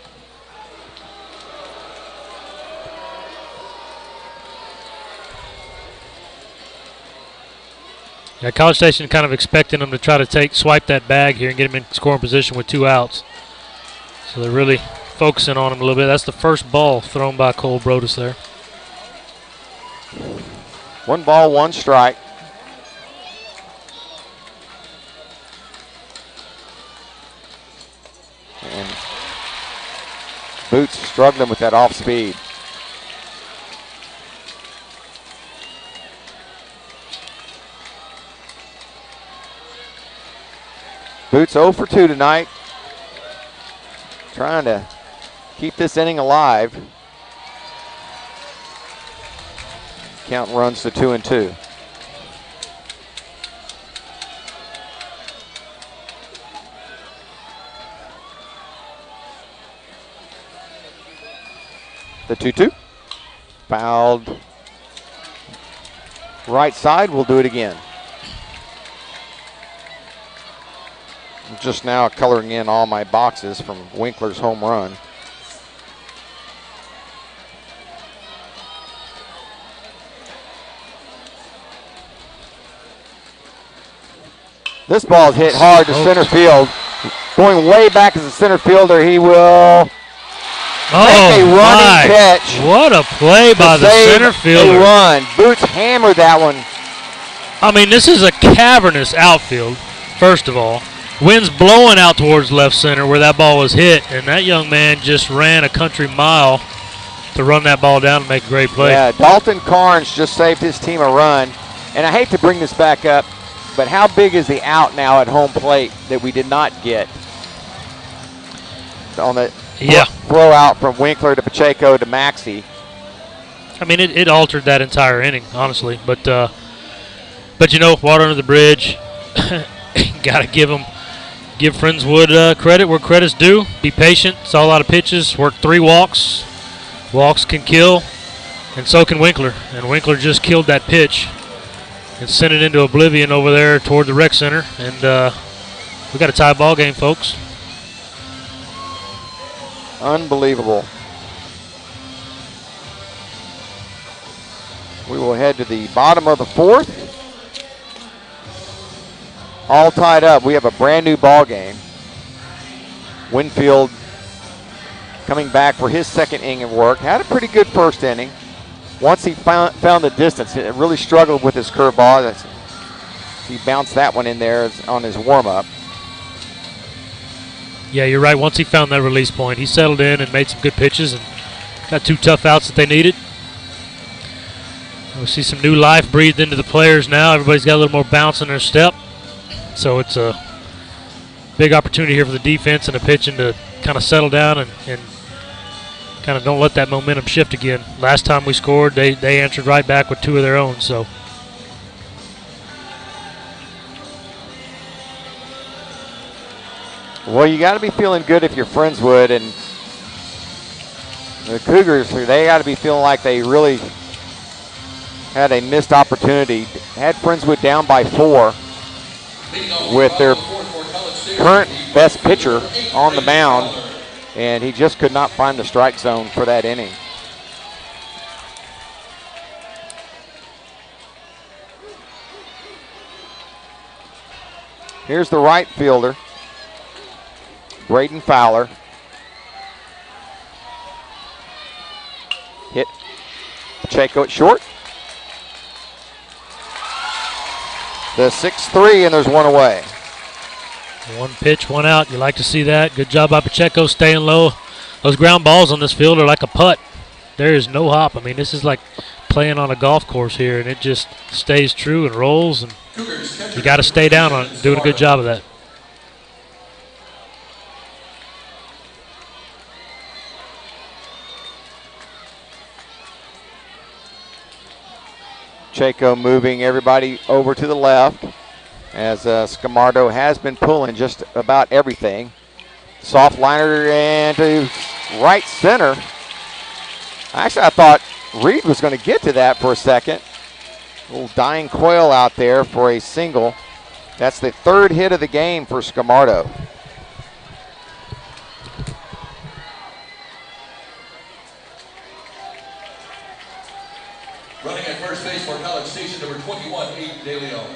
Yeah, College Station kind of expecting them to try to swipe that bag here and get him in scoring position with 2 outs. So they're really focusing on him a little bit. That's the first ball thrown by Cole Brodus there. 1 ball, 1 strike. And Boots struggling with that off speed. Boots 0 for 2 tonight. Trying to keep this inning alive. Count runs to 2-2. The 2-2. Fouled. Right side, we'll do it again. Just now coloring in all my boxes from Winkler's home run. This ball is hit hard to center field. Going way back as a center fielder, he will make a running catch. What a play by the center fielder. A run. Boots hammered that one. I mean, this is a cavernous outfield, first of all. Wind's blowing out towards left center where that ball was hit, and that young man just ran a country mile to run that ball down and make a great play. Yeah, Dalton Carnes just saved his team a run. And I hate to bring this back up, but how big is the out now at home plate that we did not get on the throw out from Winkler to Pacheco to Maxey? I mean, it altered that entire inning, honestly. But you know, water under the bridge. Got to give Friendswood credit where credit's due. Be patient. Saw a lot of pitches. Worked 3 walks. Walks can kill, and so can Winkler. And Winkler just killed that pitch and sent it into oblivion over there toward the rec center. And we got a tie ball game, folks. Unbelievable. We will head to the bottom of the 4th. All tied up. We have a brand new ball game. Winfield coming back for his second inning of work. Had a pretty good first inning. Once he found the distance, he really struggled with his curveball. He bounced that one in there on his warm-up. Yeah, you're right. Once he found that release point, he settled in and made some good pitches and got 2 tough outs that they needed. We see some new life breathed into the players now. Everybody's got a little more bounce in their step. So it's a big opportunity here for the defense and the pitching to kind of settle down and kind of don't let that momentum shift again. Last time we scored, they answered right back with 2 of their own. So well, you got to be feeling good if you're Friendswood, and the Cougars, they got to be feeling like they really had a missed opportunity. Had Friendswood down by 4 with their current best pitcher on the mound, and he just could not find the strike zone for that inning. Here's the right fielder, Braden Fowler. Hit Pacheco at short. The 6-3, and there's 1 away. 1 pitch, 1 out. You like to see that. Good job by Pacheco staying low. Those ground balls on this field are like a putt. There is no hop. I mean, this is like playing on a golf course here, and it just stays true and rolls. And you got to stay down on it. Doing a good job of that. Pacheco moving everybody over to the left as Scamardo has been pulling just about everything. Soft liner and to right center. Actually, I thought Reed was going to get to that for a second. A little dying coil out there for a single. That's the 3rd hit of the game for Scamardo. Running at first base for College Station, number 21, Aiden DeLeon.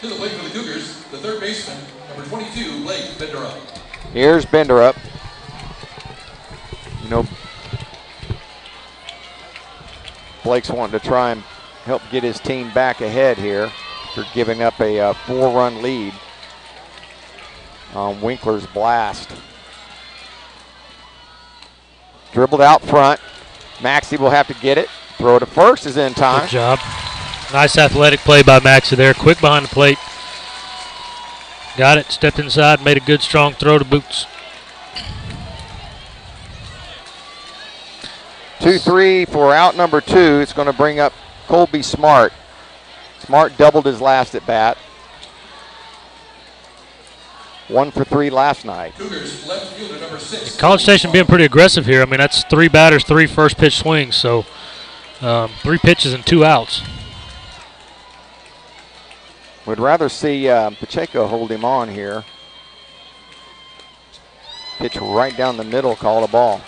To the plate for the Cougars, the 3rd baseman, number 22, Blake Benderup. Here's Benderup. You know, Blake's wanting to try and help get his team back ahead here after giving up a 4-run lead on Winkler's blast. Dribbled out front. Maxey will have to get it. Throw to first is in time. Good job. Nice athletic play by Maxey there. Quick behind the plate. Got it. Stepped inside. Made a good, strong throw to Boots. 2-3 for out number 2. It's going to bring up Colby Smart. Smart doubled his last at bat. 1 for 3 last night. Cougars left fielder number 6. College Station being pretty aggressive here. I mean, that's 3 batters, 3 first pitch swings. So 3 pitches and 2 outs. Would rather see Pacheco hold him on here. Pitch right down the middle, call a ball.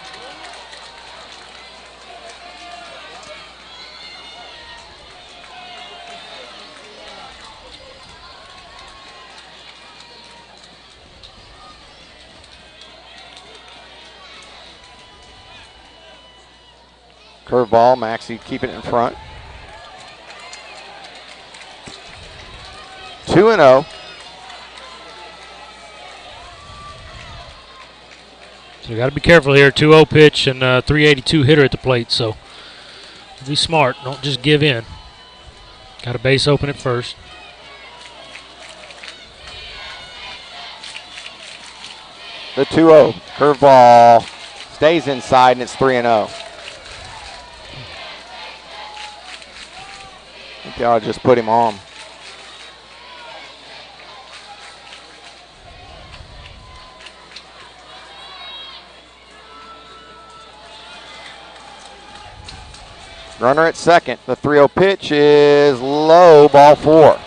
Curveball, Maxey keeping it in front. 2-0. So you got to be careful here. 2-0 pitch and 382 hitter at the plate. So be smart. Don't just give in. Got a base open at first. The 2-0 curveball stays inside, and it's 3-0. I think they ought to just put him on. Runner at second. The 3-0 pitch is low, ball 4.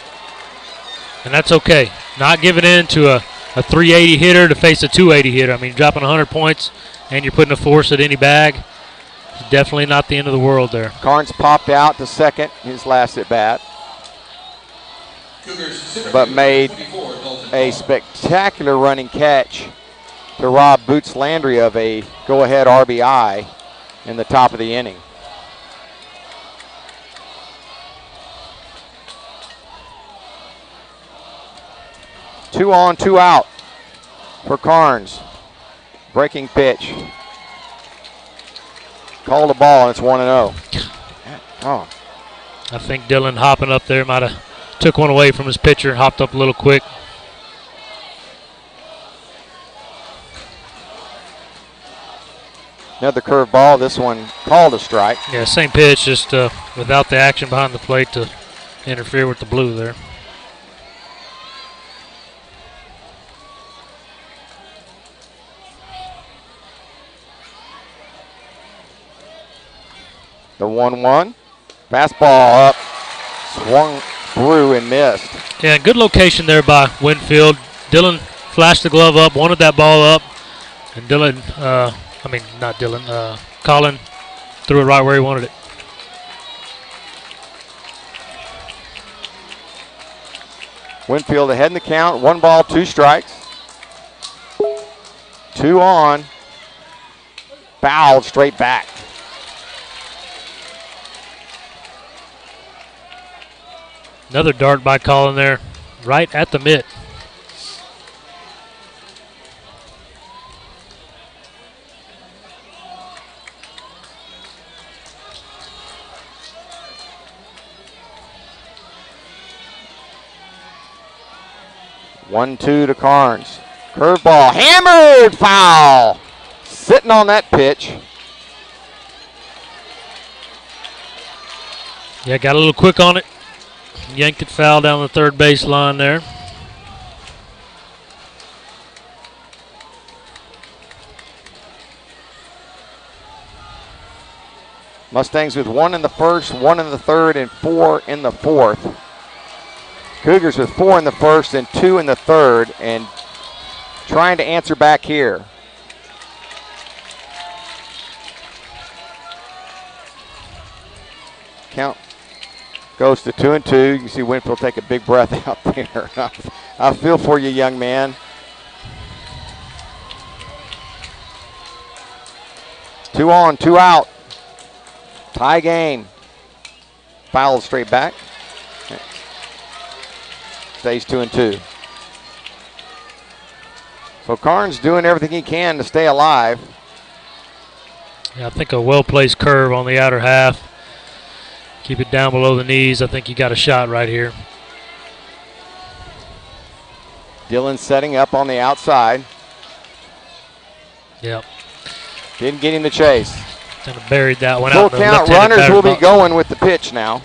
And that's okay. Not giving in to a 380 hitter to face a 280 hitter. I mean, dropping 100 points and you're putting a force at any bag. It's definitely not the end of the world there. Carnes popped out to second, his last at bat, but made a spectacular running catch to rob Boots Landry of a go-ahead RBI in the top of the inning. Two on, 2 out for Carnes. Breaking pitch. Called a ball, and it's 1-0. Oh. I think Dylan hopping up there might have took one away from his pitcher and hopped up a little quick. Another curveball. This one called a strike. Yeah, same pitch, just without the action behind the plate to interfere with the blue there. The 1-1. Fastball up. Swung through and missed. Yeah, good location there by Winfield. Dylan flashed the glove up, wanted that ball up. And Dylan, Colin threw it right where he wanted it. Winfield ahead in the count. 1 ball, 2 strikes. 2 on. Fouled straight back. Another dart by Colin there, right at the mitt. One, 2 to Carnes. Curveball, hammered, foul. Sitting on that pitch. Yeah, got a little quick on it. Yanked it foul down the third base line there. Mustangs with 1 in the first, 1 in the third, and 4 in the fourth. Cougars with 4 in the first and 2 in the third, and trying to answer back here. Count goes to 2-2. You can see Winfield take a big breath out there. I feel for you, young man. 2 on, 2 out. Tie game. Foul straight back. Stays 2-2. So Carnes doing everything he can to stay alive. Yeah, I think a well-placed curve on the outer half. Keep it down below the knees. I think you got a shot right here. Dylan setting up on the outside. Yep. Didn't get him to chase. Kind of buried that one Full out. count, runners will be going with the pitch now.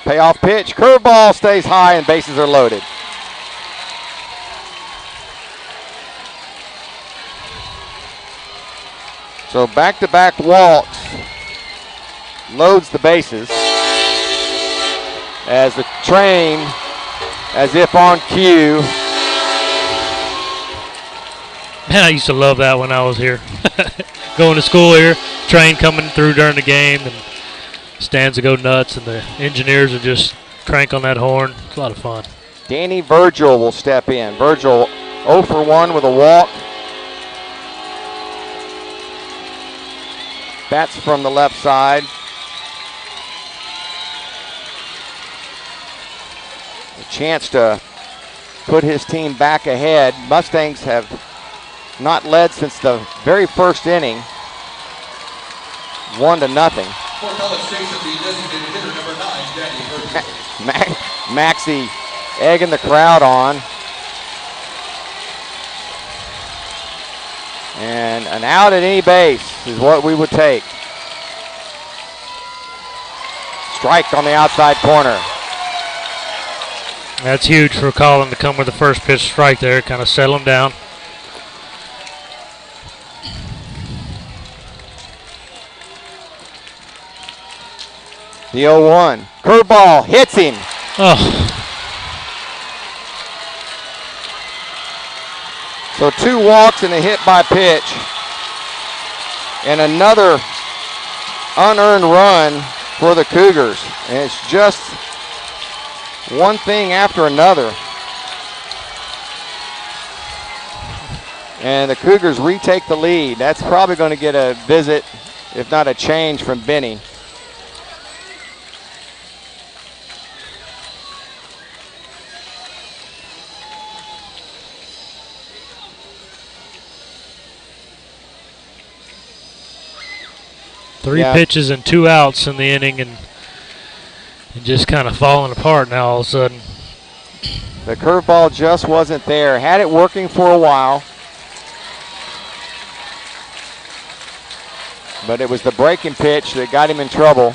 Payoff pitch, curveball stays high and bases are loaded. So back-to-back walks, loads the bases as the train, as if on cue. Man, I used to love that when I was here. Going to school here, train coming through during the game, and stands to go nuts, and the engineers would just crank on that horn. It's a lot of fun. Danny Virgil will step in. Virgil 0 for 1 with a walk. bats from the left side. A chance to put his team back ahead. Mustangs have not led since the very first inning. 1-0. For College Station, the designated hitter number 9, Danny Virgil. Maxie egging the crowd on. And an out at any base is what we would take. Strike on the outside corner. That's huge for Colin to come with the first pitch strike there, kind of settle him down. The 0-1. Curveball hits him. Oh. So 2 walks and a hit by pitch. And another unearned run for the Cougars. And it's just one thing after another. And the Cougars retake the lead. That's probably going to get a visit, if not a change, from Benny. Three pitches and 2 outs in the inning, and just kind of falling apart now all of a sudden. The curveball just wasn't there. Had it working for a while, but it was the breaking pitch that got him in trouble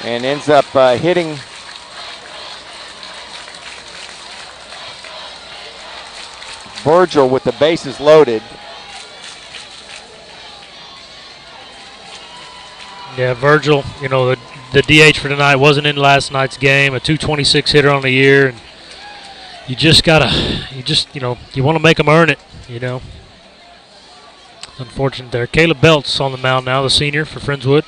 and ends up hitting Virgil with the bases loaded. Yeah, Virgil, you know, the DH for tonight wasn't in last night's game, a .226 hitter on the year, and you just gotta, you want to make them earn it, you know. Unfortunate there. Caleb Belts on the mound now, the senior for Friendswood.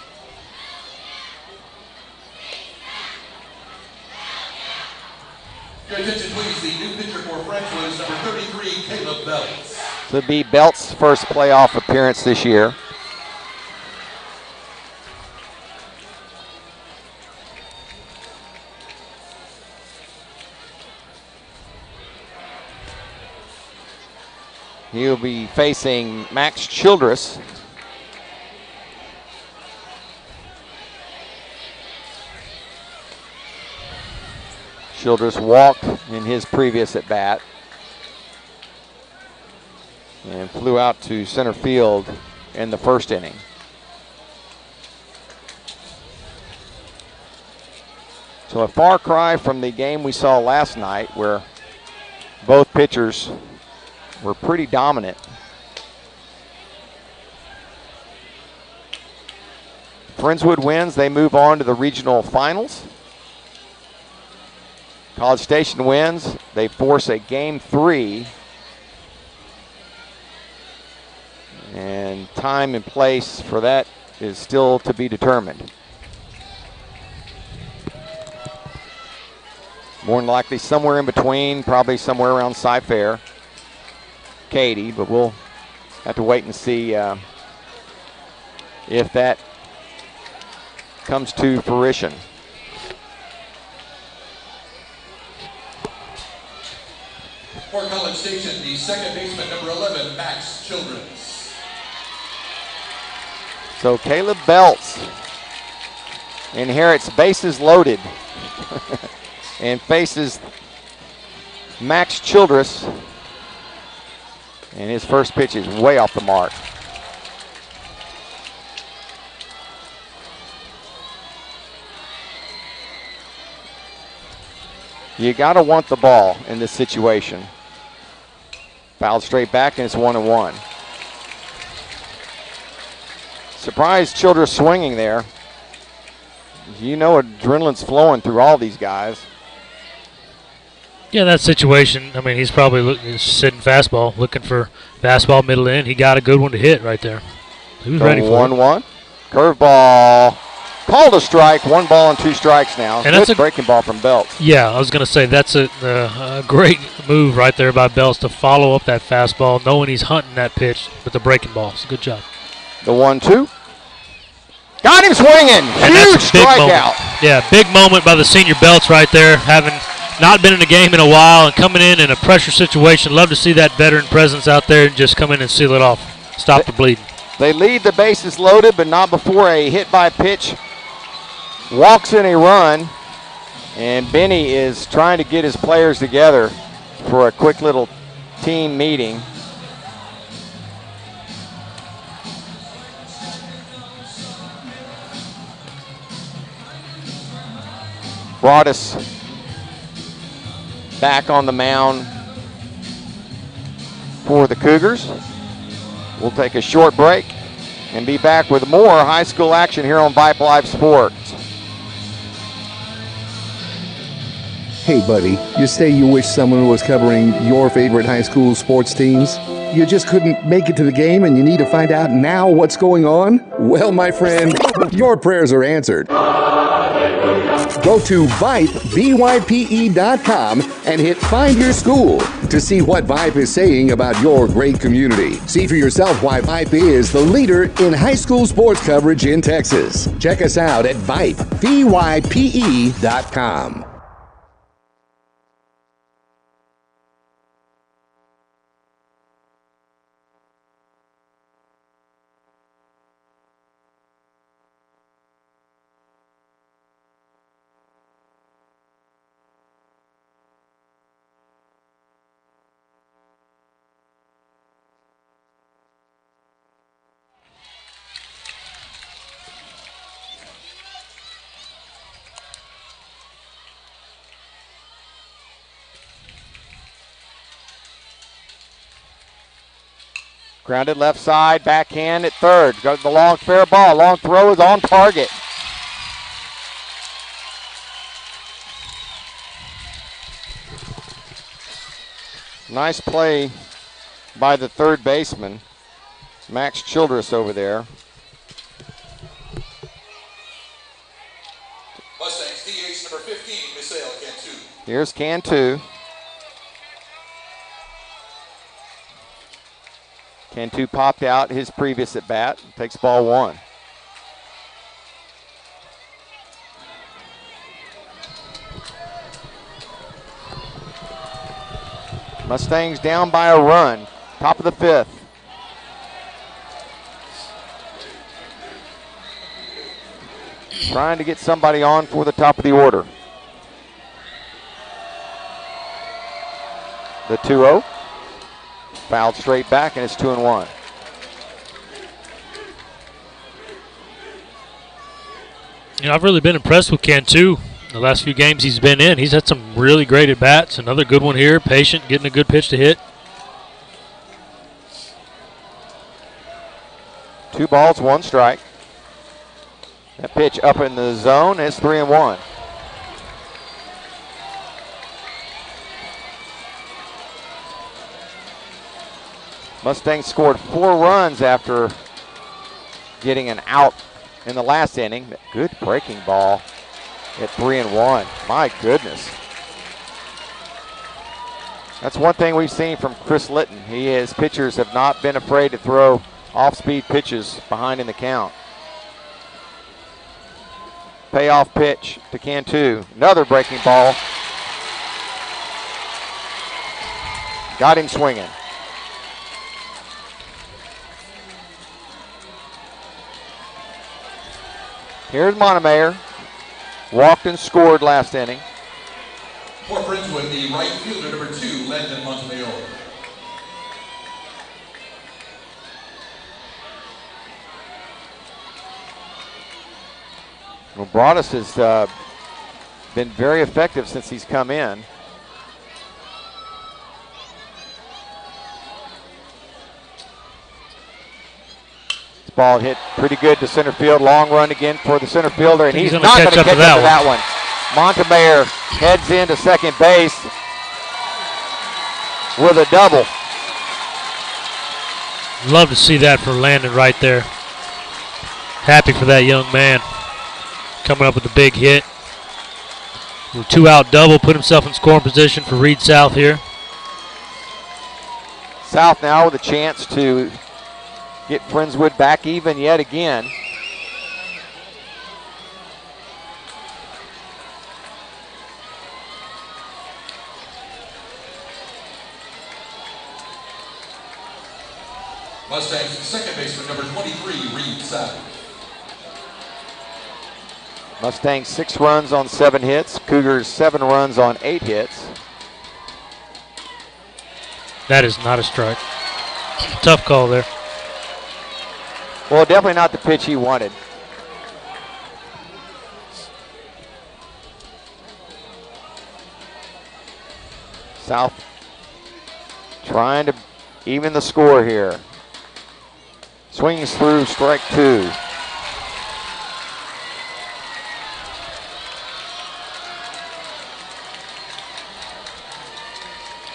Your attention, please. The new pitcher for Friendswood is number 33, Caleb Belts. This would be Belts' first playoff appearance this year. He'll be facing Max Childress. Childress walked in his previous at bat and flew out to center field in the first inning. So a far cry from the game we saw last night where both pitchers were pretty dominant. Friendswood wins, they move on to the regional finals. College Station wins, they force a game 3. And time and place for that is still to be determined. More than likely somewhere in between, probably somewhere around Cy-Fair, Katy, but we'll have to wait and see if that comes to fruition. For College Station, the second baseman, number 11, Max Childress. So Caleb Belts inherits bases loaded and faces Max Childress. And his first pitch is way off the mark. You got to want the ball in this situation. Fouled straight back, and it's 1-1. Surprised Childress swinging there. You know adrenaline's flowing through all these guys. Yeah, that situation, I mean, he's probably sitting fastball, looking for fastball middle in. He got a good one to hit right there. He was ready for it. 1-1. Curveball. Called a strike. 1 ball and 2 strikes now. And that's a breaking ball from Belts. Yeah, I was going to say that's a great move right there by Belts to follow up that fastball, knowing he's hunting that pitch with the breaking ball. It's a good job. The 1-2. Got him swinging. And Huge that's a big strikeout. moment. Yeah, big moment by the senior belts right there, having not been in a game in a while and coming in a pressure situation. Love to see that veteran presence out there and just come in and seal it off. Stop the bleeding. They lead the bases loaded, but not before a hit by pitch walks in a run. And Benny is trying to get his players together for a quick little team meeting. Broadus back on the mound for the Cougars. We'll take a short break and be back with more high school action here on Vype Live Sports. Hey, buddy, you say you wish someone was covering your favorite high school sports teams? You just couldn't make it to the game and you need to find out now what's going on? Well, my friend, your prayers are answered. Go to Vype, VYPE.com and hit Find Your School to see what Vype is saying about your great community. See for yourself why Vype is the leader in high school sports coverage in Texas. Check us out at Vype, VYPE.com. Grounded left side, backhand at third. Goes the long fair ball. Long throw is on target. Nice play by the third baseman, Max Childress over there. Mustangs DH number 15, Misael Cantu. Here's Cantu. Cantu popped out his previous at bat. Takes ball one. Mustangs down by a run. Top of the fifth. Trying to get somebody on for the top of the order. The 2-0. Fouled straight back, and it's 2-1. You know, I've really been impressed with Cantu. The last few games he's been in, he's had some really great at-bats. Another good one here, patient, getting a good pitch to hit. 2 balls, 1 strike. That pitch up in the zone, it's 3-1. Mustangs scored 4 runs after getting an out in the last inning. Good breaking ball at 3-1. My goodness. That's one thing we've seen from Chris Litton. His pitchers have not been afraid to throw off-speed pitches behind in the count. Payoff pitch to Cantu. Another breaking ball. Got him swinging. Here's Montemayor. Walked and scored last inning. For Friendswood, the right fielder, number 2, Landon Montemayor. Well, Broadus has been very effective since he's come in. Ball hit pretty good to center field. Long run again for the center fielder, and he's not going to catch up to that one. Montemayor heads into second base with a double. Love to see that for Landon right there. Happy for that young man. Coming up with a big hit. A 2-out double, put himself in scoring position for Reed South here. South now with a chance to get Friendswood back even yet again. Mustangs second baseman number 23, Reed Savage. Mustangs 6 runs on 7 hits. Cougars 7 runs on 8 hits. That is not a strike. Tough call there. Well, definitely not the pitch he wanted. South trying to even the score here. Swings through, strike 2.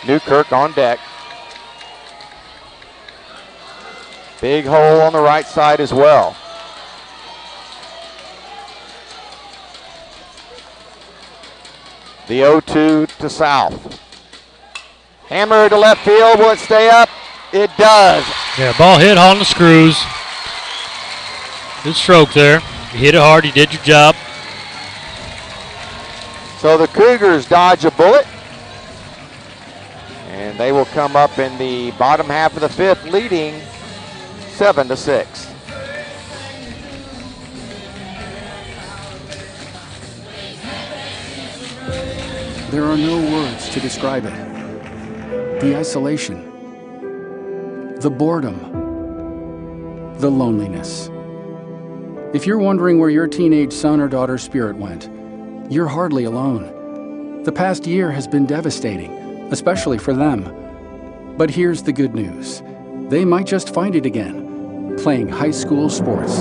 Newkirk on deck. Big hole on the right side as well. The 0-2 to South. Hammer to left field. Will it stay up? It does. Yeah, ball hit on the screws. Good stroke there. You hit it hard. You did your job. So the Cougars dodge a bullet. And they will come up in the bottom half of the 5th, leading 7-6. There are no words to describe it. The isolation, the boredom, the loneliness. If you're wondering where your teenage son or daughter's spirit went, you're hardly alone. The past year has been devastating, especially for them. But here's the good news. They might just find it again, playing high school sports.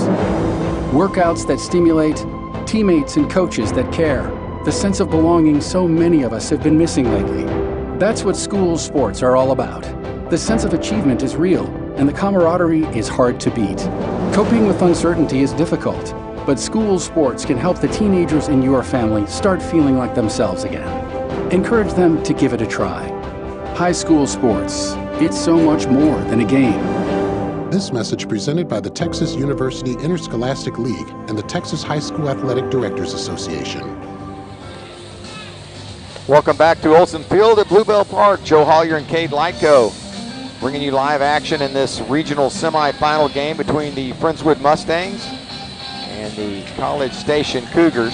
Workouts that stimulate, teammates and coaches that care, the sense of belonging so many of us have been missing lately. That's what school sports are all about. The sense of achievement is real, and the camaraderie is hard to beat. Coping with uncertainty is difficult, but school sports can help the teenagers in your family start feeling like themselves again. Encourage them to give it a try. High school sports, it's so much more than a game. This message presented by the Texas University Interscholastic League and the Texas High School Athletic Directors Association. Welcome back to Olson Field at Bluebell Park. Joe Hollier and Cade Lightco bringing you live action in this regional semifinal game between the Friendswood Mustangs and the College Station Cougars.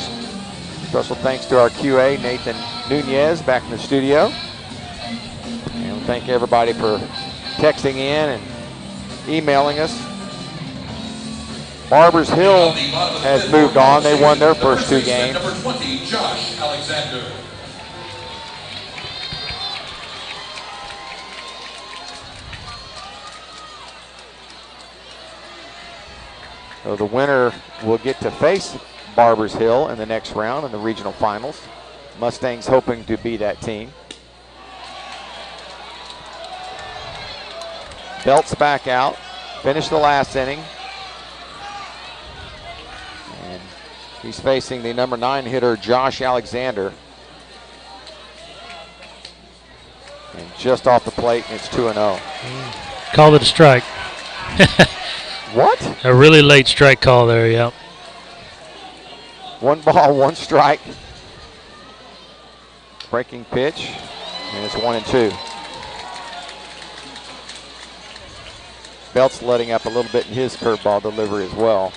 Special thanks to our QA, Nathan Nunez, back in the studio. And thank everybody for texting in and emailing us. Barbers Hill has moved on. They won their first 2 games. Number 20, Josh Alexander. So the winner will get to face Barbers Hill in the next round in the regional finals. Mustangs hoping to be that team. Belts back out, finished the last inning. And he's facing the number 9 hitter, Josh Alexander. And just off the plate, and it's 2-0. Called it a strike. What? A really late strike call there, yep. 1 ball, 1 strike. Breaking pitch, and it's 1-2. Belt's letting up a little bit in his curveball delivery as well.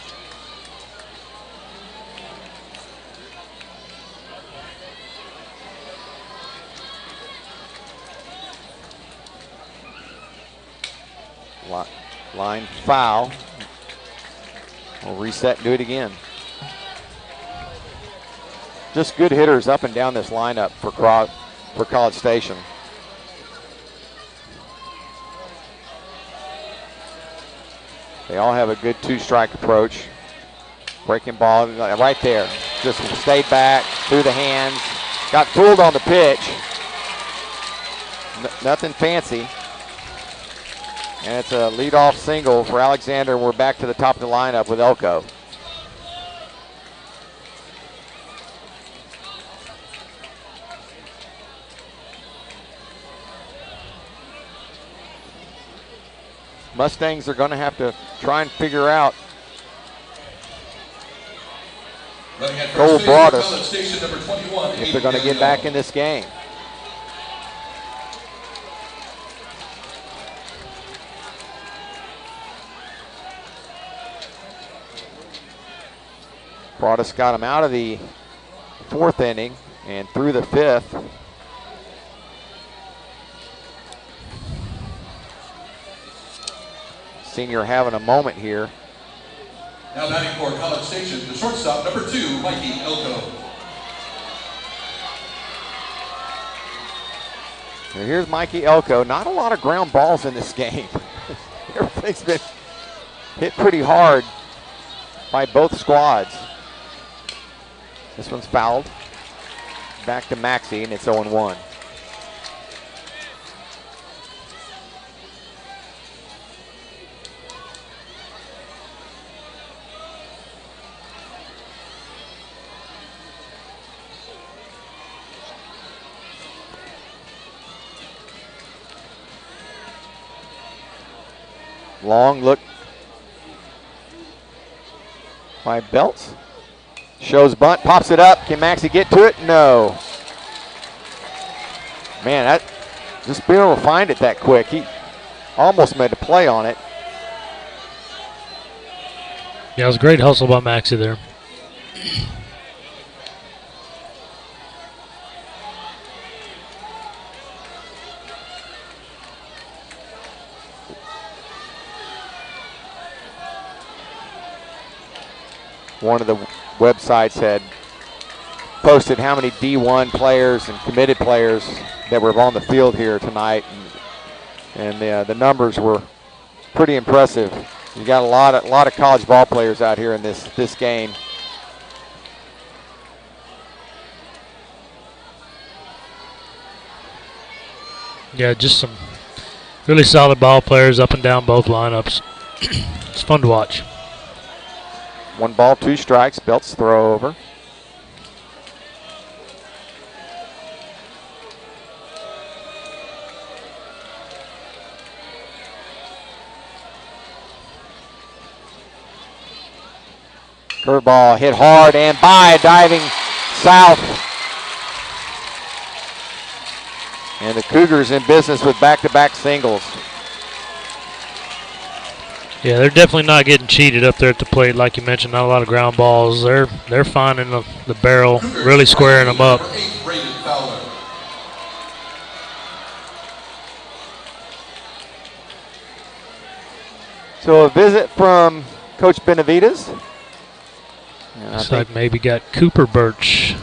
Line foul. We'll reset and do it again. Just good hitters up and down this lineup for College Station. They all have a good 2-strike approach. Breaking ball right there. Just stayed back, through the hands. Got fooled on the pitch. Nothing fancy. And it's a leadoff single for Alexander. We're back to the top of the lineup with Elko. Mustangs are going to have to try and figure out. Cole Broadus if they're going to get back in this game. Broadus got him out of the 4th inning and through the 5th. Senior having a moment here. Now batting for College Station, the shortstop, number 2, Mikey Elko. And here's Mikey Elko. Not a lot of ground balls in this game. Everything's been hit pretty hard by both squads. This one's fouled. Back to Maxey, and it's 0-1. Long look by Belts. Shows bunt, pops it up. Can Maxey get to it? No. Man, that just being able to find it that quick. He almost made a play on it. Yeah, it was a great hustle by Maxey there. One of the websites had posted how many D1 players and committed players that were on the field here tonight, and the numbers were pretty impressive. You got a lot of college ball players out here in this game. Yeah, just some really solid ball players up and down both lineups. It's fun to watch. 1 ball, 2 strikes. Belts throw over. Curveball hit hard and by, diving south. And the Cougars in business with back-to-back singles. Yeah, they're definitely not getting cheated up there at the plate, like you mentioned. Not a lot of ground balls. They're finding the barrel, really squaring them up. So a visit from Coach Benavides. Looks like maybe got Cooper Birch.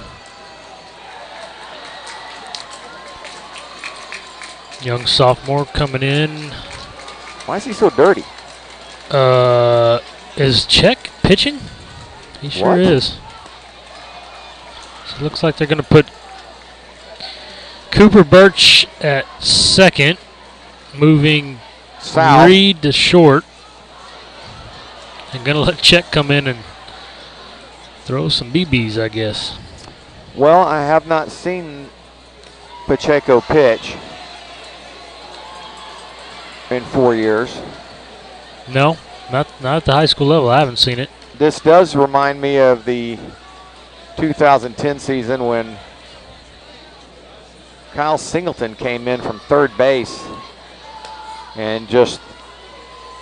Young sophomore coming in. Why is he so dirty? Is Check pitching? He sure What? is. So it looks like they're going to put Cooper Birch at second, moving South. Reed to short. And going to let Check come in and throw some BBs, I guess. Well, I have not seen Pacheco pitch in 4 years. No, not at the high school level. I haven't seen it. This does remind me of the 2010 season when Kyle Singleton came in from third base and just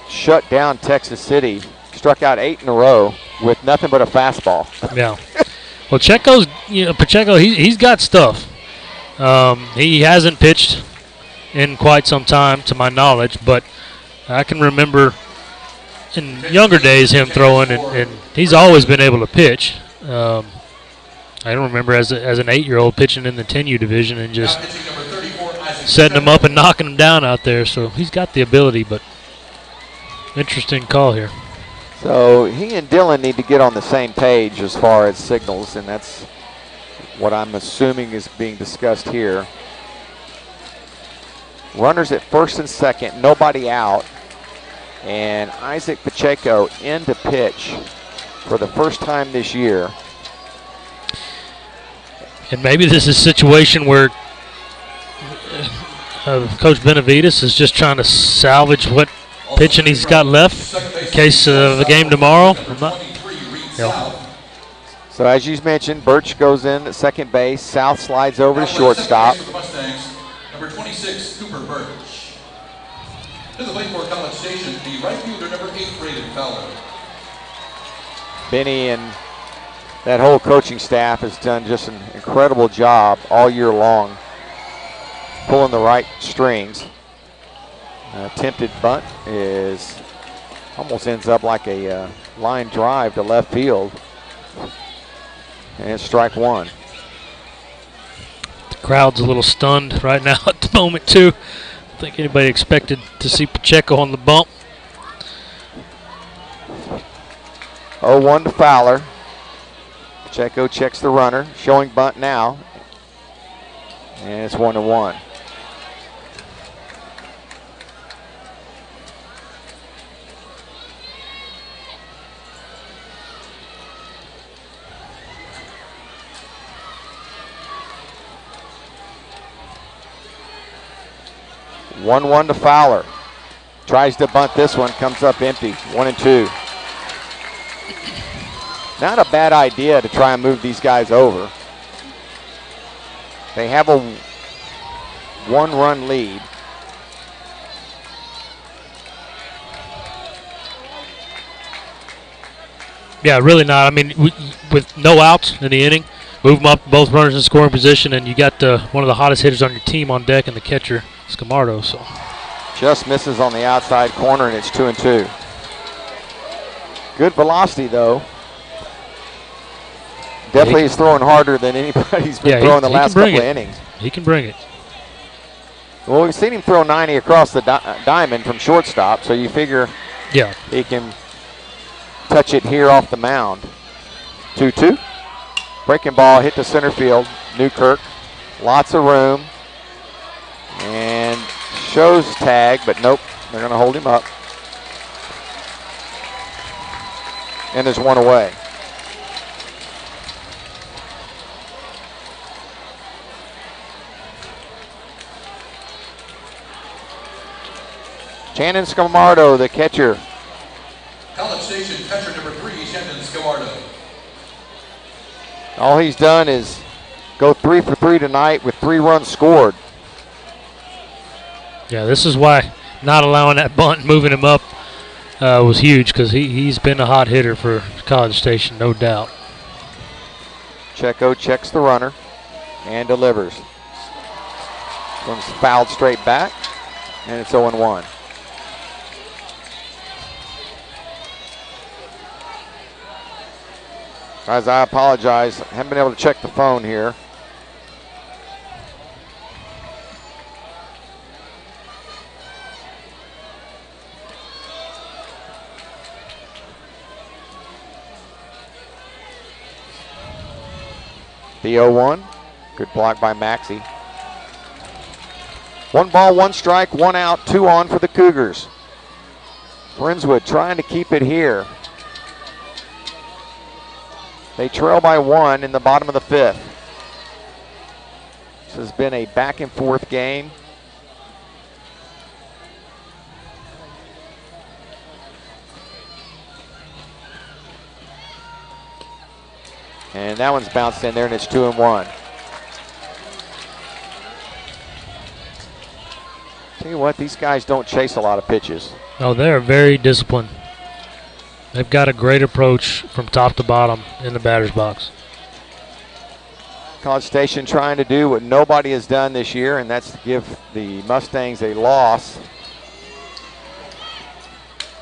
shut down Texas City, struck out 8 in a row with nothing but a fastball. Yeah. Well, Pacheco, he's got stuff. He hasn't pitched in quite some time, to my knowledge, but I can remember in younger days him throwing, and he's always been able to pitch. I don't remember as an 8-year-old pitching in the 10U division and just setting him up and knocking him down out there. So he's got the ability, but interesting call here. So he and Dylan need to get on the same page as far as signals, and that's what I'm assuming is being discussed here. Runners at first and second, nobody out. And Isaac Pacheco in to pitch for the first time this year. And maybe this is a situation where Coach Benavides is just trying to salvage what pitching he's got left in case of a game tomorrow. So as you mentioned, Birch goes in at second base. South slides over to shortstop. Mustangs, number 26, Cooper Birch. To the plate for College Station, the right fielder, number 8, Braden Fowler. Benny and that whole coaching staff has done just an incredible job all year long, pulling the right strings. Attempted bunt is almost ends up like a line drive to left field. And it's strike one. The crowd's a little stunned right now at the moment, too. I don't think anybody expected to see Pacheco on the bump. 0-1 to Fowler. Pacheco checks the runner, showing bunt now. And it's 1-1. One to Fowler. Tries to bunt this one, comes up empty. 1-2. Not a bad idea to try and move these guys over. They have a one-run lead. Yeah, really not. I mean, with no outs in the inning, move them up, both runners in scoring position, and you got one of the hottest hitters on your team on deck and the catcher, Scamardo. So just misses on the outside corner, and it's 2-2. Good velocity, though. Definitely he's throwing harder than anybody's been throwing the last couple of innings. He can bring it. Well, we've seen him throw 90 across the diamond from shortstop, so you figure he can touch it here off the mound. 2-2. Breaking ball hit to center field. Newkirk. Lots of room. And shows tag, but nope. They're going to hold him up. And there's one away. Shannon Scamardo, the catcher. College Station catcher number 3, Shannon Scamardo. All he's done is go 3 for 3 tonight with 3 runs scored. Yeah, this is why not allowing that bunt and moving him up was huge, because he's been a hot hitter for College Station, no doubt. Pacheco checks the runner and delivers. One's fouled straight back, and it's 0-1. Guys, I apologize. I haven't been able to check the phone here. The 0-1. Good block by Maxey. 1 ball, 1 strike, 1 out, 2 on for the Cougars. Friendswood trying to keep it here. They trail by 1 in the bottom of the 5th. This has been a back and forth game. And that one's bounced in there, and it's 2-1. Tell you what, these guys don't chase a lot of pitches. No, they're very disciplined. They've got a great approach from top to bottom in the batter's box. College Station trying to do what nobody has done this year, and that's to give the Mustangs a loss.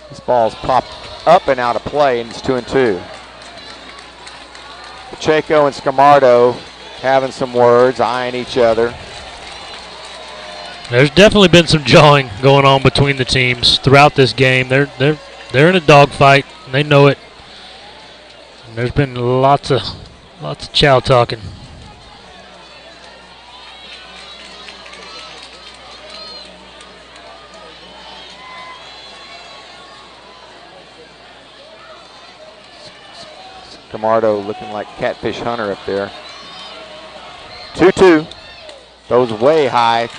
This ball's popped up and out of play, and it's 2-2. Pacheco and Scamardo having some words, eyeing each other. There's definitely been some jawing going on between the teams throughout this game. They're in a dogfight, and they know it. And there's been lots of chow talking. Scamardo looking like Catfish Hunter up there. 2-2. Goes way high,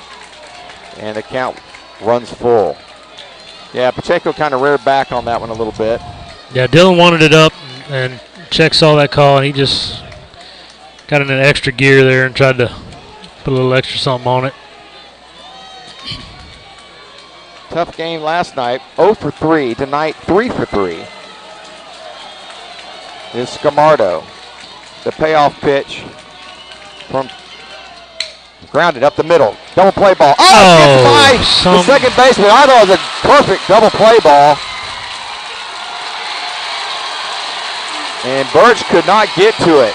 and the count runs full. Yeah, Pacheco kind of reared back on that one a little bit. Yeah, Dylan wanted it up, and Czech saw that call, and he just got in an extra gear there and tried to put a little extra something on it. Tough game last night. 0 for 3. Tonight, 3 for 3. Is Scamardo. the payoff pitch from grounded up the middle. Double play ball. Oh, gets by the second baseman. I thought it was a perfect double play ball. And Birch could not get to it.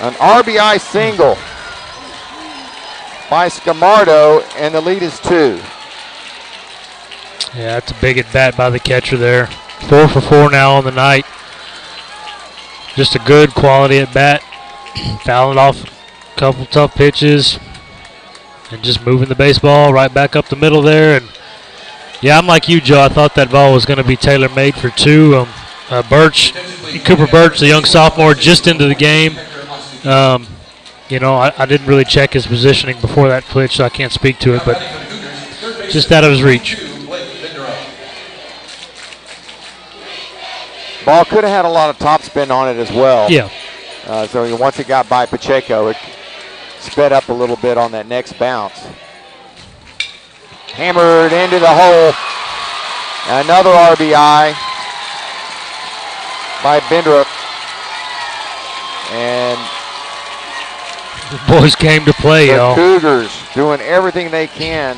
An RBI single by Scamardo, and the lead is 2. Yeah, that's a big at bat by the catcher there. 4 for 4 now on the night. Just a good quality at bat. Fouling off a couple tough pitches and just moving the baseball right back up the middle there. And yeah, I'm like you, Joe. I thought that ball was going to be tailor-made for 2. Cooper Birch, the young sophomore, just into the game. You know, I didn't really check his positioning before that pitch, so I can't speak to it, but just out of his reach. Ball could have had a lot of topspin on it as well. Yeah. So once it got by Pacheco, it sped up a little bit on that next bounce. Hammered into the hole. Another RBI by Bindrup. And the boys came to play, y'all. The Cougars doing everything they can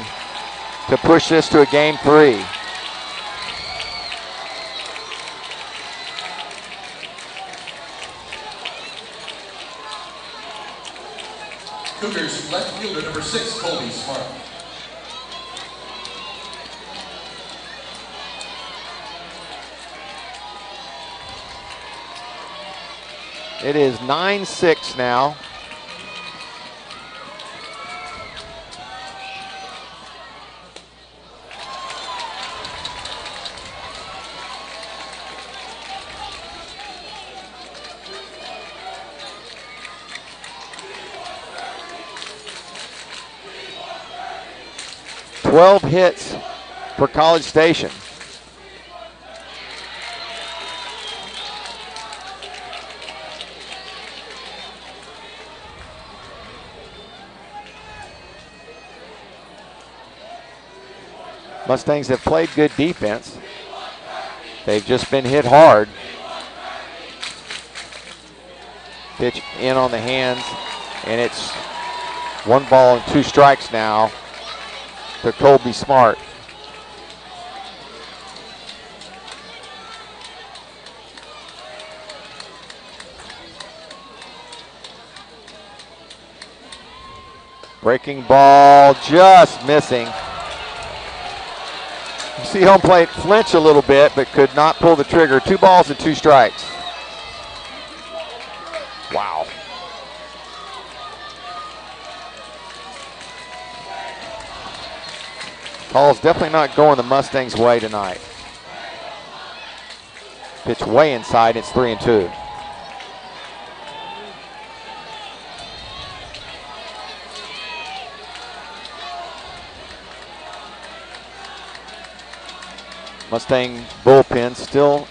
to push this to a game 3. Cougars left fielder number 6, Colby Smart. It is 9-6 now. Twelve hits for College Station. Mustangs have played good defense. They've just been hit hard. Pitch in on the hands, and it's 1 ball and 2 strikes now to Colby Smart. Breaking ball, just missing. You see home plate flinch a little bit, but could not pull the trigger. 2 balls and 2 strikes. Wow. Call's definitely not going the Mustangs' way tonight. Pitch way inside, it's 3-2. Mustang bullpen still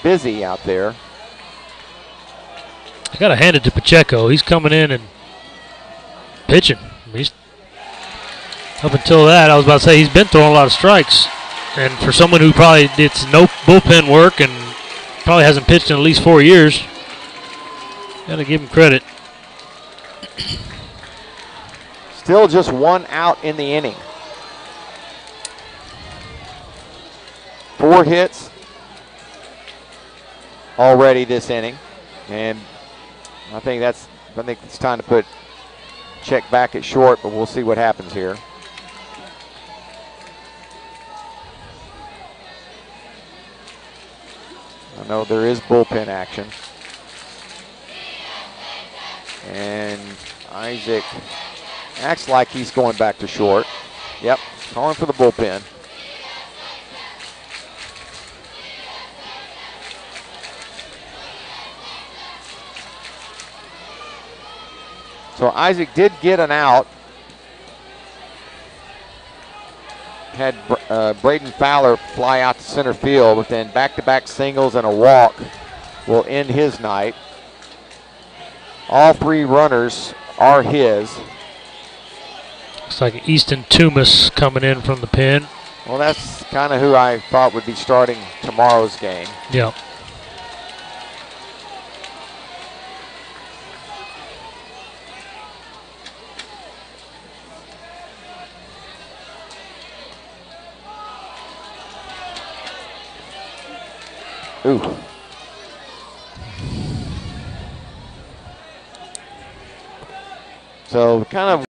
busy out there. I got to hand it to Pacheco. He's coming in and pitching. He's up until that, I was about to say, he's been throwing a lot of strikes. And for someone who probably did no bullpen work and probably hasn't pitched in at least 4 years, got to give him credit. Still just 1 out in the inning. 4 hits already this inning. And I think it's time to put check back at short, but we'll see what happens here. I know there is bullpen action. And Isaac acts like he's going back to short. Yep, calling for the bullpen. So Isaac did get an out. Had Braden Fowler fly out to center field, but then back-to-back singles and a walk will end his night. All 3 runners are his. Looks like Easton Toomas coming in from the pen. Well, that's kind of who I thought would be starting tomorrow's game. Yep. Ooh. So kind of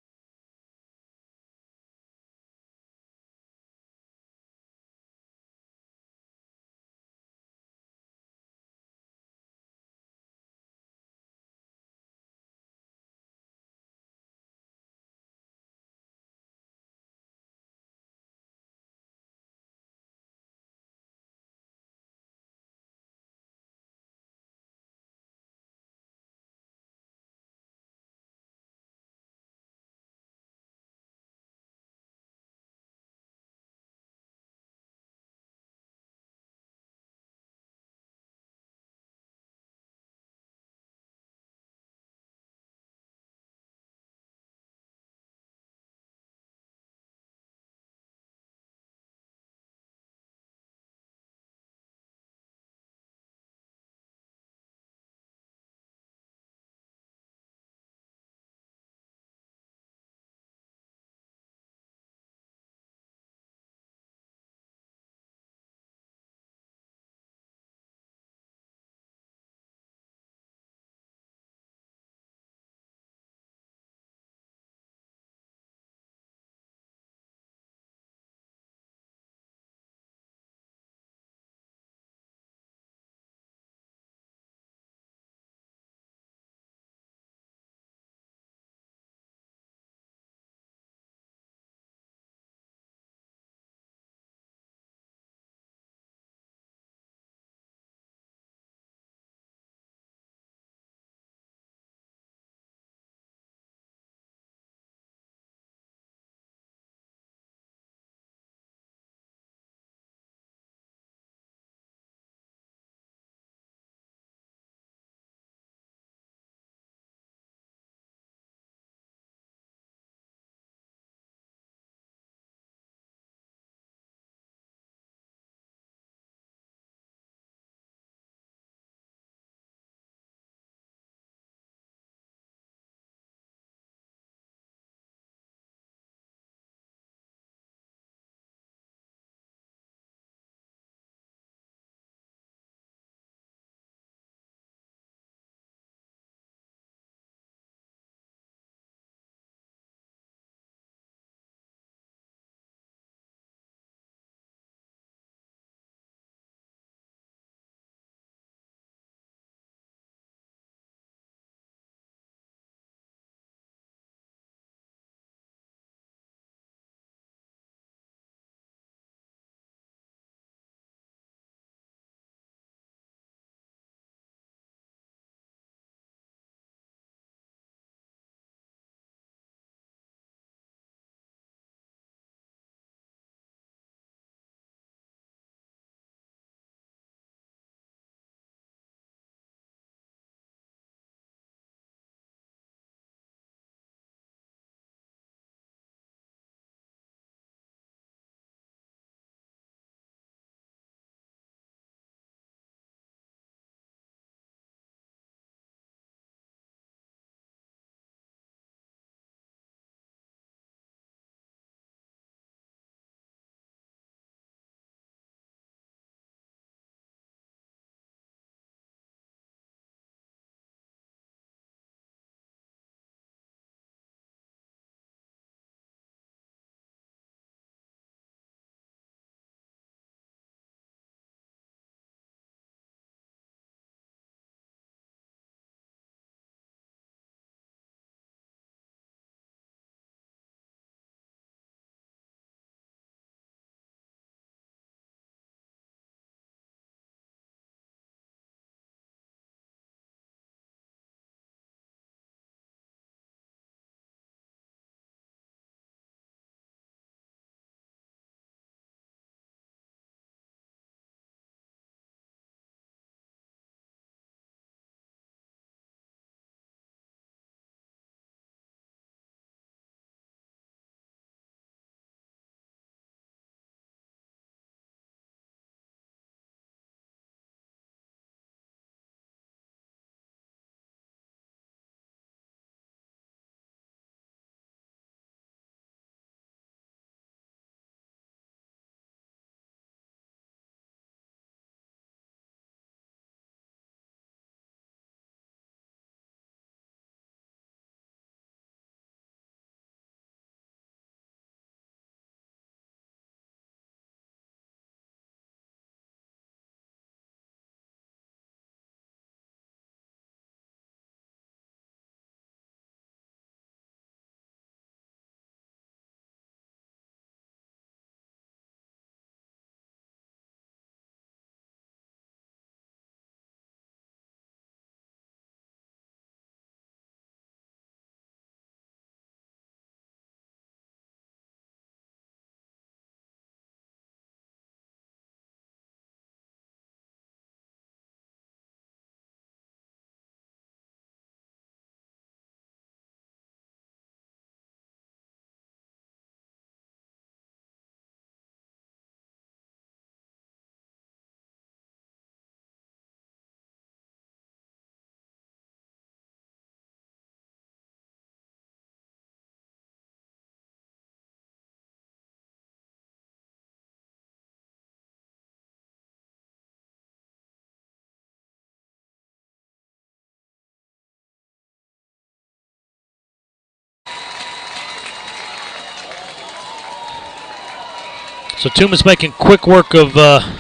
So Toomas making quick work of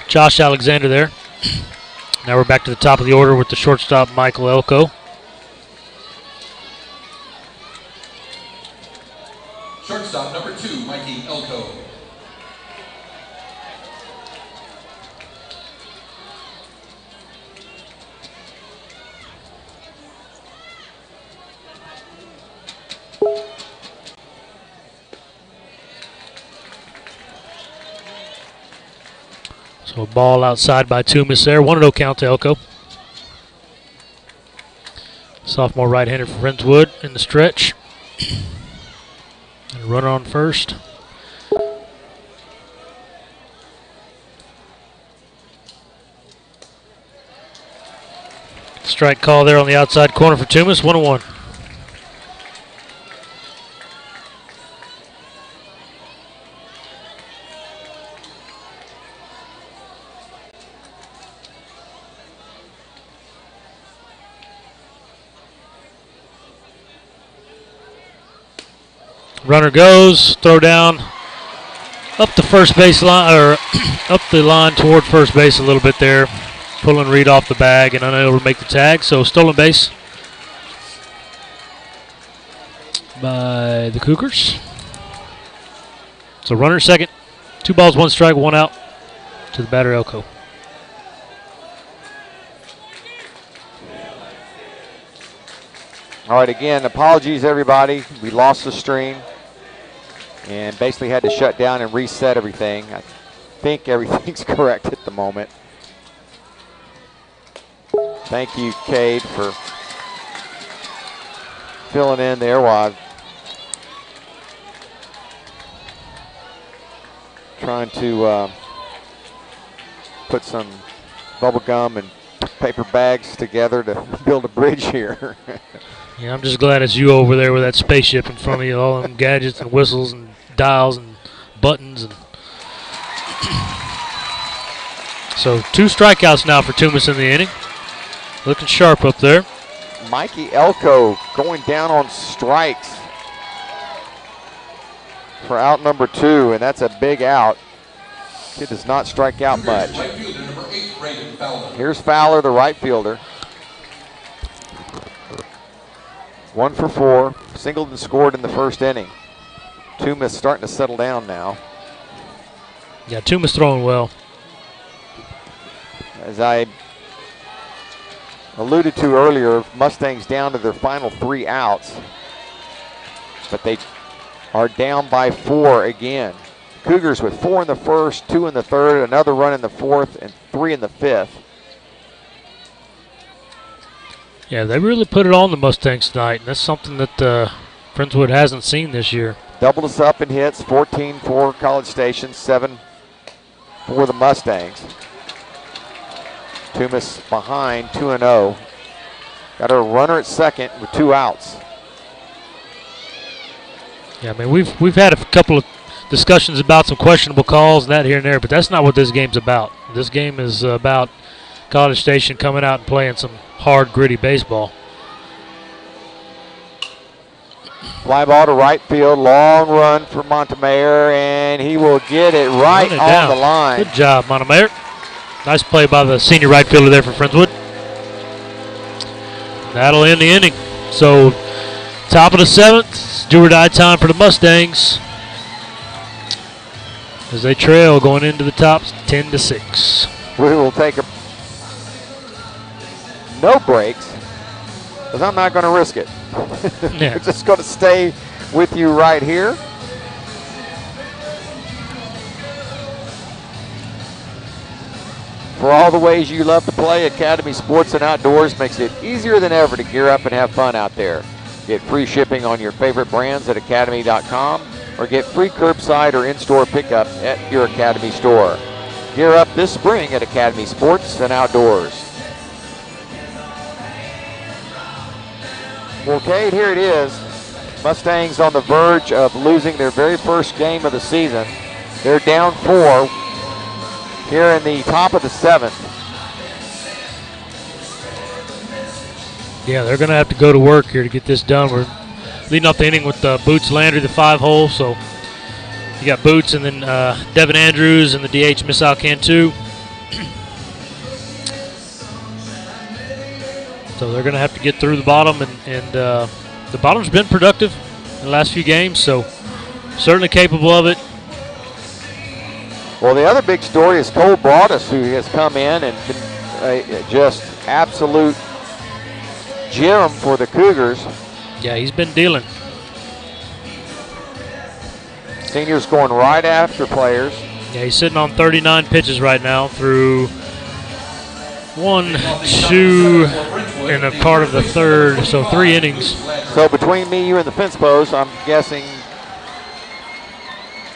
Josh Alexander there. Now we're back to the top of the order with the shortstop, Michael Elko. Shortstop number 2, Mikey Elko. So a ball outside by Toomas there. 1-0 count to Elko. Sophomore right-hander for Friendswood in the stretch. And a runner on first. Strike call there on the outside corner for Toomas. 1-1. Runner goes, throw down, up the first base line, or up the line toward first base a little bit there, pulling Reed off the bag and unable to make the tag. So stolen base by the Cougars. So runner second, 2 balls, 1 strike, 1 out to the batter Elko. All right, again, apologies everybody. We lost the stream and basically had to shut down and reset everything. I think everything's correct at the moment. Thank you, Cade, for filling in there while I'm trying to put some bubble gum and paper bags together to build a bridge here. Yeah, I'm just glad it's you over there with that spaceship in front of you, all them gadgets and whistles and dials and buttons. And so 2 strikeouts now for Toomas in the inning. Looking sharp up there. Mikey Elko going down on strikes for out number 2, and that's a big out. Kid does not strike out much. Here's Fowler, the right fielder. 1 for 4. Singleton scored in the first inning. Toomas starting to settle down now. Yeah, Toomas throwing well. As I alluded to earlier, Mustangs down to their final 3 outs. But they are down by 4 again. Cougars with 4 in the first, 2 in the third, another run in the fourth, and 3 in the fifth. Yeah, they really put it on the Mustangs tonight, and that's something that Friendswood hasn't seen this year. Doubled us up in hits, 14 for College Station, 7 for the Mustangs. Toomas behind, 2-0. Got a runner at second with 2 outs. Yeah, I mean, we've had a couple of discussions about some questionable calls and that here and there, but that's not what this game's about. This game is about College Station coming out and playing some hard, gritty baseball. Fly ball to right field, long run for Montemayor, and he will get it right on the line. Good job, Montemayor. Nice play by the senior right fielder there for Friendswood. That'll end the inning. So, top of the 7th, do or die time for the Mustangs as they trail going into the top 10-6. We will take no breaks, because I'm not going to risk it. Yeah. We're just going to stay with you right here. For all the ways you love to play, Academy Sports and Outdoors makes it easier than ever to gear up and have fun out there. Get free shipping on your favorite brands at academy.com or get free curbside or in-store pickup at your Academy store. Gear up this spring at Academy Sports and Outdoors. Well, Cade, here it is. Mustangs on the verge of losing their very first game of the season. They're down 4 here in the top of the 7th. Yeah, they're going to have to go to work here to get this done. We're leading off the inning with Boots Landry, the 5-hole, so You got Boots and then Devin Andrews and the DH Misal Cantu. So they're going to have to get through the bottom, and the bottom's been productive in the last few games, so certainly capable of it. Well, the other big story is Cole Broadus, who has come in and been just absolute gem for the Cougars. Yeah, he's been dealing. Senior's going right after players. Yeah, he's sitting on 39 pitches right now through 1, 2, and a part of the third, so 3 innings. So between me, you, and the fence post, I'm guessing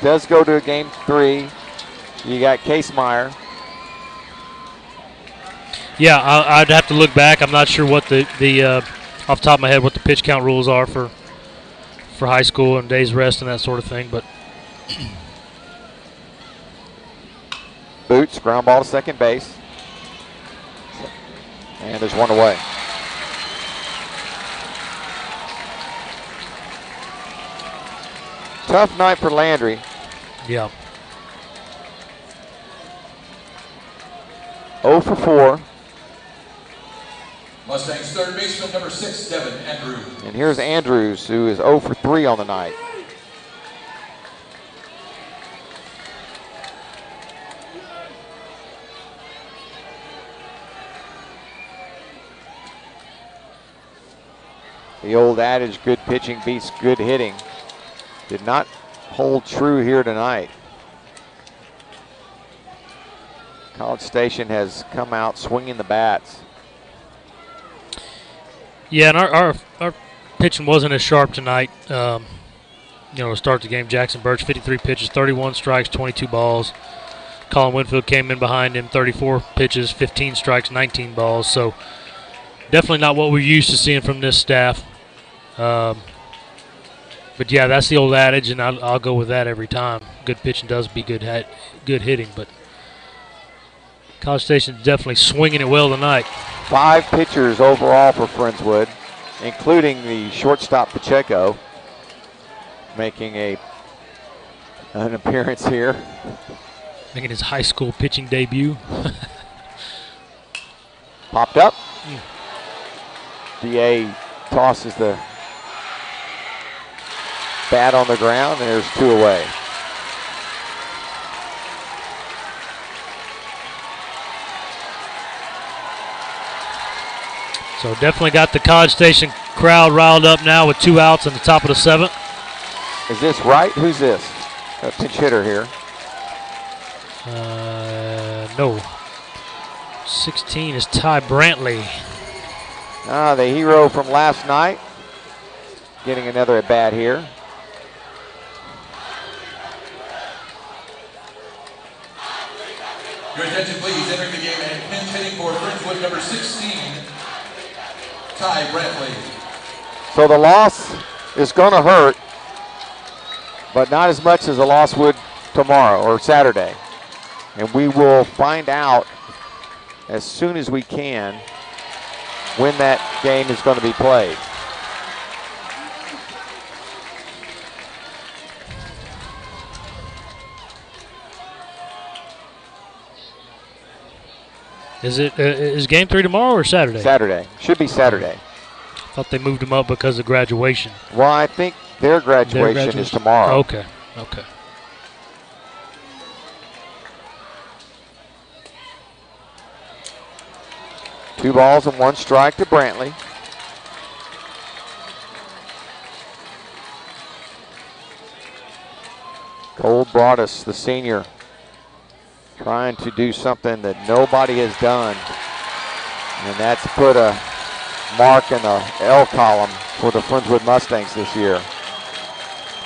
does go to a game 3. You got Case Meyer. Yeah, I'd have to look back. I'm not sure what the off the top of my head what the pitch count rules are for high school and days rest and that sort of thing, but. Boots, ground ball to second base. And there's one away. Tough night for Landry. Yeah. 0 for 4. Mustangs third baseman number 6, Devin Andrews. And here's Andrews, who is 0 for 3 on the night. The old adage, good pitching beats good hitting, did not hold true here tonight. College Station has come out swinging the bats. Yeah, and our pitching wasn't as sharp tonight. To start the game, Jackson Birch, 53 pitches, 31 strikes, 22 balls. Colin Winfield came in behind him, 34 pitches, 15 strikes, 19 balls. So definitely not what we're used to seeing from this staff. But yeah, that's the old adage, and I'll go with that every time. Good pitching does be good hitting, but College Station's definitely swinging it well tonight. 5 pitchers overall for Friendswood, including the shortstop Pacheco, making an appearance here. Making his high school pitching debut. Popped up. DA tosses the bat on the ground, and there's 2 away. So definitely got the College Station crowd riled up now with 2 outs in the top of the 7th. Is this right? Who's this? A pinch hitter here. No. 16 is Ty Brantley. The hero from last night. Getting another at bat here. Your attention, please. Entering the game and pinch hitting for Friendswood number 16, Ty Brantley. So the loss is going to hurt, but not as much as the loss would tomorrow or Saturday. And we will find out as soon as we can when that game is going to be played. Is game 3 tomorrow or Saturday? Saturday. Should be Saturday. I thought they moved them up because of graduation. Well, I think their graduation is tomorrow. Okay. 2 balls and 1 strike to Brantley. Cole Broadus, the senior, trying to do something that nobody has done, and that's put a mark in the L column for the Friendswood Mustangs this year.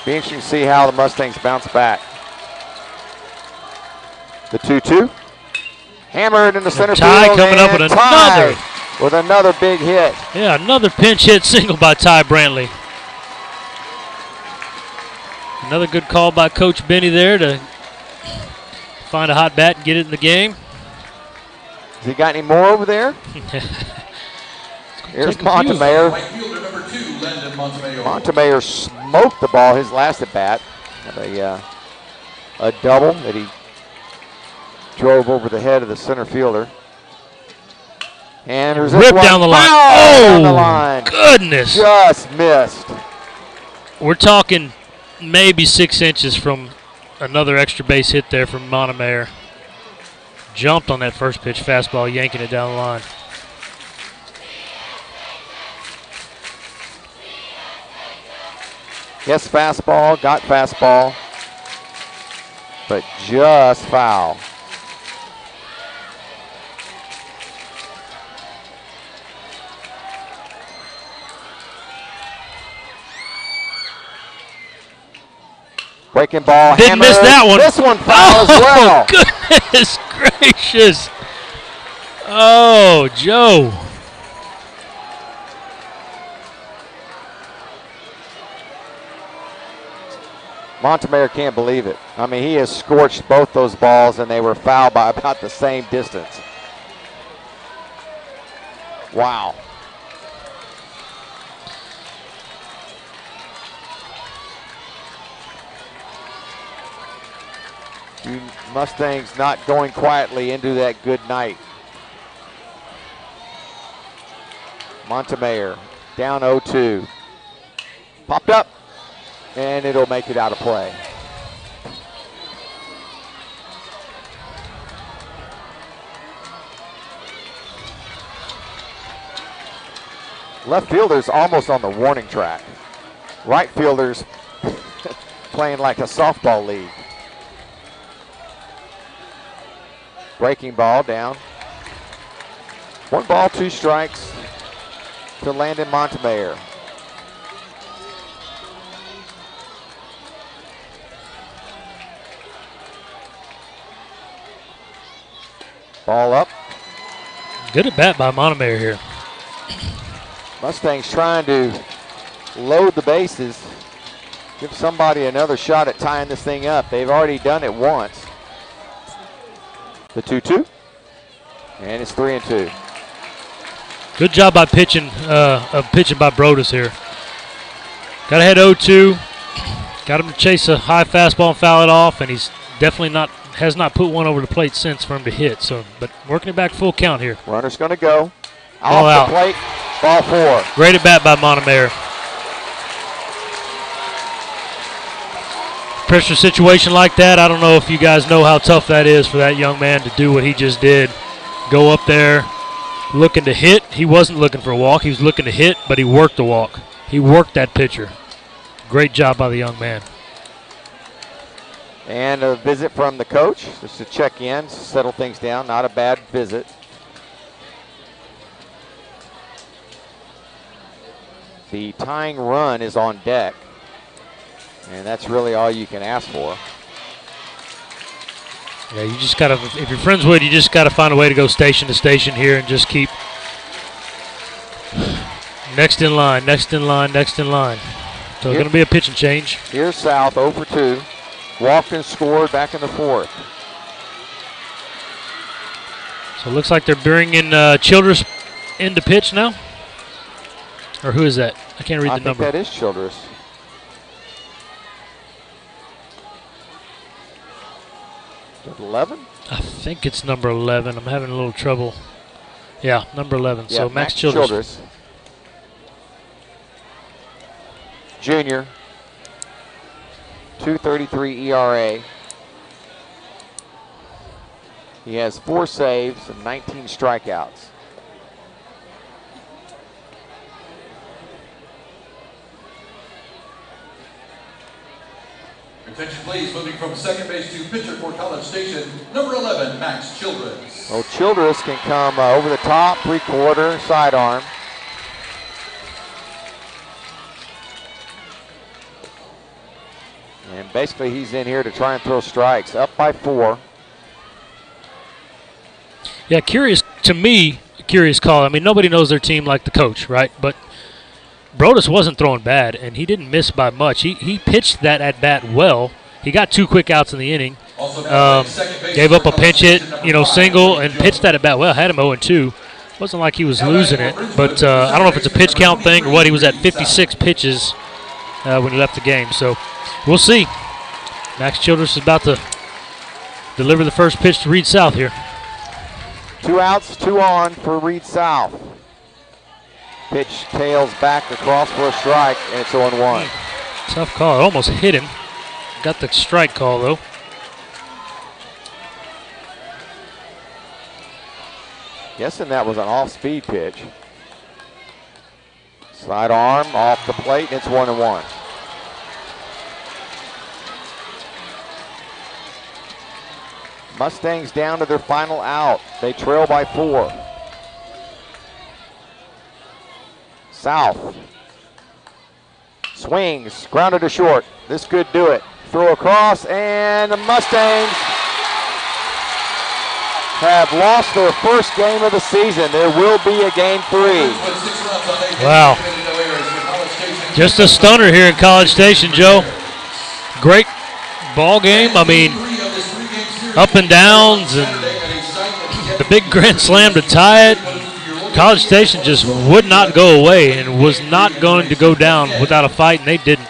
Be interesting to see how the Mustangs bounce back. The 2-2. Hammered in the center field. Ty coming up with another big hit. Yeah, another pinch hit single by Ty Brantley. Another good call by Coach Benny there to find a hot bat and get it in the game. Has he got any more over there? Here's Montemayor. Montemayor smoked the ball his last at bat. A a double that he drove over the head of the center fielder. And there's ripped down the line. Oh, down the line. Goodness. Just missed. We're talking maybe 6 inches from another extra base hit there from Montemayor. Jumped on that first pitch fastball, yanking it down the line. Yes, fastball, got fastball, but just foul. Breaking ball. Didn't miss that one. This one foul as well. Goodness gracious. Oh, Joe. Montemayor can't believe it. I mean, he has scorched both those balls, and they were foul by about the same distance. Wow. You Mustangs not going quietly into that good night. Montemayor down 0-2. Popped up, and it'll make it out of play. Left fielder's almost on the warning track. Right fielder's playing like a softball league. Breaking ball down. 1 ball, 2 strikes to Landon Montemayor. Ball up. Good at bat by Montemayor here. Mustangs trying to load the bases, give somebody another shot at tying this thing up. They've already done it once. The 2-2, and it's 3-2. Good job by pitching by Brodus here. Got ahead 0-2. Got him to chase a high fastball and foul it off, and he's definitely has not put one over the plate since for him to hit. So, but working it back full count here. Runner's going to go. All off out. The plate. Ball 4. Great at bat by Montemayor. Pressure situation like that, I don't know if you guys know how tough that is for that young man to do what he just did. Go up there looking to hit. He wasn't looking for a walk. He was looking to hit, but he worked the walk. He worked that pitcher. Great job by the young man. And a visit from the coach just to check in, settle things down. Not a bad visit. The tying run is on deck. And that's really all you can ask for. Yeah, you just got to, if you're Friendswood, you just got to find a way to go station to station here and just keep next in line, next in line, next in line. So it's going to be a pitching change. Here's South, 0 for 2. Walked and scored back in the 4th. So it looks like they're bringing Childress into pitch now. Or who is that? I can't read the number. I think that is Childress. Is it 11? I think it's number 11. I'm having a little trouble. Yeah, number 11. Yeah, so Max Childress. Junior. 2.33 ERA. He has 4 saves and 19 strikeouts. Attention please, moving from second base to pitcher for College Station, number 11, Max Childress. Well, Childress can come over the top, 3/4, sidearm. And basically he's in here to try and throw strikes. Up by 4. Yeah, curious call. I mean, nobody knows their team like the coach, right? But Brodus wasn't throwing bad, and he didn't miss by much. He pitched that at bat well. He got 2 quick outs in the inning. Gave up a pinch hit, single, and pitched that at bat well. Had him 0-2. Wasn't like he was losing it, but I don't know if it's a pitch count thing or what. He was at 56 pitches when he left the game, so we'll see. Max Childress is about to deliver the first pitch to Reed South here. 2 outs, 2 on for Reed South. Pitch tails back across for a strike, and it's 0-1. Tough call. It almost hit him. Got the strike call, though. Guessing that was an off-speed pitch. Side arm off the plate, and it's 1-1. Mustangs down to their final out. They trail by 4. South swings, grounded to short. This could do it. Throw across, and the Mustangs have lost their first game of the season. There will be a game 3. Wow. Just a stunner here in College Station, Joe. Great ball game. I mean, up and downs and the big grand slam to tie it. College Station just would not go away and was not going to go down without a fight, and they didn't.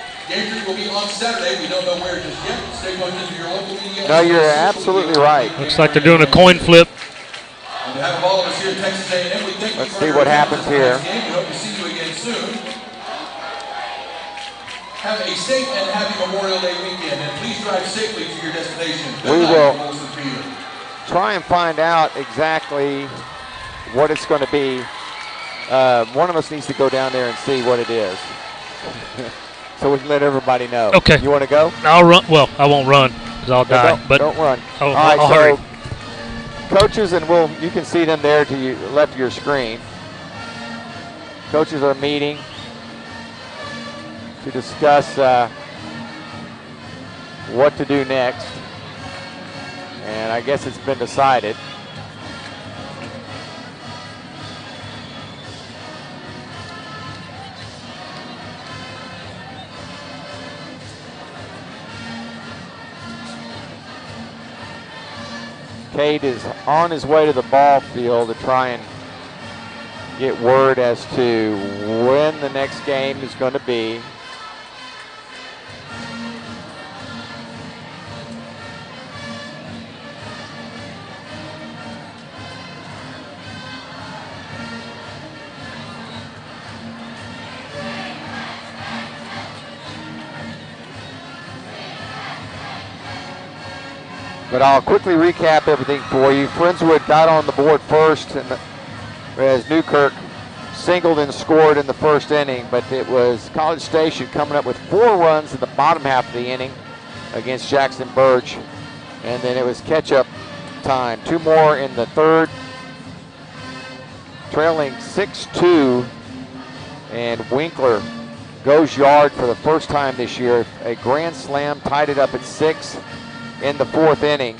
No, you're absolutely right. Looks like they're doing a coin flip. Let's see what happens here. Have a safe and happy Memorial Day weekend, and please drive safely to your destination. We will try and find out exactly what it's going to be. One of us needs to go down there and see what it is, so we can let everybody know. Okay. You want to go? I'll run. Well, I won't run because I'll die. But don't run. All right, I'll so hurry. Coaches, and you can see them there to your left of your screen. Coaches are meeting to discuss what to do next, and I guess it's been decided. Cade is on his way to the ball field to try and get word as to when the next game is going to be. But I'll quickly recap everything for you. Friendswood got on the board first, and as Newkirk singled and scored in the first inning, but it was College Station coming up with 4 runs in the bottom half of the inning against Jackson Birch, and then it was catch-up time. 2 more in the third, trailing 6-2, and Winkler goes yard for the first time this year. A grand slam tied it up at 6 in the 4th inning.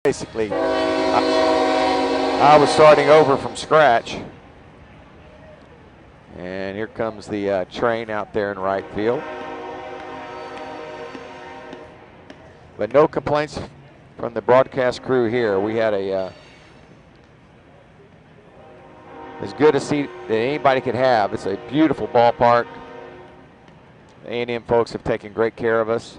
Basically, I was starting over from scratch. And here comes the train out there in right field. But no complaints from the broadcast crew here. We had a as good a seat that anybody could have. It's a beautiful ballpark. The A&M folks have taken great care of us.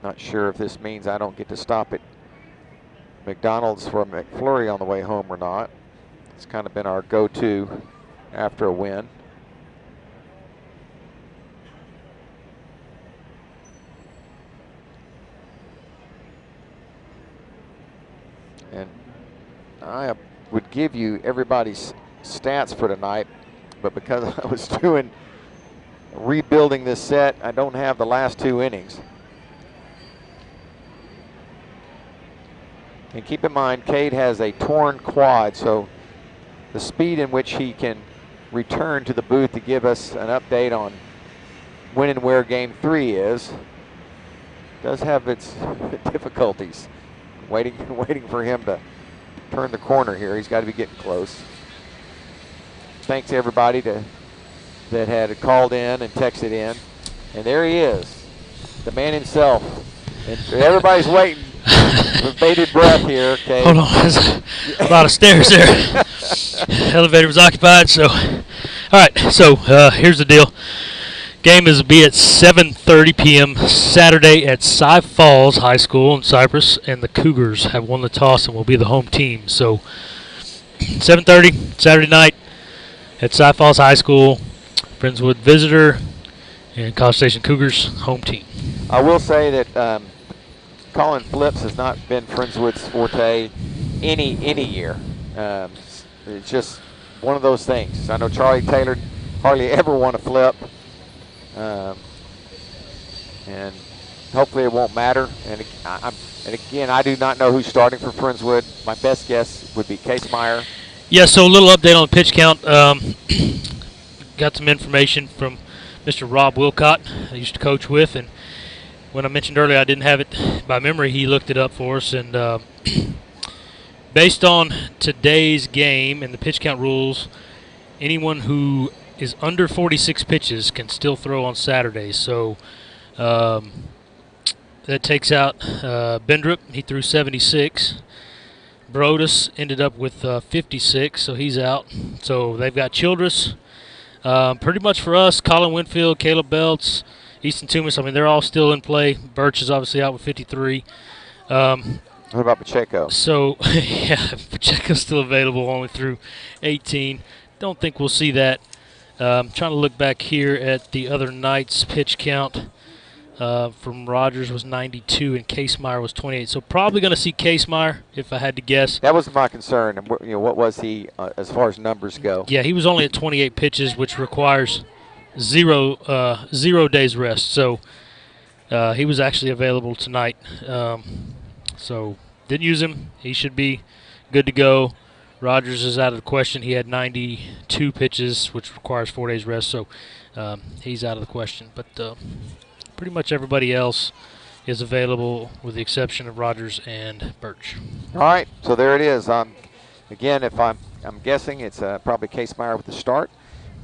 Not sure if this means I don't get to stop at McDonald's for a McFlurry on the way home or not. It's kind of been our go-to after a win. And I would give you everybody's stats for tonight, but because I was rebuilding this set, I don't have the last 2 innings. And keep in mind, Cade has a torn quad, so the speed in which he can return to the booth to give us an update on when and where game 3 is does have its difficulties. Waiting for him to turn the corner here. He's got to be getting close. Thanks to everybody that had called in and texted in. And there he is, the man himself. And everybody's waiting with bated breath here. Okay. Hold on, there's a lot of stairs there. Elevator was occupied, so. All right, so here's the deal. Game is to be at 7:30 p.m. Saturday at Cy Falls High School in Cypress, and the Cougars have won the toss and will be the home team. So 7:30 Saturday night at Cy Falls High School, Friendswood visitor, and College Station Cougars home team. I will say that calling flips has not been Friendswood's forte any year. It's just one of those things. I know Charlie Taylor hardly ever won a flip. And hopefully it won't matter. And again, I do not know who's starting for Friendswood. My best guess would be Case Meyer. Yeah, so a little update on the pitch count. Got some information from Mr. Rob Wilcott, I used to coach with, and when I mentioned earlier I didn't have it by memory, he looked it up for us, and based on today's game and the pitch count rules, anyone who is under 46 pitches can still throw on Saturday. So that takes out Bendrup. He threw 76. Brodus ended up with 56, so he's out. So they've got Childress. Pretty much for us, Colin Winfield, Caleb Belts, Easton Toomas, I mean, they're all still in play. Birch is obviously out with 53. What about Pacheco? So, yeah, Pacheco's still available, only through 18. Don't think we'll see that. Trying to look back here at the other night's pitch count. From Rogers was 92 and Case Meyer was 28. So probably going to see Case Meyer, if I had to guess. That was my concern. You know, what was he as far as numbers go? Yeah, he was only at 28 pitches, which requires zero days rest. So he was actually available tonight. So didn't use him. He should be good to go. Rogers is out of the question. He had 92 pitches, which requires 4 days rest. So he's out of the question. But pretty much everybody else is available with the exception of Rogers and Birch. All right, so there it is. Again, if I'm guessing it's probably Case Meyer with the start,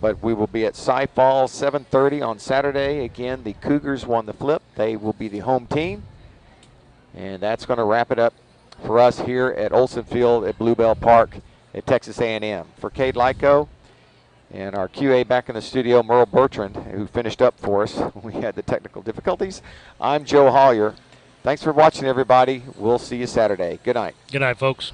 but we will be at Cy Falls 7:30 on Saturday. Again, the Cougars won the flip. They will be the home team, and that's going to wrap it up for us here at Olson Field at Bluebell Park at Texas A&M. For Cade Lyko and our QA back in the studio, Merle Bertrand, who finished up for us when we had the technical difficulties, I'm Joe Hollier. Thanks for watching, everybody. We'll see you Saturday. Good night. Good night, folks.